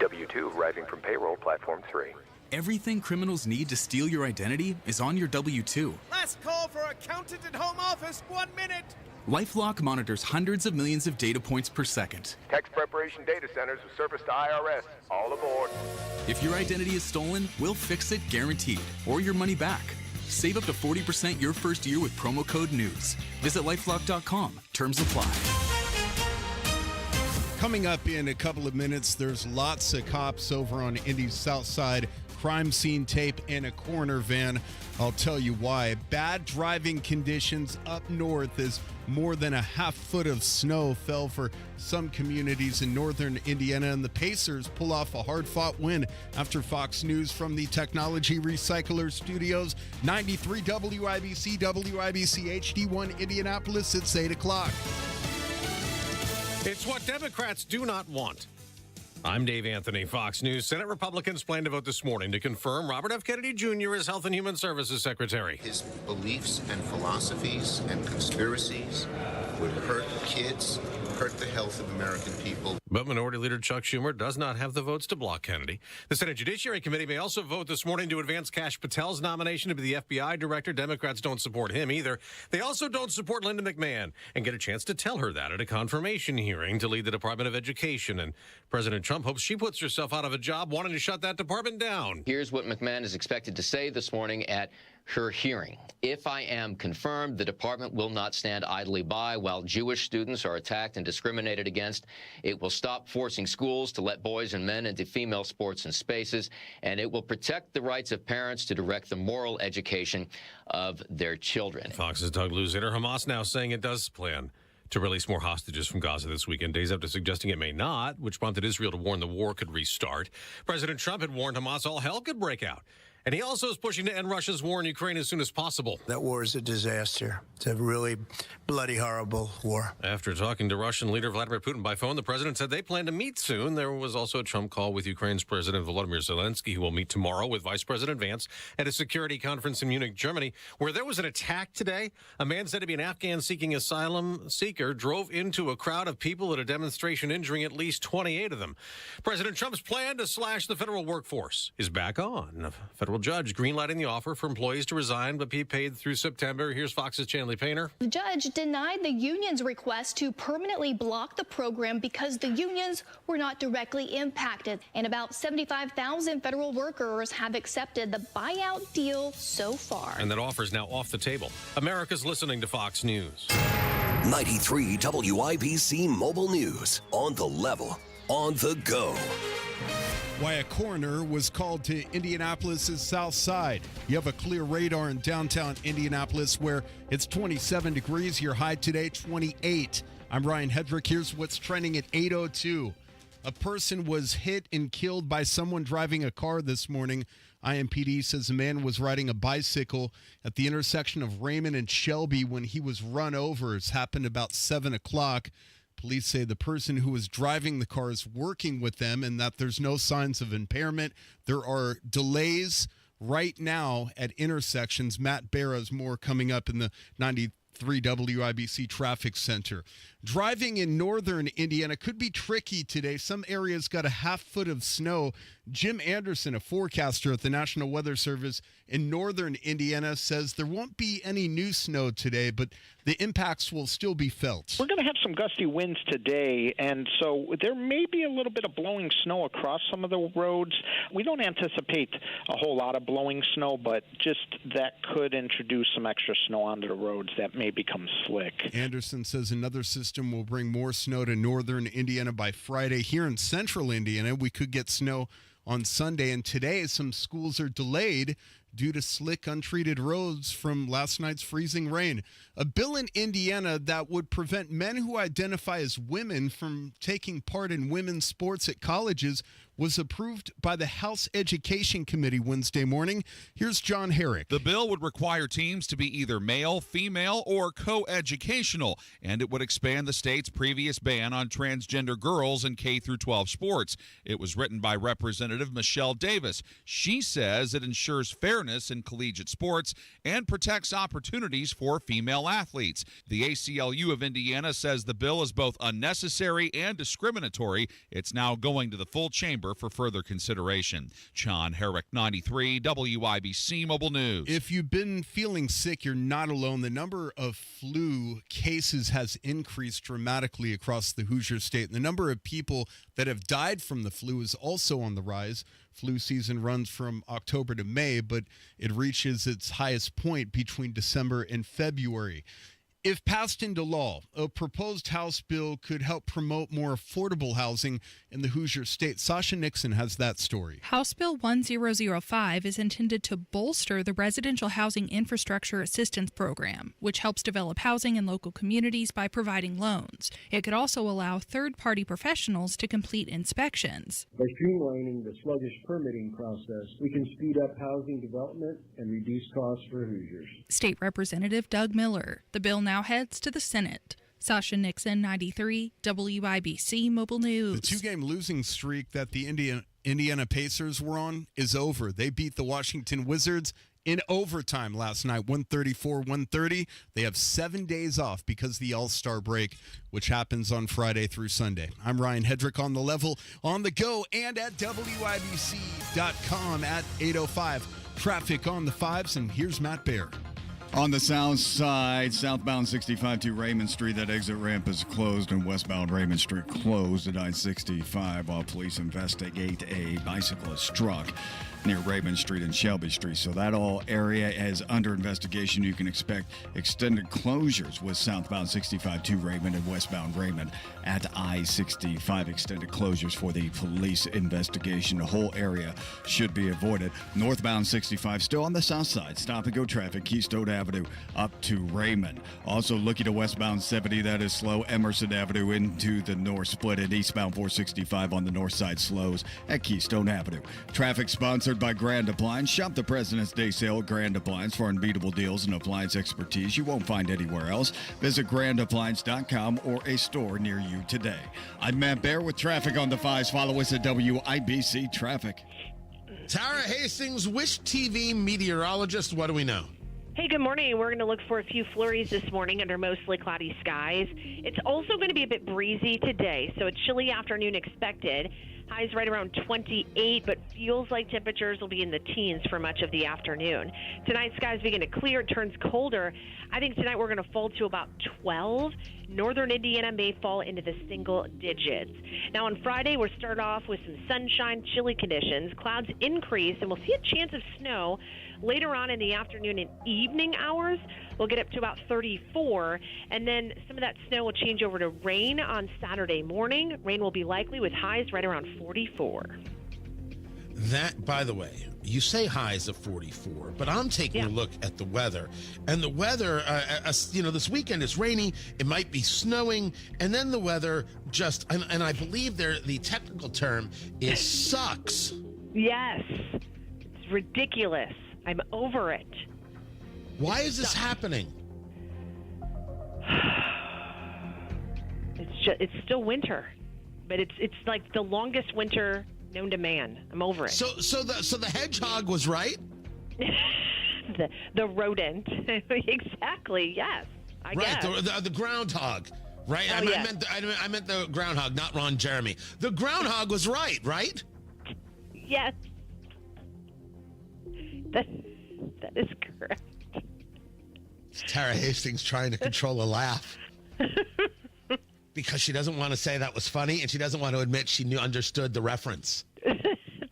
W-2 arriving from payroll platform 3. Everything criminals need to steal your identity is on your W-2. Last call for accountant and home office, 1 minute. LifeLock monitors hundreds of millions of data points per second. Tax preparation data centers with service to IRS. All aboard. If your identity is stolen, we'll fix it guaranteed, or your money back. Save up to 40% your first year with promo code NEWS. Visit lifelock.com. Terms apply. Coming up in a couple of minutes, there's lots of cops over on Indy's South Side, crime scene tape, and a coroner van. I'll tell you why. Bad driving conditions up north as more than a half foot of snow fell for some communities in northern Indiana, and the Pacers pull off a hard-fought win after Fox News from the Technology Recycler Studios. 93 WIBC, WIBC HD1 Indianapolis. It's 8 o'clock. It's what Democrats do not want. I'm Dave Anthony, Fox News. Senate Republicans plan to vote this morning to confirm Robert F. Kennedy Jr. as Health and Human Services Secretary. His beliefs and philosophies and conspiracies would hurt kids, hurt the health of American people. But Minority Leader Chuck Schumer does not have the votes to block Kennedy. The Senate Judiciary Committee may also vote this morning to advance Kash Patel's nomination to be the FBI director. Democrats don't support him either. They also don't support Linda McMahon and get a chance to tell her that at a confirmation hearing to lead the Department of Education. And President Trump hopes she puts herself out of a job wanting to shut that department down. Here's what McMahon is expected to say this morning at her hearing. If I am confirmed, the department will not stand idly by while Jewish students are attacked and discriminated against. It will stop forcing schools to let boys and men into female sports and spaces, and it will protect the rights of parents to direct the moral education of their children. Fox's Doug Luzader. Hamas now saying it does plan to release more hostages from Gaza this weekend, days after suggesting it may not, which prompted Israel to warn the war could restart. President Trump had warned Hamas all hell could break out. And he also is pushing to end Russia's war in Ukraine as soon as possible. That war is a disaster. It's a really bloody, horrible war. After talking to Russian leader Vladimir Putin by phone, the president said they plan to meet soon. There was also a Trump call with Ukraine's President Volodymyr Zelensky, who will meet tomorrow with Vice President Vance at a security conference in Munich, Germany, where there was an attack today. A man said to be an Afghan-seeking asylum seeker drove into a crowd of people at a demonstration, injuring at least 28 of them. President Trump's plan to slash the federal workforce is back on. A federal judge greenlighting the offer for employees to resign but be paid through September. Here's Fox's Chanley Painter. The judge denied the union's request to permanently block the program because the unions were not directly impacted. And about 75,000 federal workers have accepted the buyout deal so far. And that offer is now off the table. America's listening to Fox News. 93 WIBC Mobile News. On the level, on the go. Why a coroner was called to Indianapolis' South Side. You have a clear radar in downtown Indianapolis where it's 27 degrees. Your high today, 28. I'm Ryan Hedrick. Here's what's trending at 8:02. A person was hit and killed by someone driving a car this morning. IMPD says a man was riding a bicycle at the intersection of Raymond and Shelby when he was run over. It's happened about 7 o'clock. Police say the person who was driving the car is working with them and that there's no signs of impairment. There are delays right now at intersections. Matt Barra has more coming up in the 93 WIBC Traffic Center. Driving in northern Indiana could be tricky today. Some areas got a half foot of snow Jim Anderson, a forecaster at the National Weather Service in northern Indiana, says there won't be any new snow today, but the impacts will still be felt. We're going to have some gusty winds today, and so there may be a little bit of blowing snow across some of the roads. We don't anticipate a whole lot of blowing snow, but just that could introduce some extra snow onto the roads that may become slick. Anderson says another system will bring more snow to northern Indiana by Friday. Here in central Indiana, we could get snow on Sunday, and today some schools are delayed due to slick, untreated roads from last night's freezing rain. A bill in Indiana that would prevent men who identify as women from taking part in women's sports at colleges was approved by the House Education Committee Wednesday morning. Here's John Herrick. The bill would require teams to be either male, female, or co-educational, and it would expand the state's previous ban on transgender girls in K-12 sports. It was written by Representative Michelle Davis. She says it ensures fairness in collegiate sports and protects opportunities for female athletes. The ACLU of Indiana says the bill is both unnecessary and discriminatory. It's now going to the full chamber for further consideration. John Herrick, 93 WIBC Mobile News. If you've been feeling sick, you're not alone. The number of flu cases has increased dramatically across the Hoosier State. The number of people that have died from the flu is also on the rise. Flu season runs from October to May, but it reaches its highest point between December and February. If passed into law, a proposed House bill could help promote more affordable housing in the Hoosier State. Sasha Nixon has that story. House Bill 1005 is intended to bolster the Residential Housing Infrastructure Assistance Program, which helps develop housing in local communities by providing loans. It could also allow third-party professionals to complete inspections. By streamlining the sluggish permitting process, we can speed up housing development and reduce costs for Hoosiers. State Representative Doug Miller. The bill now heads to the Senate. Sasha Nixon, 93 WIBC Mobile News. The two-game losing streak that the Indiana Pacers were on is over. They beat the Washington Wizards in overtime last night, 134-130. They have 7 days off because of the All-Star break, which happens on Friday through Sunday. I'm Ryan Hedrick on The Level, on the go, and at WIBC.com at 8:05. Traffic on the fives, and here's Matt Baer. On the south side, southbound 65 to Raymond Street, that exit ramp is closed, and westbound Raymond Street closed at I-65 while police investigate a bicyclist struck near Raymond Street and Shelby Street. So that all area is under investigation. You can expect extended closures with southbound 65 to Raymond and westbound Raymond at I-65. Extended closures for the police investigation. The whole area should be avoided. Northbound 65 still on the south side. Stop and go traffic. Keystone Avenue up to Raymond. Also looking to westbound 70, that is slow. Emerson Avenue into the north split, and eastbound 465 on the north side slows at Keystone Avenue. Traffic sponsored by Grand Appliance. Shop the President's Day sale at Grand Appliance for unbeatable deals and appliance expertise you won't find anywhere else. Visit grandappliance.com or a store near you today. I'm Matt Baer with traffic on the fives. Follow us at WIBC Traffic. Tara Hastings, Wish TV meteorologist. What do we know? Hey, good morning. We're going to look for a few flurries this morning under mostly cloudy skies. It's also going to be a bit breezy today, so a chilly afternoon expected. Highs right around 28, but feels like temperatures will be in the teens for much of the afternoon. Tonight, skies begin to clear. It turns colder. I think tonight we're going to fall to about 12. Northern Indiana may fall into the single digits. Now, on Friday, we'll start off with some sunshine, chilly conditions. Clouds increase, and we'll see a chance of snow. Later on in the afternoon and evening hours, we'll get up to about 34, and then some of that snow will change over to rain on Saturday morning. Rain will be likely with highs right around 44. That, by the way, you say highs of 44, but I'm taking a look at the weather. And the weather, this weekend is rainy. It might be snowing. And then the weather just, and I believe the technical term is sucks. Yes. It's ridiculous. I'm over it. Why is this happening? It's still winter, but it's like the longest winter known to man. I'm over it. So the hedgehog was right? the rodent. Exactly. Yes. I guess. The groundhog. Right. Oh, I meant the groundhog, not Ron Jeremy. The groundhog was right? Yeah, Yes. That is correct. It's Tara Hastings trying to control a laugh. Because she doesn't want to say that was funny, and she doesn't want to admit she understood the reference.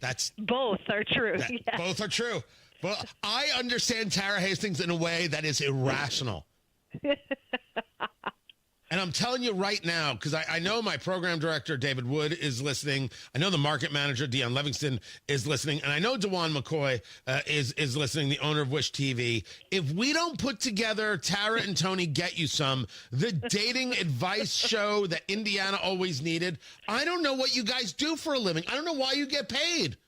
That's both are true. Yes. Both are true. Well, I understand Tara Hastings in a way that is irrational. And I'm telling you right now, because I know my program director, David Wood, is listening. I know the market manager, Deion Livingston, is listening. And I know DeJuan McCoy is listening, the owner of Wish TV. If we don't put together Tara and Tony Get You Some, the dating advice show that Indiana always needed, I don't know what you guys do for a living. I don't know why you get paid.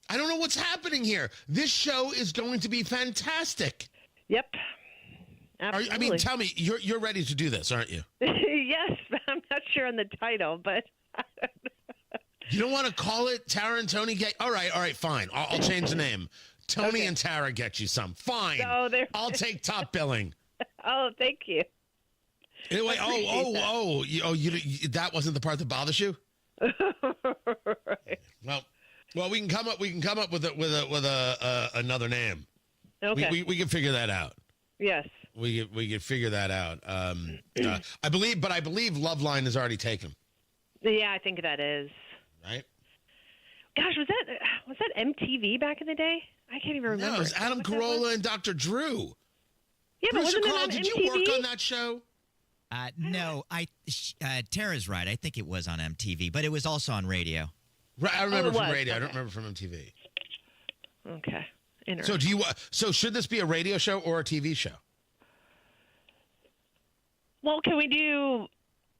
I don't know what's happening here. This show is going to be fantastic. Yep. Absolutely. Tell me, you're ready to do this, aren't you? Yes, I'm not sure on the title, but you don't want to call it Tara and Tony Get. All right, fine. I'll change the name. Tony and Tara Get You Some. Fine. So I'll take top billing. Oh, thank you. Anyway, that wasn't the part that bothers you. Right. Well, we can come up with another name. Okay. We can figure that out. Yes. We can figure that out. I believe Loveline is already taken. Yeah, I think that is. Right. Gosh, was that MTV back in the day? I can't even remember. No, it was Adam Carolla and Dr. Drew. Yeah, but Producer wasn't Carl, it on did MTV? you work on that show? No, Tara's right. I think it was on MTV, but it was also on radio. Right, I remember from radio. Okay. I don't remember from MTV. Okay. So should this be a radio show or a TV show? Well, can we do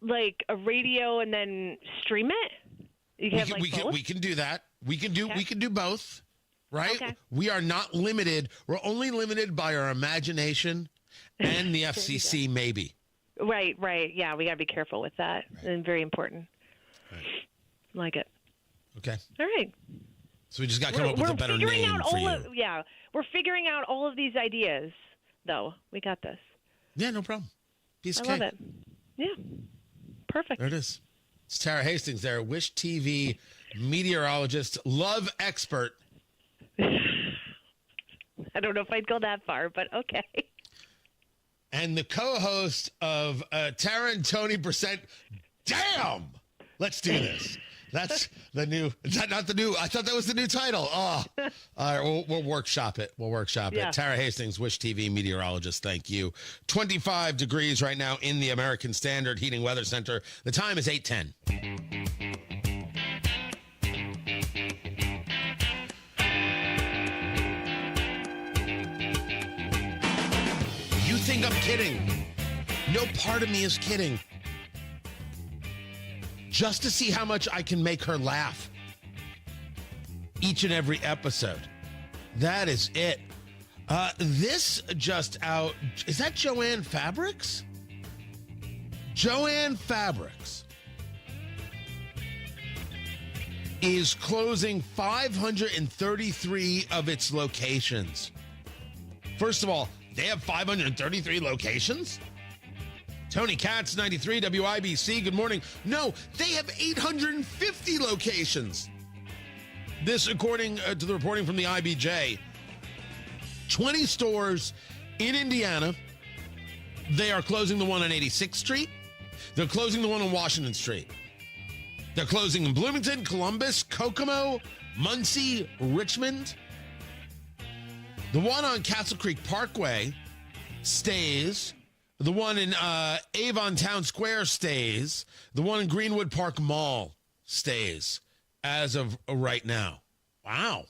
like a radio and then stream it? You can both? We can do that. We can do both. Right? Okay. We are not limited. We're only limited by our imagination and the FCC, maybe. Right. Yeah, we got to be careful with that. Right. And very important. Right. Like it. Okay. All right. So we just got to come up with a better name for you. We're figuring out all of these ideas, though. We got this. Yeah, no problem. Piece of cake. I love it. Yeah. Perfect. There it is. It's Tara Hastings there, Wish TV meteorologist, love expert. I don't know if I'd go that far, but okay. And the co-host of Tara and Tony Percent. Damn! Let's do this. That's the new. Is that not the new? I thought that was the new title. Oh, all right. We'll workshop it. it. Tara Hastings, Wish TV meteorologist. Thank you. 25 degrees right now in the American Standard Heating Weather Center. The time is 8:10. You think I'm kidding? No part of me is kidding. Just to see how much I can make her laugh each and every episode. That is it. This just out. Is that Joanne Fabrics? Joanne Fabrics is closing 533 of its locations. First of all, they have 533 locations? Tony Katz, 93 WIBC. Good morning. No, they have 850 locations. This, according to the reporting from the IBJ, 20 stores in Indiana. They are closing the one on 86th Street. They're closing the one on Washington Street. They're closing in Bloomington, Columbus, Kokomo, Muncie, Richmond. The one on Castle Creek Parkway stays. The one in Avon Town Square stays. The one in Greenwood Park Mall stays as of right now. Wow.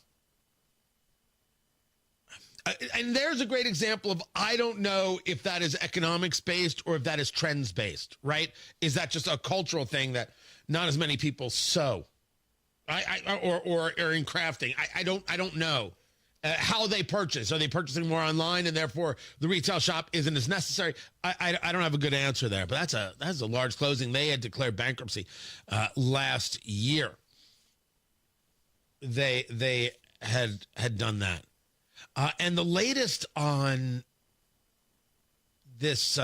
And there's a great example of, I don't know if that is economics based or if that is trends based, right? Is that just a cultural thing that not as many people sew? Or in crafting? I don't know. How they purchase. Are they purchasing more online and therefore the retail shop isn't as necessary? I don't have a good answer there, but that's a large closing. They had declared bankruptcy last year. They had done that. And the latest on this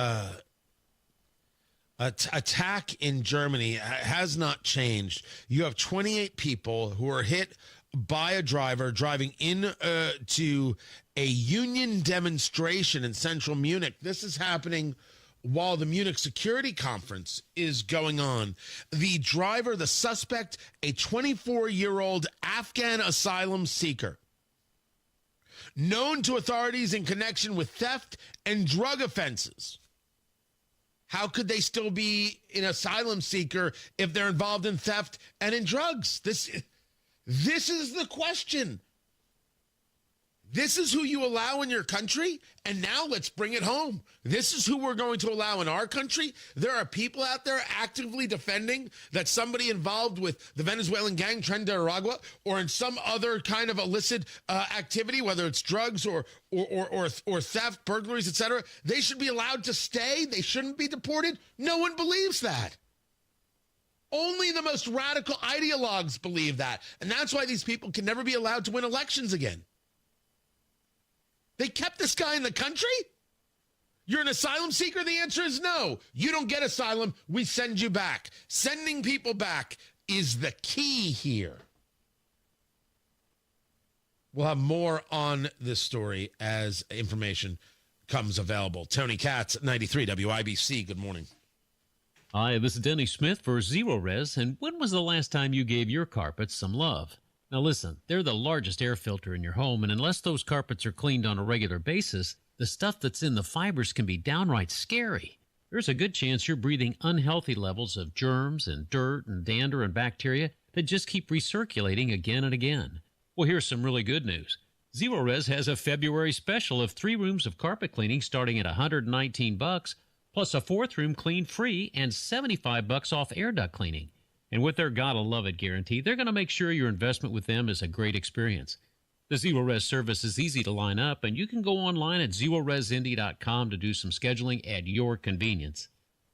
attack in Germany has not changed. You have 28 people who are hit by a driver driving in to a union demonstration in central Munich. This is happening while the Munich Security Conference is going on. The driver, the suspect, a 24-year-old Afghan asylum seeker, known to authorities in connection with theft and drug offenses. How could they still be an asylum seeker if they're involved in theft and in drugs? This is the question. This is who you allow in your country, and now let's bring it home. This is who we're going to allow in our country. There are people out there actively defending that somebody involved with the Venezuelan gang Tren de Aragua or in some other kind of illicit activity, whether it's drugs or theft, burglaries, etc. They should be allowed to stay. They shouldn't be deported. No one believes that. Only the most radical ideologues believe that, and that's why these people can never be allowed to win elections again. They kept this guy in the country? You're an asylum seeker? The answer is no. You don't get asylum. We send you back. Sending people back is the key here. We'll have more on this story as information comes available. Tony Katz, 93 WIBC. Good morning. Hi, this is Denny Smith for Zero Res. And when was the last time you gave your carpets some love? Now listen, they're the largest air filter in your home, and unless those carpets are cleaned on a regular basis, the stuff that's in the fibers can be downright scary. There's a good chance you're breathing unhealthy levels of germs and dirt and dander and bacteria that just keep recirculating again and again. Well, here's some really good news. Zero Res has a February special of 3 rooms of carpet cleaning starting at $119, plus a 4th room clean free and $75 off air duct cleaning. And with their Gotta Love It guarantee, they're going to make sure your investment with them is a great experience. The Zero Res service is easy to line up, and you can go online at zeroresindy.com to do some scheduling at your convenience.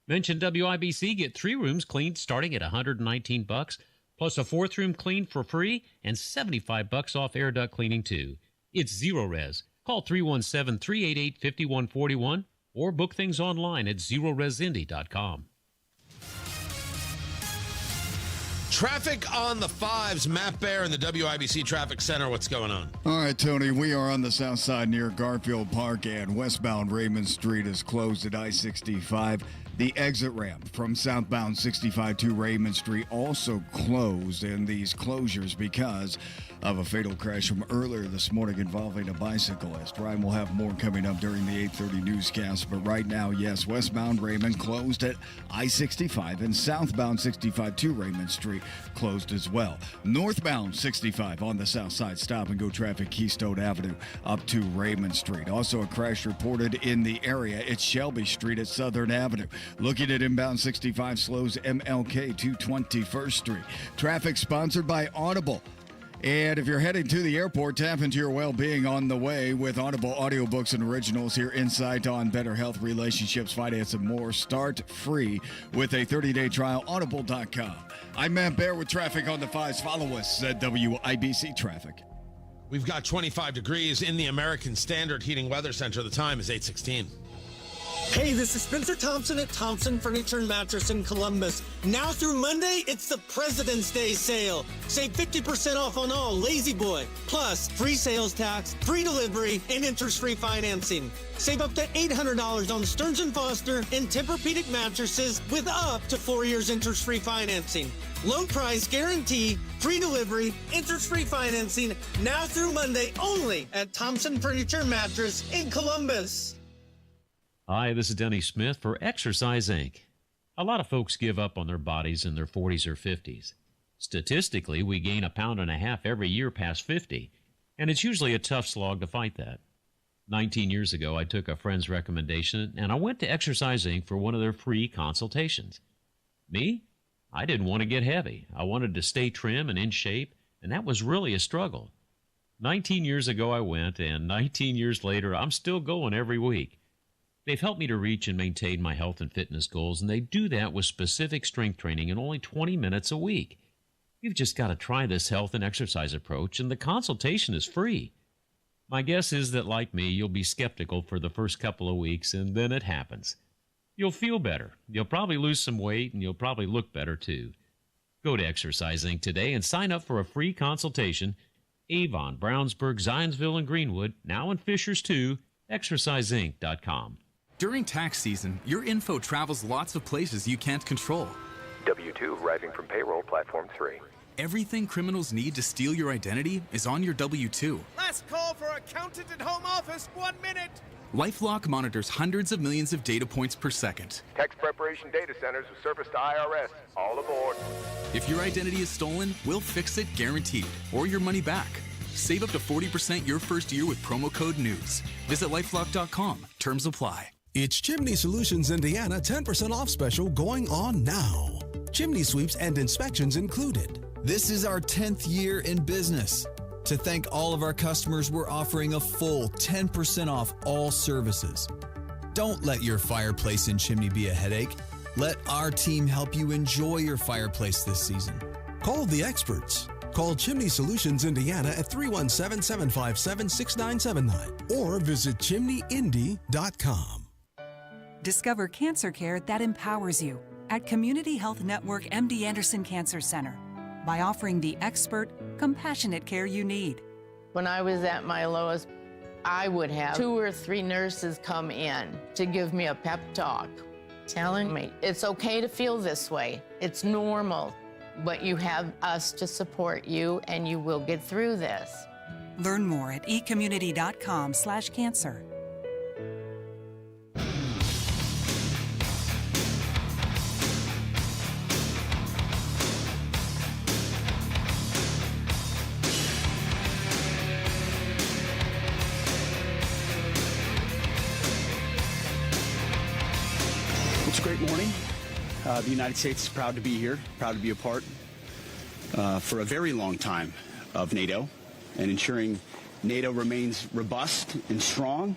Mention WIBC, get 3 rooms cleaned starting at $119, plus a 4th room clean for free and $75 off air duct cleaning too. It's Zero Res. Call 317-388-5141 or book things online at zeroresindy.com. Traffic on the 5s. Matt Bear in the WIBC Traffic Center. What's going on? All right, Tony, we are on the south side near Garfield Park, and westbound Raymond Street is closed at I-65. The exit ramp from southbound 65 to Raymond Street also closed, and these closures because of a fatal crash from earlier this morning involving a bicyclist. Ryan will have more coming up during the 8:30 newscast, but right now, yes, westbound Raymond closed at I-65 and southbound 65 to Raymond Street closed as well. Northbound 65 on the south side, stop and go traffic Keystone Avenue up to Raymond Street. Also a crash reported in the area. It's Shelby Street at Southern Avenue. Looking at inbound 65 slows MLK to 21st Street. Traffic sponsored by Audible. And if you're heading to the airport, tap into your well-being on the way with Audible audiobooks and originals. Hear insight on better health, relationships, finance, and more. Start free with a 30-day trial. Audible.com. I'm Matt Bear with traffic on the 5s. Follow us at WIBC Traffic. We've got 25 degrees in the American Standard Heating Weather Center. The time is 8:16. Hey, this is Spencer Thompson at Thompson Furniture and Mattress in Columbus. Now through Monday, it's the President's Day sale. Save 50% off on all Lazy Boy. Plus, free sales tax, free delivery, and interest-free financing. Save up to $800 on Stearns & Foster and Tempur-Pedic mattresses with up to 4 years interest-free financing. Low price guarantee, free delivery, interest-free financing. Now through Monday only at Thompson Furniture and Mattress in Columbus. Hi, this is Denny Smith for Exercise Inc. A lot of folks give up on their bodies in their 40s or 50s. Statistically, we gain 1.5 pounds every year past 50, and it's usually a tough slog to fight that. 19 years ago, I took a friend's recommendation, and I went to Exercise Inc. for one of their free consultations. Me? I didn't want to get heavy. I wanted to stay trim and in shape, and that was really a struggle. 19 years ago, I went, and 19 years later, I'm still going every week. They've helped me to reach and maintain my health and fitness goals, and they do that with specific strength training in only 20 minutes a week. You've just got to try this health and exercise approach, and the consultation is free. My guess is that, like me, you'll be skeptical for the first couple of weeks, and then it happens. You'll feel better. You'll probably lose some weight, and you'll probably look better, too. Go to Exercise Inc. today and sign up for a free consultation. Avon, Brownsburg, Zionsville, and Greenwood, now in Fishers, too. ExerciseInc.com. During tax season, your info travels lots of places you can't control. W-2 arriving from payroll platform 3. Everything criminals need to steal your identity is on your W-2. Last call for accountant and home office. 1 minute. LifeLock monitors hundreds of millions of data points per second. Tax preparation data centers with service to IRS. All aboard. If your identity is stolen, we'll fix it guaranteed, or your money back. Save up to 40% your first year with promo code NEWS. Visit lifelock.com. Terms apply. It's Chimney Solutions Indiana 10% off special going on now. Chimney sweeps and inspections included. This is our 10th year in business. To thank all of our customers, we're offering a full 10% off all services. Don't let your fireplace and chimney be a headache. Let our team help you enjoy your fireplace this season. Call the experts. Call Chimney Solutions Indiana at 317-757-6979 or visit chimneyindy.com. Discover cancer care that empowers you at Community Health Network MD Anderson Cancer Center by offering the expert, compassionate care you need. When I was at my lowest, I would have 2 or 3 nurses come in to give me a pep talk, telling me it's okay to feel this way. It's normal, but you have us to support you and you will get through this. Learn more at ecommunity.com/cancer. It's a great morning. The United States is proud to be here, proud to be a part for a very long time of NATO and ensuring NATO remains robust and strong,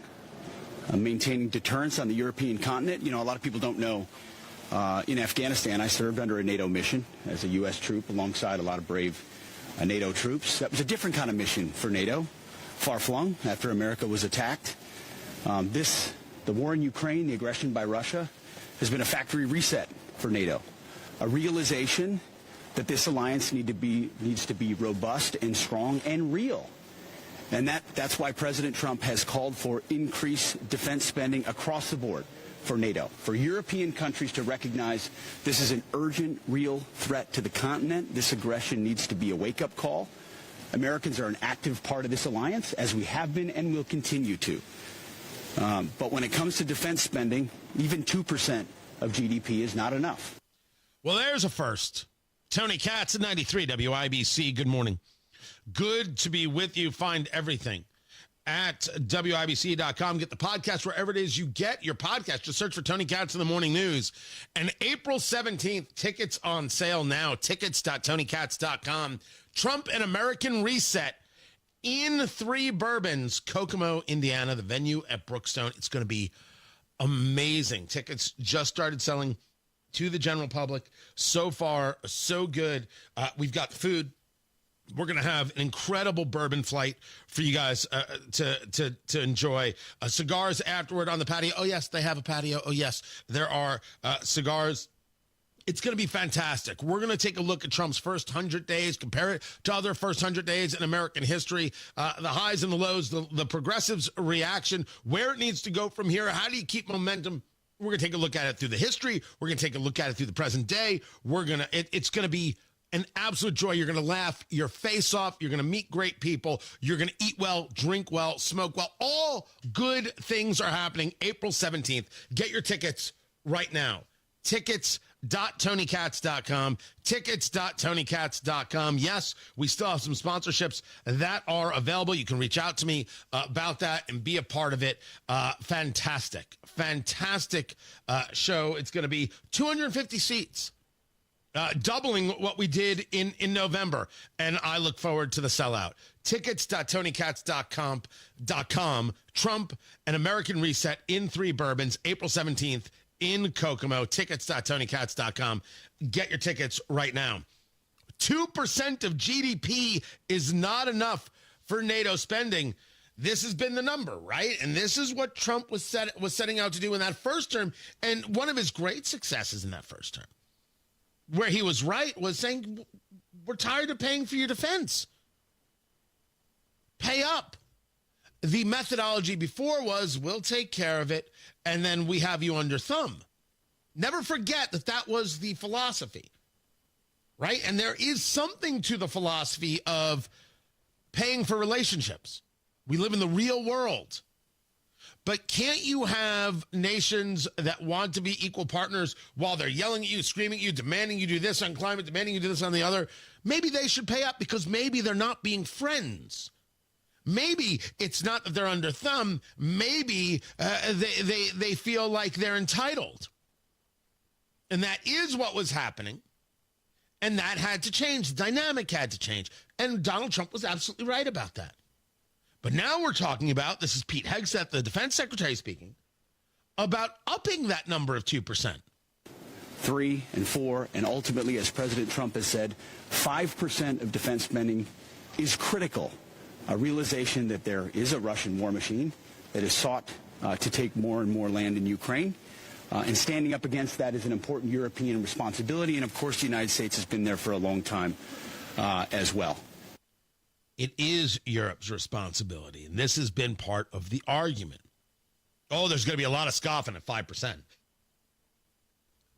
maintaining deterrence on the European continent. You know, a lot of people don't know in Afghanistan I served under a NATO mission as a U.S. troop alongside a lot of brave NATO troops. That was a different kind of mission for NATO, far-flung after America was attacked. The war in Ukraine, the aggression by Russia, has been a factory reset for NATO, a realization that this alliance needs to be robust and strong and real. And that's why President Trump has called for increased defense spending across the board for NATO, for European countries to recognize this is an urgent, real threat to the continent. This aggression needs to be a wake-up call. Americans are an active part of this alliance, as we have been and will continue to. But when it comes to defense spending, even 2% of GDP is not enough. Well, there's a first. Tony Katz at 93 WIBC. Good morning. Good to be with you. Find everything at WIBC.com. Get the podcast wherever it is you get your podcast. Just search for Tony Katz in the Morning News. And April 17th, tickets on sale now. Tickets.TonyKatz.com. Trump and American Reset in 3 Bourbons, Kokomo, Indiana, the venue at Brookstone. It's going to be amazing. Tickets just started selling to the general public. So far, so good. We've got food. We're going to have an incredible bourbon flight for you guys to enjoy. Cigars afterward on the patio. Oh, yes, they have a patio. Oh, yes, there are cigars. It's going to be fantastic. We're going to take a look at Trump's first 100 days, compare it to other first 100 days in American history, the highs and the lows, the progressives' reaction, where it needs to go from here. How do you keep momentum? We're going to take a look at it through the history. We're going to take a look at it through the present day. It's going to be an absolute joy. You're going to laugh your face off. You're going to meet great people. You're going to eat well, drink well, smoke well. All good things are happening April 17th. Get your tickets right now. Tickets.TonyKatz.com. Tickets.TonyKatz.com. Yes, we still have some sponsorships that are available. You can reach out to me about that and be a part of it. Fantastic show. It's going to be 250 seats. Doubling what we did in November, and I look forward to the sellout. Tickets.TonyKatz.com. Trump and American Reset in 3 Bourbons, April 17th in Kokomo. Tickets.TonyKatz.com. Get your tickets right now. 2% of GDP is not enough for NATO spending. This has been the number, right? And this is what Trump was setting out to do in that first term. And one of his great successes in that first term, where he was right, was saying, we're tired of paying for your defense. Pay up. The methodology before was, we'll take care of it, and then we have you under thumb. Never forget that that was the philosophy, right? And there is something to the philosophy of paying for relationships. We live in the real world. But can't you have nations that want to be equal partners while they're yelling at you, screaming at you, demanding you do this on climate, demanding you do this on the other? Maybe they should pay up because maybe they're not being friends. Maybe it's not that they're under thumb. Maybe they feel like they're entitled. And that is what was happening. And that had to change. The dynamic had to change. And Donald Trump was absolutely right about that. But now we're talking about, this is Pete Hegseth, the defense secretary speaking, about upping that number of 2%. 3 and 4, and ultimately, as President Trump has said, 5% of defense spending is critical. A realization that there is a Russian war machine that has sought to take more and more land in Ukraine. And standing up against that is an important European responsibility. And, of course, the United States has been there for a long time as well. It is Europe's responsibility, and this has been part of the argument. Oh, there's going to be a lot of scoffing at 5%.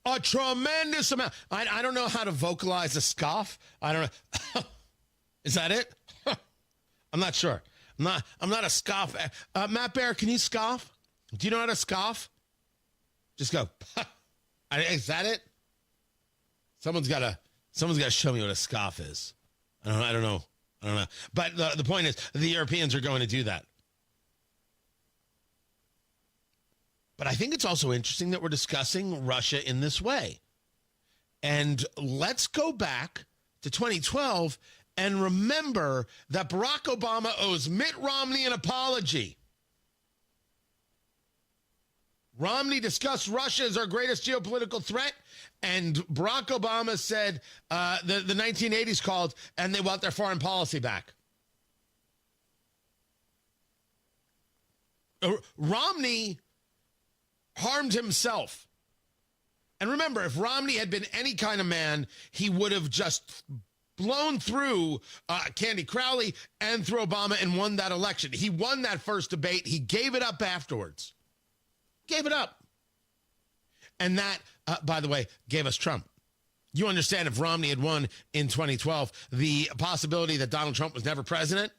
A tremendous amount. I don't know how to vocalize a scoff. I don't know. Is that it? I'm not sure. I'm not a scoff. Matt Bear, can you scoff? Do you know how to scoff? Just go. Is that it? Someone's got to show me what a scoff is. I don't know. But the point is, the Europeans are going to do that. But I think it's also interesting that we're discussing Russia in this way. And let's go back to 2012 and remember that Barack Obama owes Mitt Romney an apology. Romney discussed Russia as our greatest geopolitical threat, and Barack Obama said the 1980s called, and they want their foreign policy back. Romney harmed himself. And remember, if Romney had been any kind of man, he would have just blown through Candy Crowley and through Obama and won that election. He won that first debate. He gave it up afterwards. Gave it up. And that, by the way, gave us Trump. You understand, if Romney had won in 2012, the possibility that Donald Trump was never president?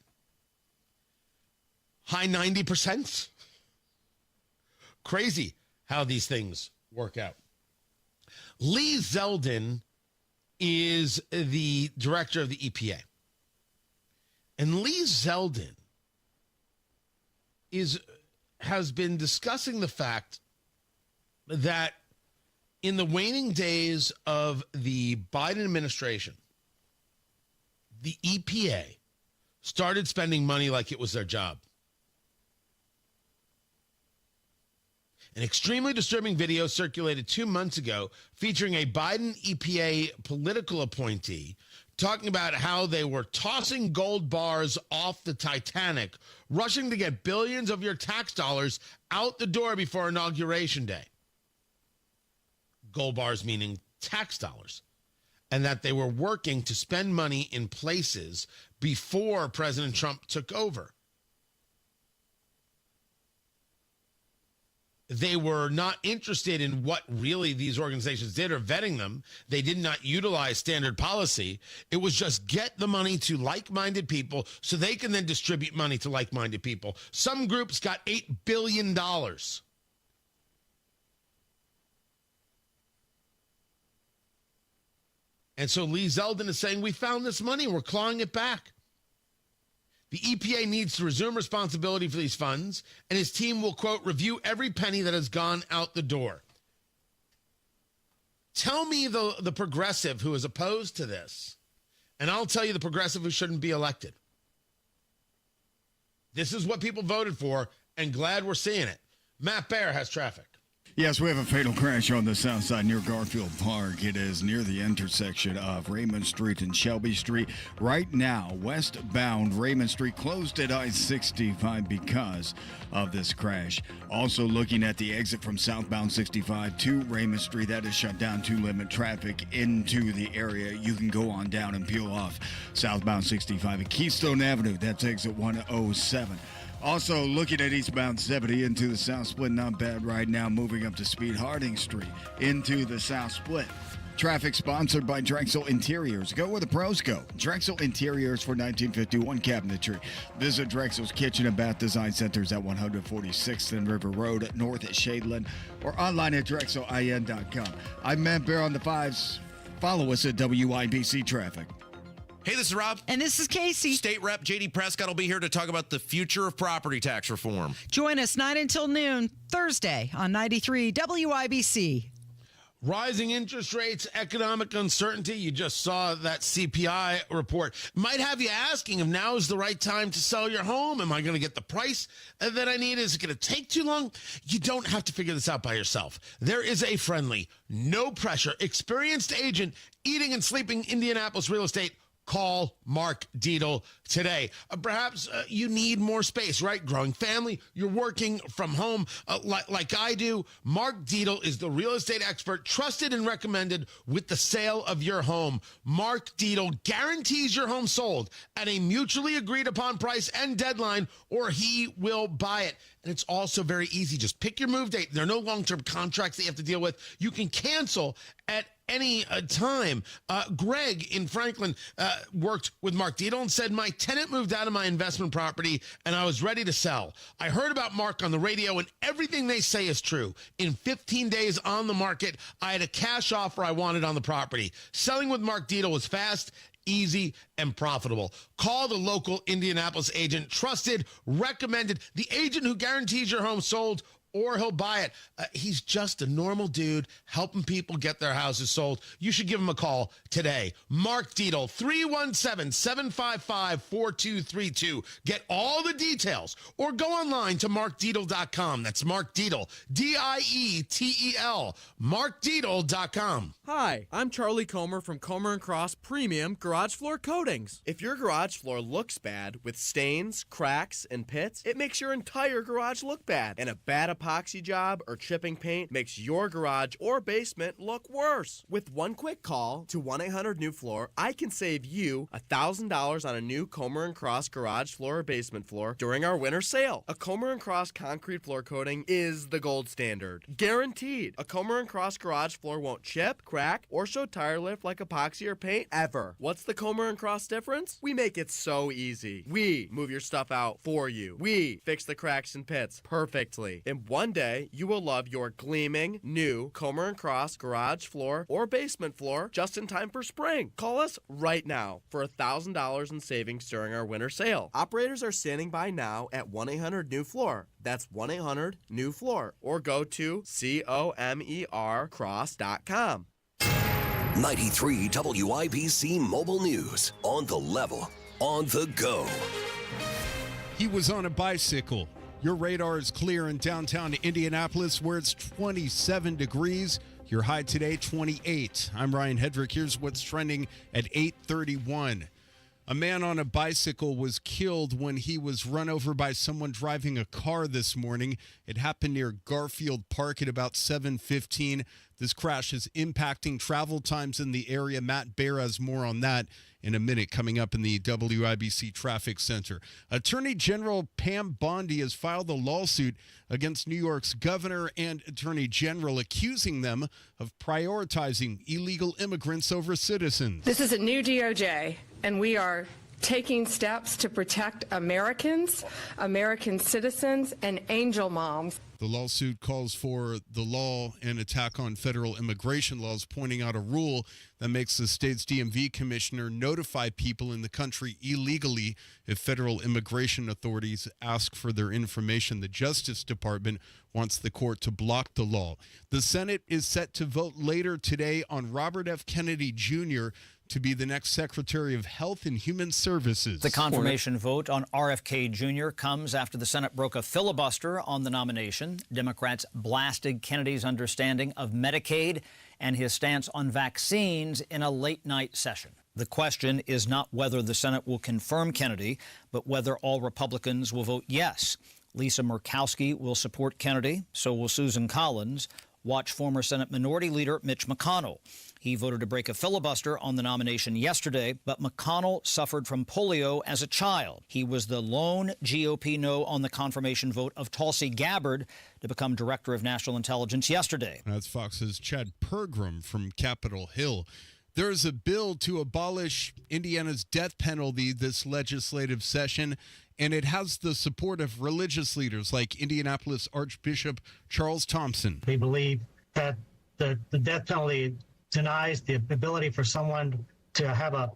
High 90%. Crazy how these things work out. Lee Zeldin is the director of the EPA. And Lee Zeldin has been discussing the fact that in the waning days of the Biden administration, the EPA started spending money like it was their job. An extremely disturbing video circulated 2 months ago featuring a Biden EPA political appointee talking about how they were tossing gold bars off the Titanic, rushing to get billions of your tax dollars out the door before Inauguration Day. Gold bars meaning tax dollars. And that they were working to spend money in places before President Trump took over. They were not interested in what really these organizations did or vetting them. They did not utilize standard policy. It was just get the money to like-minded people so they can then distribute money to like-minded people. Some groups got $8 billion. And so Lee Zeldin is saying, we found this money, we're clawing it back. The EPA needs to resume responsibility for these funds, and his team will, quote, review every penny that has gone out the door. Tell me the progressive who is opposed to this, and I'll tell you the progressive who shouldn't be elected. This is what people voted for, and glad we're seeing it. Matt Bear has traffic. Yes, we have a fatal crash on the south side near Garfield Park. It is near the intersection of Raymond Street and Shelby Street. Right now, westbound Raymond Street closed at I-65 because of this crash. Also looking at the exit from southbound 65 to Raymond Street, that is shut down to limit traffic into the area. You can go on down and peel off southbound 65 at Keystone Avenue. That's exit 107. Also, looking at eastbound 70 into the South Split, not bad right now, moving up to Speed Harding Street into the South Split. Traffic sponsored by Drexel Interiors. Go where the pros go. Drexel Interiors for 1951 cabinetry. Visit Drexel's Kitchen and Bath Design Centers at 146th and River Road, north at Shadeland, or online at drexelin.com. I'm Matt Bear on the fives. Follow us at WIBC Traffic. Hey, this is Rob. And this is Casey. State Rep J.D. Prescott will be here to talk about the future of property tax reform. Join us 9 until noon, Thursday on 93 WIBC. Rising interest rates, economic uncertainty. You just saw that CPI report. Might have you asking if now is the right time to sell your home. Am I going to get the price that I need? Is it going to take too long? You don't have to figure this out by yourself. There is a friendly, no pressure, experienced agent eating and sleeping Indianapolis real estate. Call Mark Dietel today. Perhaps you need more space, right? Growing family, you're working from home like I do. Mark Dietel is the real estate expert trusted and recommended with the sale of your home. Mark Dietel guarantees your home sold at a mutually agreed upon price and deadline, or he will buy it. And it's also very easy. Just pick your move date. There are no long-term contracts that you have to deal with. You can cancel at any time. Greg in Franklin worked with Mark Dietel and said, my tenant moved out of my investment property and I was ready to sell. I heard about Mark on the radio and everything they say is true. In 15 days on the market, I had a cash offer I wanted on the property. Selling with Mark Dietel was fast, easy, and profitable. Call the local Indianapolis agent, trusted, recommended, the agent who guarantees your home sold, or he'll buy it. He's just a normal dude helping people get their houses sold. You should give him a call today. Mark Dietel, 317-755-4232. Get all the details or go online to markdietel.com. That's Mark Dietel, D-I-E-T-E-L, markdietel.com. Hi, I'm Charlie Comer from Comer & Cross Premium Garage Floor Coatings. If your garage floor looks bad with stains, cracks, and pits, it makes your entire garage look bad. And a bad epoxy job or chipping paint makes your garage or basement look worse. With one quick call to 1-800-NEW-FLOOR, I can save you $1,000 on a new Comer & Cross garage floor or basement floor during our winter sale. A Comer & Cross concrete floor coating is the gold standard. Guaranteed. A Comer & Cross garage floor won't chip, crack, or show tire lift like epoxy or paint ever. What's the Comer & Cross difference? We make it so easy. We move your stuff out for you. We fix the cracks and pits perfectly. In one day, you will love your gleaming, new Comer & Cross garage floor or basement floor just in time for spring. Call us right now for $1,000 in savings during our winter sale. Operators are standing by now at 1-800-NEW-FLOOR. That's 1-800-NEW-FLOOR. Or go to COMERcross.com. 93 WIBC Mobile News. On the level, on the go. He was on a bicycle. Your radar is clear in downtown Indianapolis where it's 27 degrees. Your high today, 28. I'm Ryan Hedrick. Here's what's trending at 8:31. A man on a bicycle was killed when he was run over by someone driving a car this morning. It happened near Garfield Park at about 7:15. This crash is impacting travel times in the area. Matt Bear has more on that in a minute coming up in the WIBC Traffic Center. Attorney General Pam Bondi has filed a lawsuit against New York's governor and attorney general, accusing them of prioritizing illegal immigrants over citizens. This is a new DOJ, and we are taking steps to protect Americans, American citizens, and angel moms. The lawsuit calls for the law and attack on federal immigration laws, pointing out a rule that that makes the state's DMV commissioner notify people in the country illegally if federal immigration authorities ask for their information. The Justice Department wants the court to block the law. The Senate is set to vote later today on Robert F. Kennedy Jr. to be the next Secretary of Health and Human Services. The confirmation vote on RFK Jr. comes after the Senate broke a filibuster on the nomination. Democrats blasted Kennedy's understanding of Medicaid and his stance on vaccines in a late-night session. The question is not whether the Senate will confirm Kennedy, but whether all Republicans will vote yes. Lisa Murkowski will support Kennedy, so will Susan Collins. Watch former Senate Minority Leader Mitch McConnell. He voted to break a filibuster on the nomination yesterday, but McConnell suffered from polio as a child. He was the lone GOP no on the confirmation vote of Tulsi Gabbard to become Director of National Intelligence yesterday. That's Fox's Chad Pergram from Capitol Hill. There is a bill to abolish Indiana's death penalty this legislative session, and it has the support of religious leaders like Indianapolis Archbishop Charles Thompson. We believe that the death penalty denies the ability for someone to have a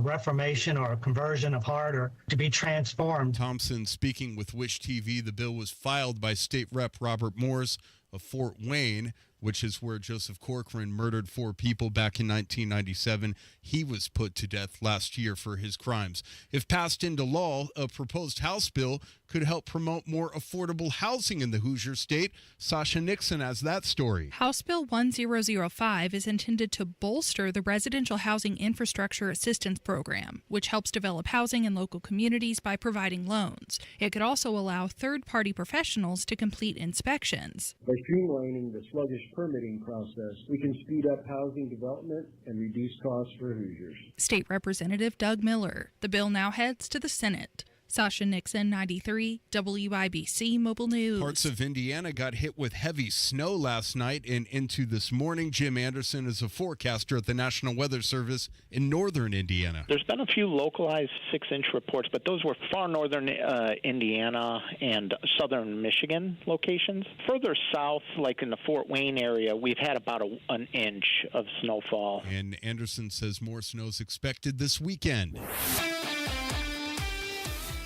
reformation or a conversion of heart or to be transformed. Thompson speaking with Wish TV. The bill was filed by State Rep Robert Morse of Fort Wayne, which is where Joseph Corcoran murdered 4 people back in 1997. He was put to death last year for his crimes. If passed into law, a proposed House bill could help promote more affordable housing in the Hoosier State. Sasha Nixon has that story. House Bill 1005 is intended to bolster the Residential Housing Infrastructure Assistance Program, which helps develop housing in local communities by providing loans. It could also allow third-party professionals to complete inspections. By streamlining the sluggish permitting process, we can speed up housing development and reduce costs for Hoosiers. State Representative Doug Miller. The bill now heads to the Senate. Sasha Nixon, 93 WIBC Mobile News. Parts of Indiana got hit with heavy snow last night and into this morning. Jim Anderson is a forecaster at the National Weather Service in northern Indiana. There's been a few localized 6-inch reports, but those were far northern Indiana and southern Michigan locations. Further south, like in the Fort Wayne area, we've had about an inch of snowfall. And Anderson says more snow is expected this weekend.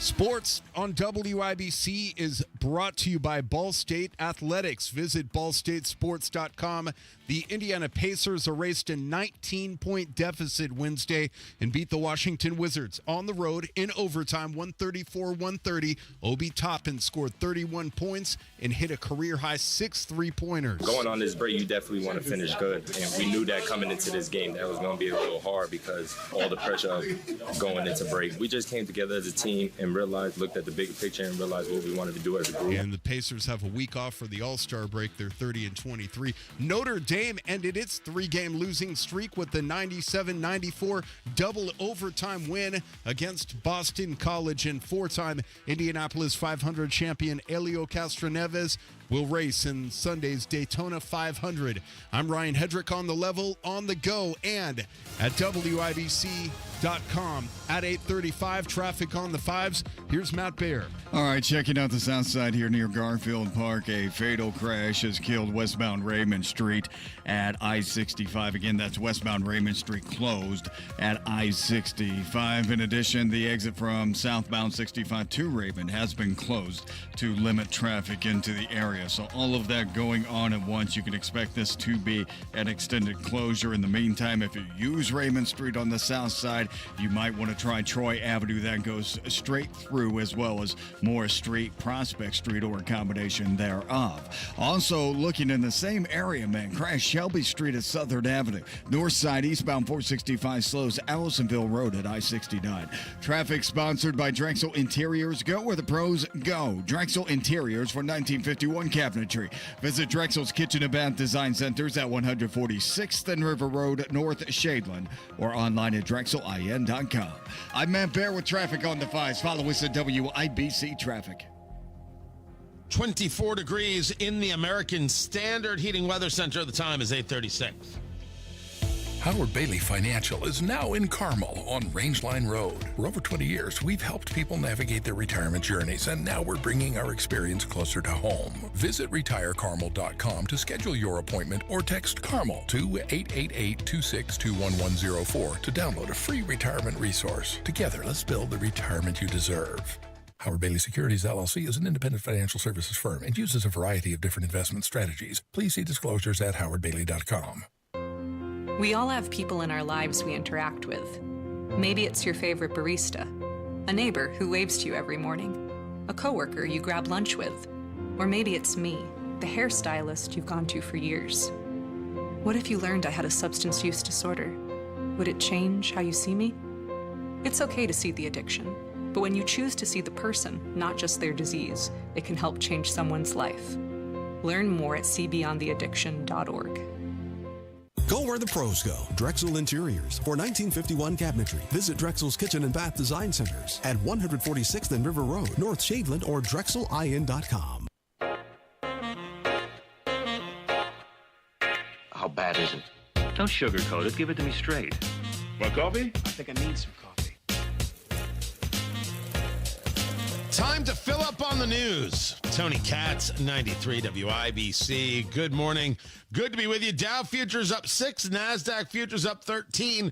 Sports on WIBC is brought to you by Ball State Athletics. Visit ballstatesports.com. The Indiana Pacers erased a 19-point deficit Wednesday and beat the Washington Wizards on the road in overtime, 134-130. Obi Toppin scored 31 points and hit a career-high 6 3-pointers. Going on this break, you definitely want to finish good. And we knew that coming into this game, that was going to be a little hard because all the pressure of going into break. We just came together as a team and looked at the bigger picture and realized what we wanted to do as a group. And the Pacers have a week off for the All-Star break. They're 30-23. Notre Dame ended its 3-game losing streak with the 97-94 double overtime win against Boston College, and 4-time Indianapolis 500 champion Helio Castroneves will race in Sunday's Daytona 500. I'm Ryan Hedrick on the level, on the go, and at WIBC.com at 8:35. Traffic on the 5s. Here's Matt Baer. All right, checking out the south side here near Garfield Park. A fatal crash has killed westbound Raymond Street at I-65. Again, that's westbound Raymond Street closed at I-65. In addition, the exit from southbound 65 to Raymond has been closed to limit traffic into the area. So all of that going on at once. You can expect this to be an extended closure. In the meantime, if you use Raymond Street on the south side, you might want to try Troy Avenue. That goes straight through, as well as Moore Street, Prospect Street, or a combination thereof. Also looking in the same area, man, crash Shelby Street at Southern Avenue. North side eastbound 465 slows Allisonville Road at I-69. Traffic sponsored by Drexel Interiors. Go where the pros go. Drexel Interiors for 1951 cabinetry. Visit Drexel's Kitchen and Bath Design Centers at 146th and River Road, North Shadeland, or online at drexelin.com. I'm Matt Baer with traffic on the 5s. Follow us at WIBC Traffic. 24 degrees in the American Standard Heating Weather Center. The time is 8:36. Howard Bailey Financial is now in Carmel on Rangeline Road. For over 20 years, we've helped people navigate their retirement journeys, and now we're bringing our experience closer to home. Visit retirecarmel.com to schedule your appointment or text CARMEL to 888-262-1104 to download a free retirement resource. Together, let's build the retirement you deserve. Howard Bailey Securities, LLC is an independent financial services firm and uses a variety of different investment strategies. Please see disclosures at howardbailey.com. We all have people in our lives we interact with. Maybe it's your favorite barista, a neighbor who waves to you every morning, a coworker you grab lunch with, or maybe it's me, the hairstylist you've gone to for years. What if you learned I had a substance use disorder? Would it change how you see me? It's okay to see the addiction, but when you choose to see the person, not just their disease, it can help change someone's life. Learn more at cbeyondtheaddiction.org. Go where the pros go. Drexel Interiors for 1951 cabinetry. Visit Drexel's Kitchen and Bath Design Centers at 146th and River Road, North Shadeland, or drexelin.com. How bad is it? Don't sugarcoat it. Give it to me straight. Want coffee? I think I need some coffee. Time to fill up on the news. Tony Katz, 93 WIBC. Good morning. Good to be with you. Dow futures up 6, NASDAQ futures up 13.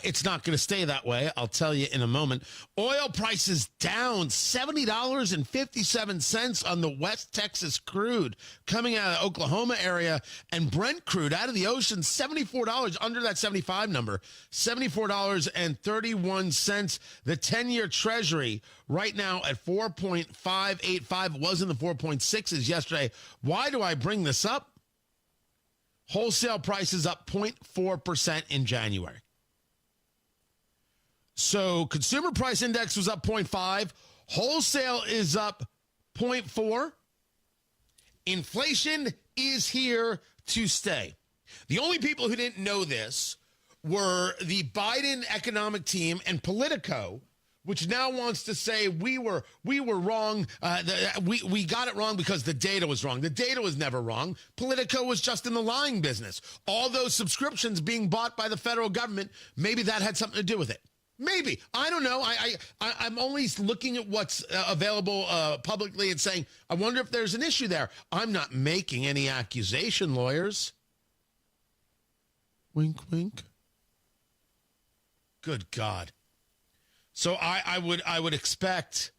It's not going to stay that way. I'll tell you in a moment. Oil prices down $70.57 on the West Texas crude coming out of the Oklahoma area, and Brent crude out of the ocean, $74 under that 75 number, $74.31. The 10-year Treasury right now at 4.585. It was in the 4.6s yesterday. Why do I bring this up? Wholesale prices up 0.4% in January. So consumer price index was up 0.5. Wholesale is up 0.4. Inflation is here to stay. The only people who didn't know this were the Biden economic team and Politico, which now wants to say we were wrong. We got it wrong because the data was wrong. The data was never wrong. Politico was just in the lying business. All those subscriptions being bought by the federal government, maybe that had something to do with it. Maybe. I don't know. I'm only looking at what's available publicly and saying, I wonder if there's an issue there. I'm not making any accusation, lawyers. Wink, wink. Good God. So I would expect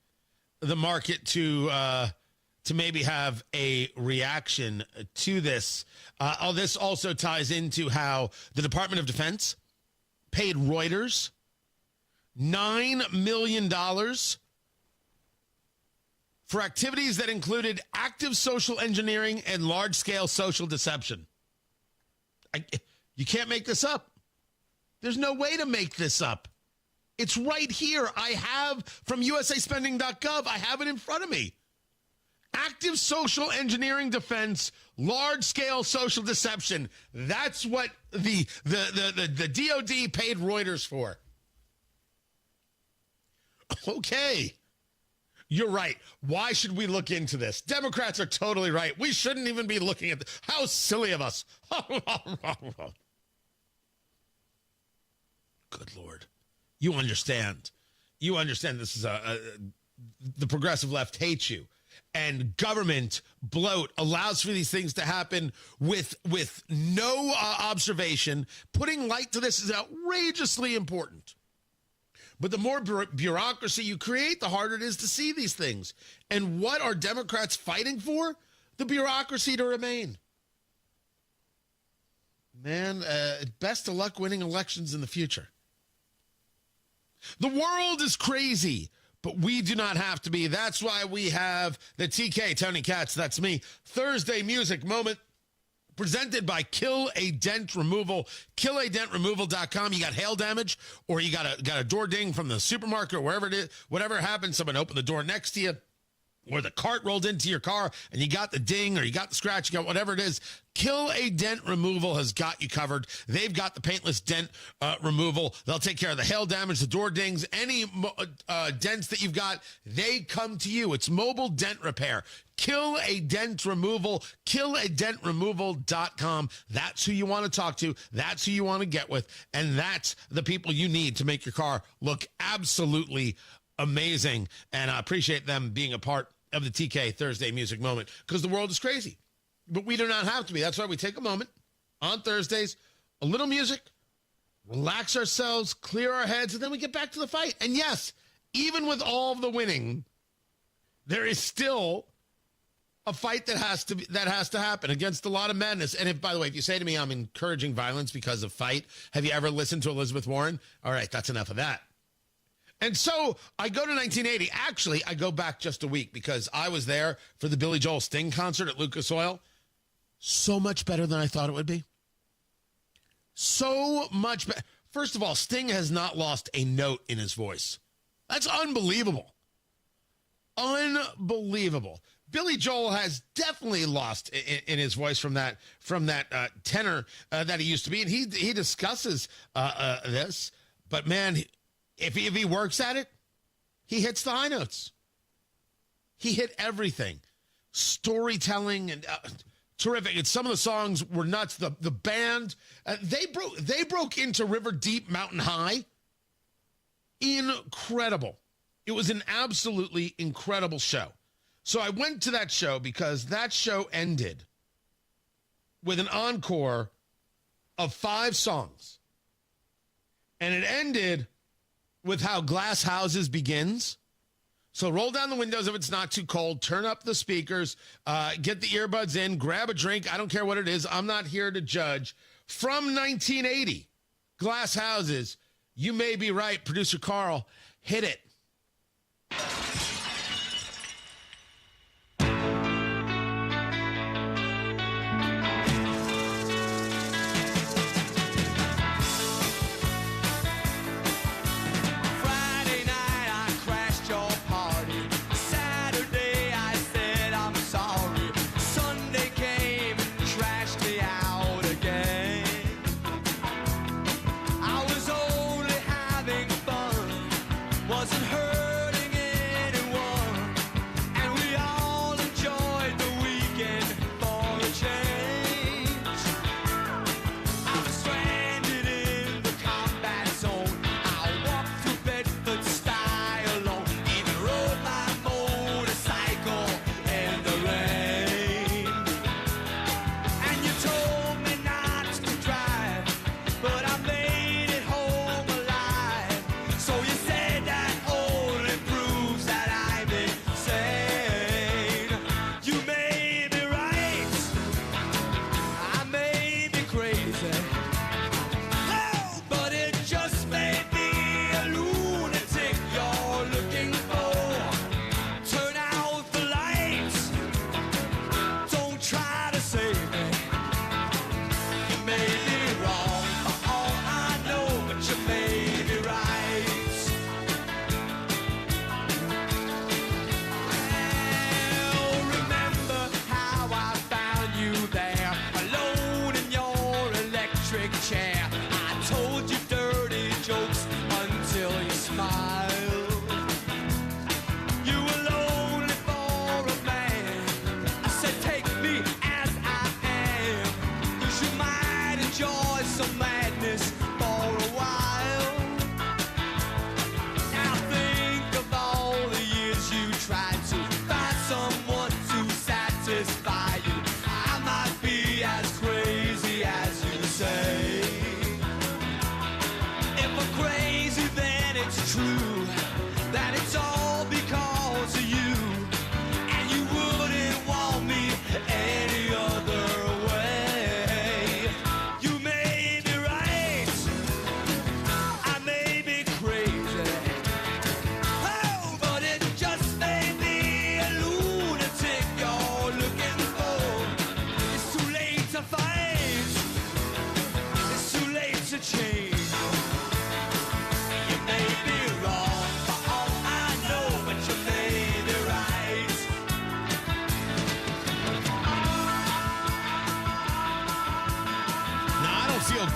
the market to maybe have a reaction to this. All this also ties into how the Department of Defense paid Reuters $9 million for activities that included active social engineering and large-scale social deception. You can't make this up. There's no way to make this up. It's right here. I have from usaspending.gov. I have it in front of me. Active social engineering defense, large-scale social deception. That's what the DOD paid Reuters for. Okay. You're right. Why should we look into this? Democrats are totally right. We shouldn't even be looking at this. How silly of us. Good Lord. You understand. You understand this is the progressive left hates you. And government bloat allows for these things to happen with no observation. Putting light to this is outrageously important. But the more bureaucracy you create, the harder it is to see these things. And what are Democrats fighting for? The bureaucracy to remain. Man, best of luck winning elections in the future. The world is crazy, but we do not have to be. That's why we have the TK, Tony Katz, that's me, Thursday Music Moment, presented by Kill a Dent Removal, killadentremoval.com. You got hail damage, or you got a door ding from the supermarket, or wherever it is, whatever happens, someone opened the door next to you. or the cart rolled into your car and you got the ding or you got the scratch, you got whatever it is, Kill a Dent Removal has got you covered. They've got the paintless dent removal. They'll take care of the hail damage, the door dings, any dents that you've got. They come to you. It's mobile dent repair. Kill a Dent Removal, killadentremoval.com. That's who you want to talk to. That's who you want to get with. And that's the people you need to make your car look absolutely amazing. And I appreciate them being a part of the TK Thursday Music Moment, because the world is crazy. But we do not have to be. That's why we take a moment on Thursdays, a little music, relax ourselves, clear our heads, and then we get back to the fight. And yes, even with all of the winning, there is still a fight that has to happen against a lot of madness. And if, by the way, if you say to me I'm encouraging violence because of fight, have you ever listened to Elizabeth Warren? All right, that's enough of that. And so I go to 1980. Actually, I go back just a week because I was there for the Billy Joel Sting concert at Lucas Oil. So much better than I thought it would be. So much better. First of all, Sting has not lost a note in his voice. That's unbelievable. Unbelievable. Billy Joel has definitely lost in his voice from that tenor that he used to be, and he discusses this. But man, if he works at it, he hits the high notes. He hit everything, storytelling and terrific. And some of the songs were nuts. The band they broke into River Deep, Mountain High. Incredible. It was an absolutely incredible show. So I went to that show because that show ended with an encore of 5 songs. And it ended with How Glass Houses begins. So roll down the windows if it's not too cold, turn up the speakers, get the earbuds in, grab a drink. I don't care what it is. I'm not here to judge. From 1980, Glass Houses, You May Be Right. Producer Carl, hit it. Wasn't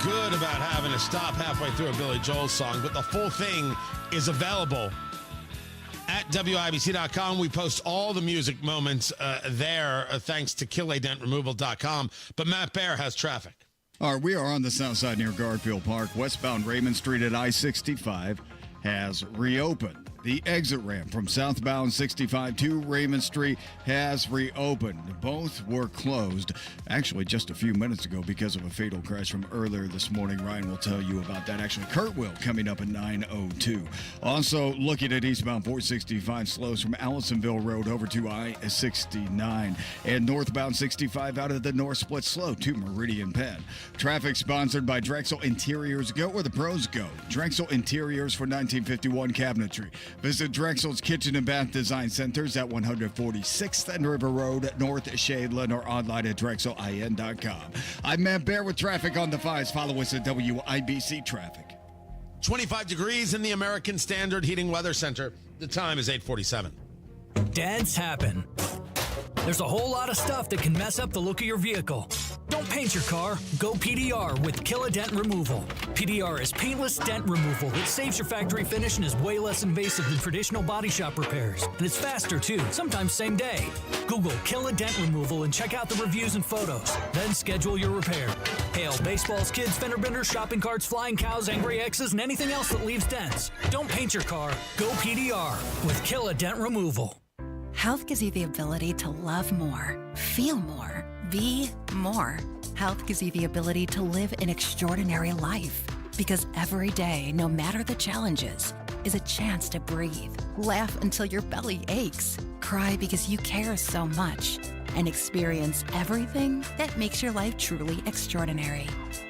good about having to stop halfway through a Billy Joel song, but the full thing is available at WIBC.com. We post all the music moments there thanks to killadentremoval.com. But Matt Baer has traffic. All right, we are on the south side near Garfield Park. Westbound Raymond Street at I-65 has reopened. The exit ramp from southbound 65 to Raymond Street has reopened. Both were closed actually just a few minutes ago because of a fatal crash from earlier this morning. Ryan will tell you about that. Actually, Kurt will, coming up at 9:02. Also, looking at eastbound 465 slows from Allisonville Road over to I-69 and northbound 65 out of the North Split slow to Meridian Penn. Traffic sponsored by Drexel Interiors. Go where the pros go. Drexel Interiors for 1951 cabinetry. Visit Drexel's Kitchen and Bath Design Centers at 146th and River Road, North Shadeland, or online at drexelin.com. I'm Matt Baer with traffic on the 5s. Follow us at WIBC Traffic. 25 degrees in the American Standard Heating Weather Center. The time is 8:47. Dads happen. There's a whole lot of stuff that can mess up the look of your vehicle. Don't paint your car. Go PDR with Kill a Dent Removal. PDR is paintless dent removal that saves your factory finish and is way less invasive than traditional body shop repairs. And it's faster too, sometimes same day. Google Kill a Dent Removal and check out the reviews and photos. Then schedule your repair. Hail baseballs, kids, fender benders, shopping carts, flying cows, angry X's, and anything else that leaves dents. Don't paint your car. Go PDR with Kill a Dent Removal. Health gives you the ability to love more, feel more, be more. Health gives you the ability to live an extraordinary life. Because every day, no matter the challenges, is a chance to breathe, laugh until your belly aches, cry because you care so much, and experience everything that makes your life truly extraordinary.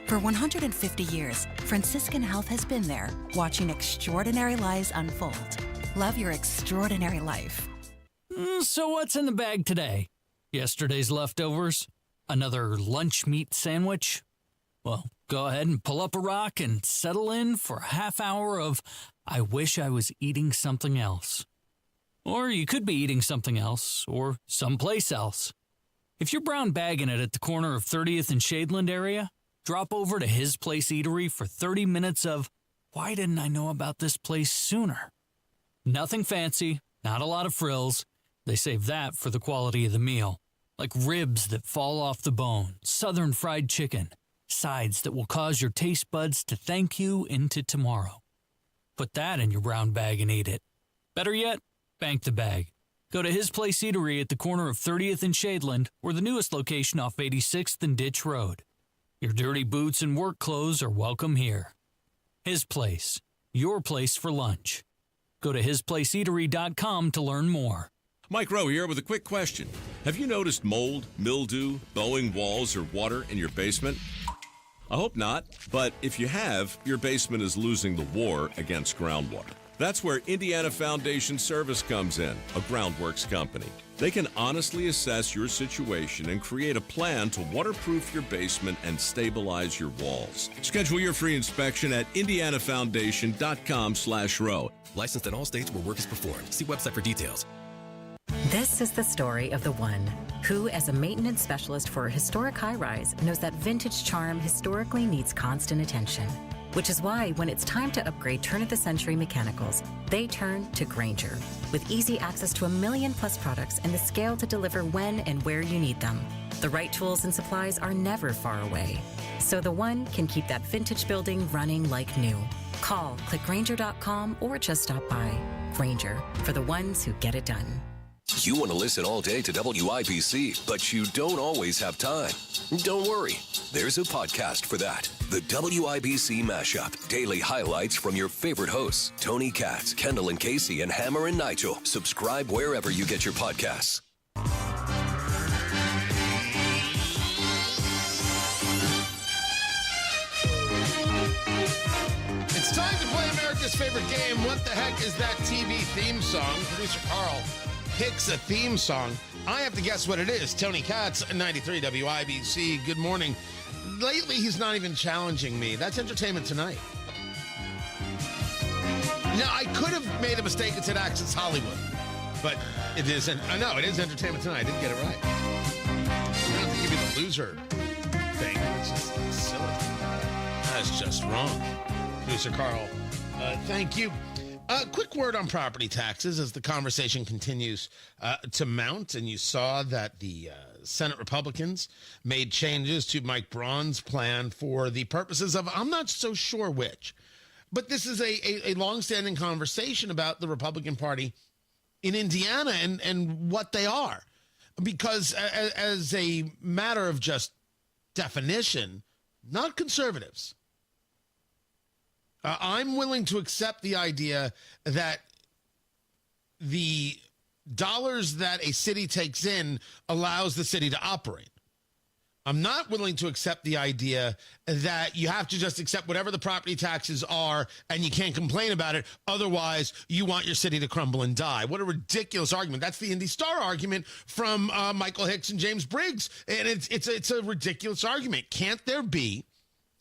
For 150 years, Franciscan Health has been there, watching extraordinary lives unfold. Love your extraordinary life. So what's in the bag today? Yesterday's leftovers? Another lunch meat sandwich? Well, go ahead and pull up a rock and settle in for a half hour of I wish I was eating something else. Or you could be eating something else, or someplace else. If you're brown bagging it at the corner of 30th and Shadeland area, drop over to His Place Eatery for 30 minutes of why didn't I know about this place sooner? Nothing fancy, not a lot of frills. They save that for the quality of the meal, like ribs that fall off the bone, southern fried chicken, sides that will cause your taste buds to thank you into tomorrow. Put that in your brown bag and eat it. Better yet, bank the bag. Go to His Place Eatery at the corner of 30th and Shadeland, or the newest location off 86th and Ditch Road. Your dirty boots and work clothes are welcome here. His Place, your place for lunch. Go to hisplaceeatery.com to learn more. Mike Rowe here with a quick question. Have you noticed mold, mildew, bowing walls, or water in your basement? I hope not, but if you have, your basement is losing the war against groundwater. That's where Indiana Foundation Service comes in, a groundworks company. They can honestly assess your situation and create a plan to waterproof your basement and stabilize your walls. Schedule your free inspection at indianafoundation.com/row. Licensed in all states where work is performed. See website for details. This is the story of the one who, as a maintenance specialist for a historic high-rise, knows that vintage charm historically needs constant attention. Which is why when it's time to upgrade turn-of-the-century mechanicals, they turn to Grainger. With easy access to 1 million-plus products and the scale to deliver when and where you need them. The right tools and supplies are never far away. So the one can keep that vintage building running like new. Call, click Grainger.com, or just stop by. Grainger, for the ones who get it done. You want to listen all day to WIBC, but you don't always have time. Don't worry. There's a podcast for that. The WIBC Mashup. Daily highlights from your favorite hosts, Tony Katz, Kendall and Casey, and Hammer and Nigel. Subscribe wherever you get your podcasts. It's time to play America's favorite game. What the heck is that TV theme song? Producer Carl picks a theme song. I have to guess what it is. Tony Katz, 93 WIBC. Good morning. Lately, he's not even challenging me. That's Entertainment Tonight. Now, I could have made a mistake and said Access Hollywood, but it isn't. No, it is Entertainment Tonight. I didn't get it right. I don't have to give you the loser thing. It's just silly. That's just wrong. Producer Carl, thank you. Quick word on property taxes as the conversation continues to mount. And you saw that the Senate Republicans made changes to Mike Braun's plan for the purposes of, I'm not so sure which, but this is a longstanding conversation about the Republican Party in Indiana and what they are. Because as a matter of just definition, not conservatives. I'm willing to accept the idea that the dollars that a city takes in allows the city to operate. I'm not willing to accept the idea that you have to just accept whatever the property taxes are and you can't complain about it. Otherwise, you want your city to crumble and die. What a ridiculous argument. That's the Indy Star argument from Michael Hicks and James Briggs. And it's a ridiculous argument. Can't there be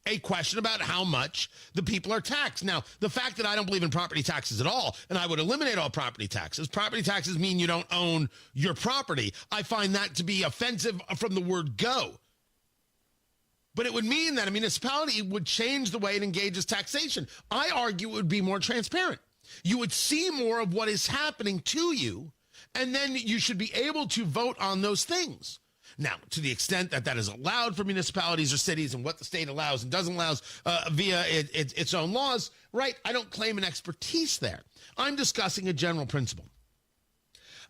a question about how much the people are taxed? Now, the fact that I don't believe in property taxes at all, and I would eliminate all property taxes mean you don't own your property. I find that to be offensive from the word go. But it would mean that a municipality would change the way it engages taxation. I argue it would be more transparent. You would see more of what is happening to you, and then you should be able to vote on those things. Now, to the extent that that is allowed for municipalities or cities and what the state allows and doesn't allow via its own laws, right, I don't claim an expertise there. I'm discussing a general principle.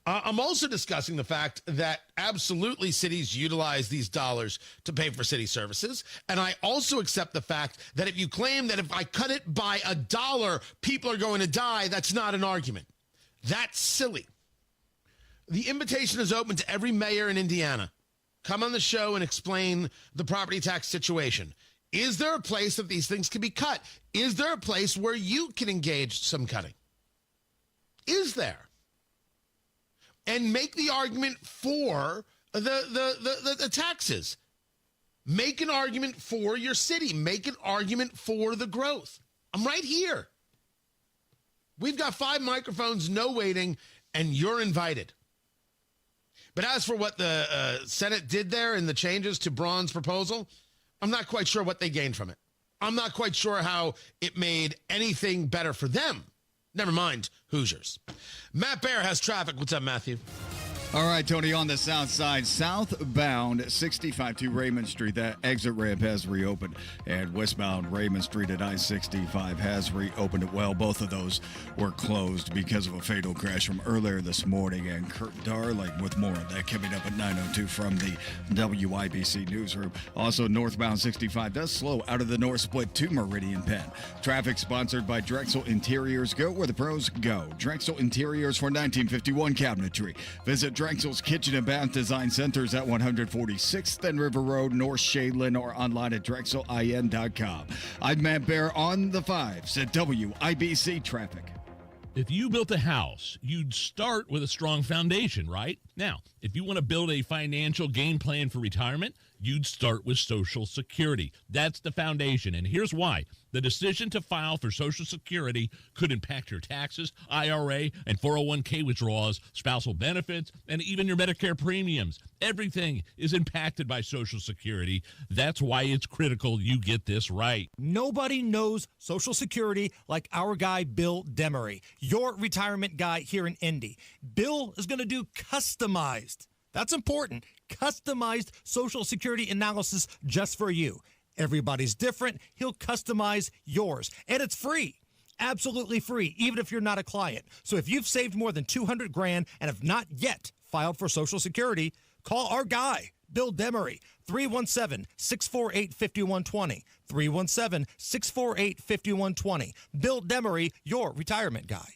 I'm also discussing the fact that absolutely cities utilize these dollars to pay for city services. And I also accept the fact that if you claim that if I cut it by $1, people are going to die, that's not an argument. That's silly. The invitation is open to every mayor in Indiana. Come on the show and explain the property tax situation. Is there a place that these things can be cut? Is there a place where you can engage some cutting? Is there? And make the argument for the taxes. Make an argument for your city. Make an argument for the growth. I'm right here. We've got 5 microphones, no waiting, and you're invited. But as for what the Senate did there and the changes to Braun's proposal, I'm not quite sure what they gained from it. I'm not quite sure how it made anything better for them. Never mind Hoosiers. Matt Bear has traffic. What's up, Matthew? All right, Tony, on the south side, southbound 65 Raymond Street, that exit ramp has reopened, and westbound Raymond Street at I-65 has reopened as well. Both of those were closed because of a fatal crash from earlier this morning, and Kurt Darling with more of that coming up at 9:02 from the WIBC newsroom. Also, northbound 65 does slow out of the north split to Meridian Penn. Traffic sponsored by Drexel Interiors. Go where the pros go. Drexel Interiors for 1951 cabinetry. Visit Drexel's Kitchen and Bath Design Centers at 146th and River Road, North Shadeland, or online at drexelin.com. I'm Matt Bear on the 5s at WIBC Traffic. If you built a house, you'd start with a strong foundation, right? Now, if you want to build a financial game plan for retirement, you'd start with Social Security. That's the foundation, and here's why. The decision to file for Social Security could impact your taxes, IRA, and 401k withdrawals, spousal benefits, and even your Medicare premiums. Everything is impacted by Social Security. That's why it's critical you get this right. Nobody knows Social Security like our guy, Bill Demery, your retirement guy here in Indy. Bill is going to do customized. That's important. Customized Social Security analysis just for you. Everybody's different. He'll customize yours. And it's free. Absolutely free, even if you're not a client. So if you've saved more than $200,000 and have not yet filed for Social Security, call our guy, Bill Demery, 317-648-5120. 317-648-5120. Bill Demery, your retirement guy.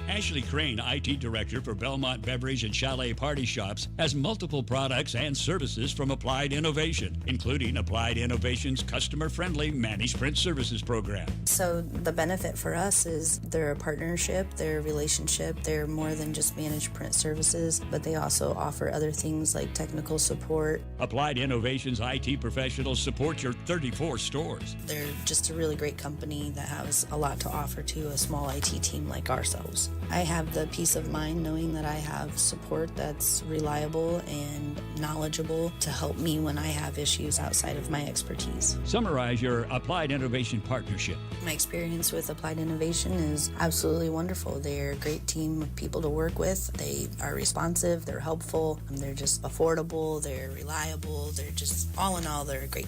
Ashley Crane, IT Director for Belmont Beverage and Chalet Party Shops, has multiple products and services from Applied Innovation, including Applied Innovation's customer-friendly Managed Print Services program. So the benefit for us is their partnership, their relationship. They're more than just managed print services, but they also offer other things like technical support. Applied Innovation's IT professionals support your 34 stores. They're just a really great company that has a lot to offer to a small IT team like ourselves. I have the peace of mind knowing that I have support that's reliable and knowledgeable to help me when I have issues outside of my expertise. Summarize your Applied Innovation Partnership. My experience with Applied Innovation is absolutely wonderful. They're a great team of people to work with. They are responsive, they're helpful, they're just affordable, they're reliable, they're just, all in all, they're a great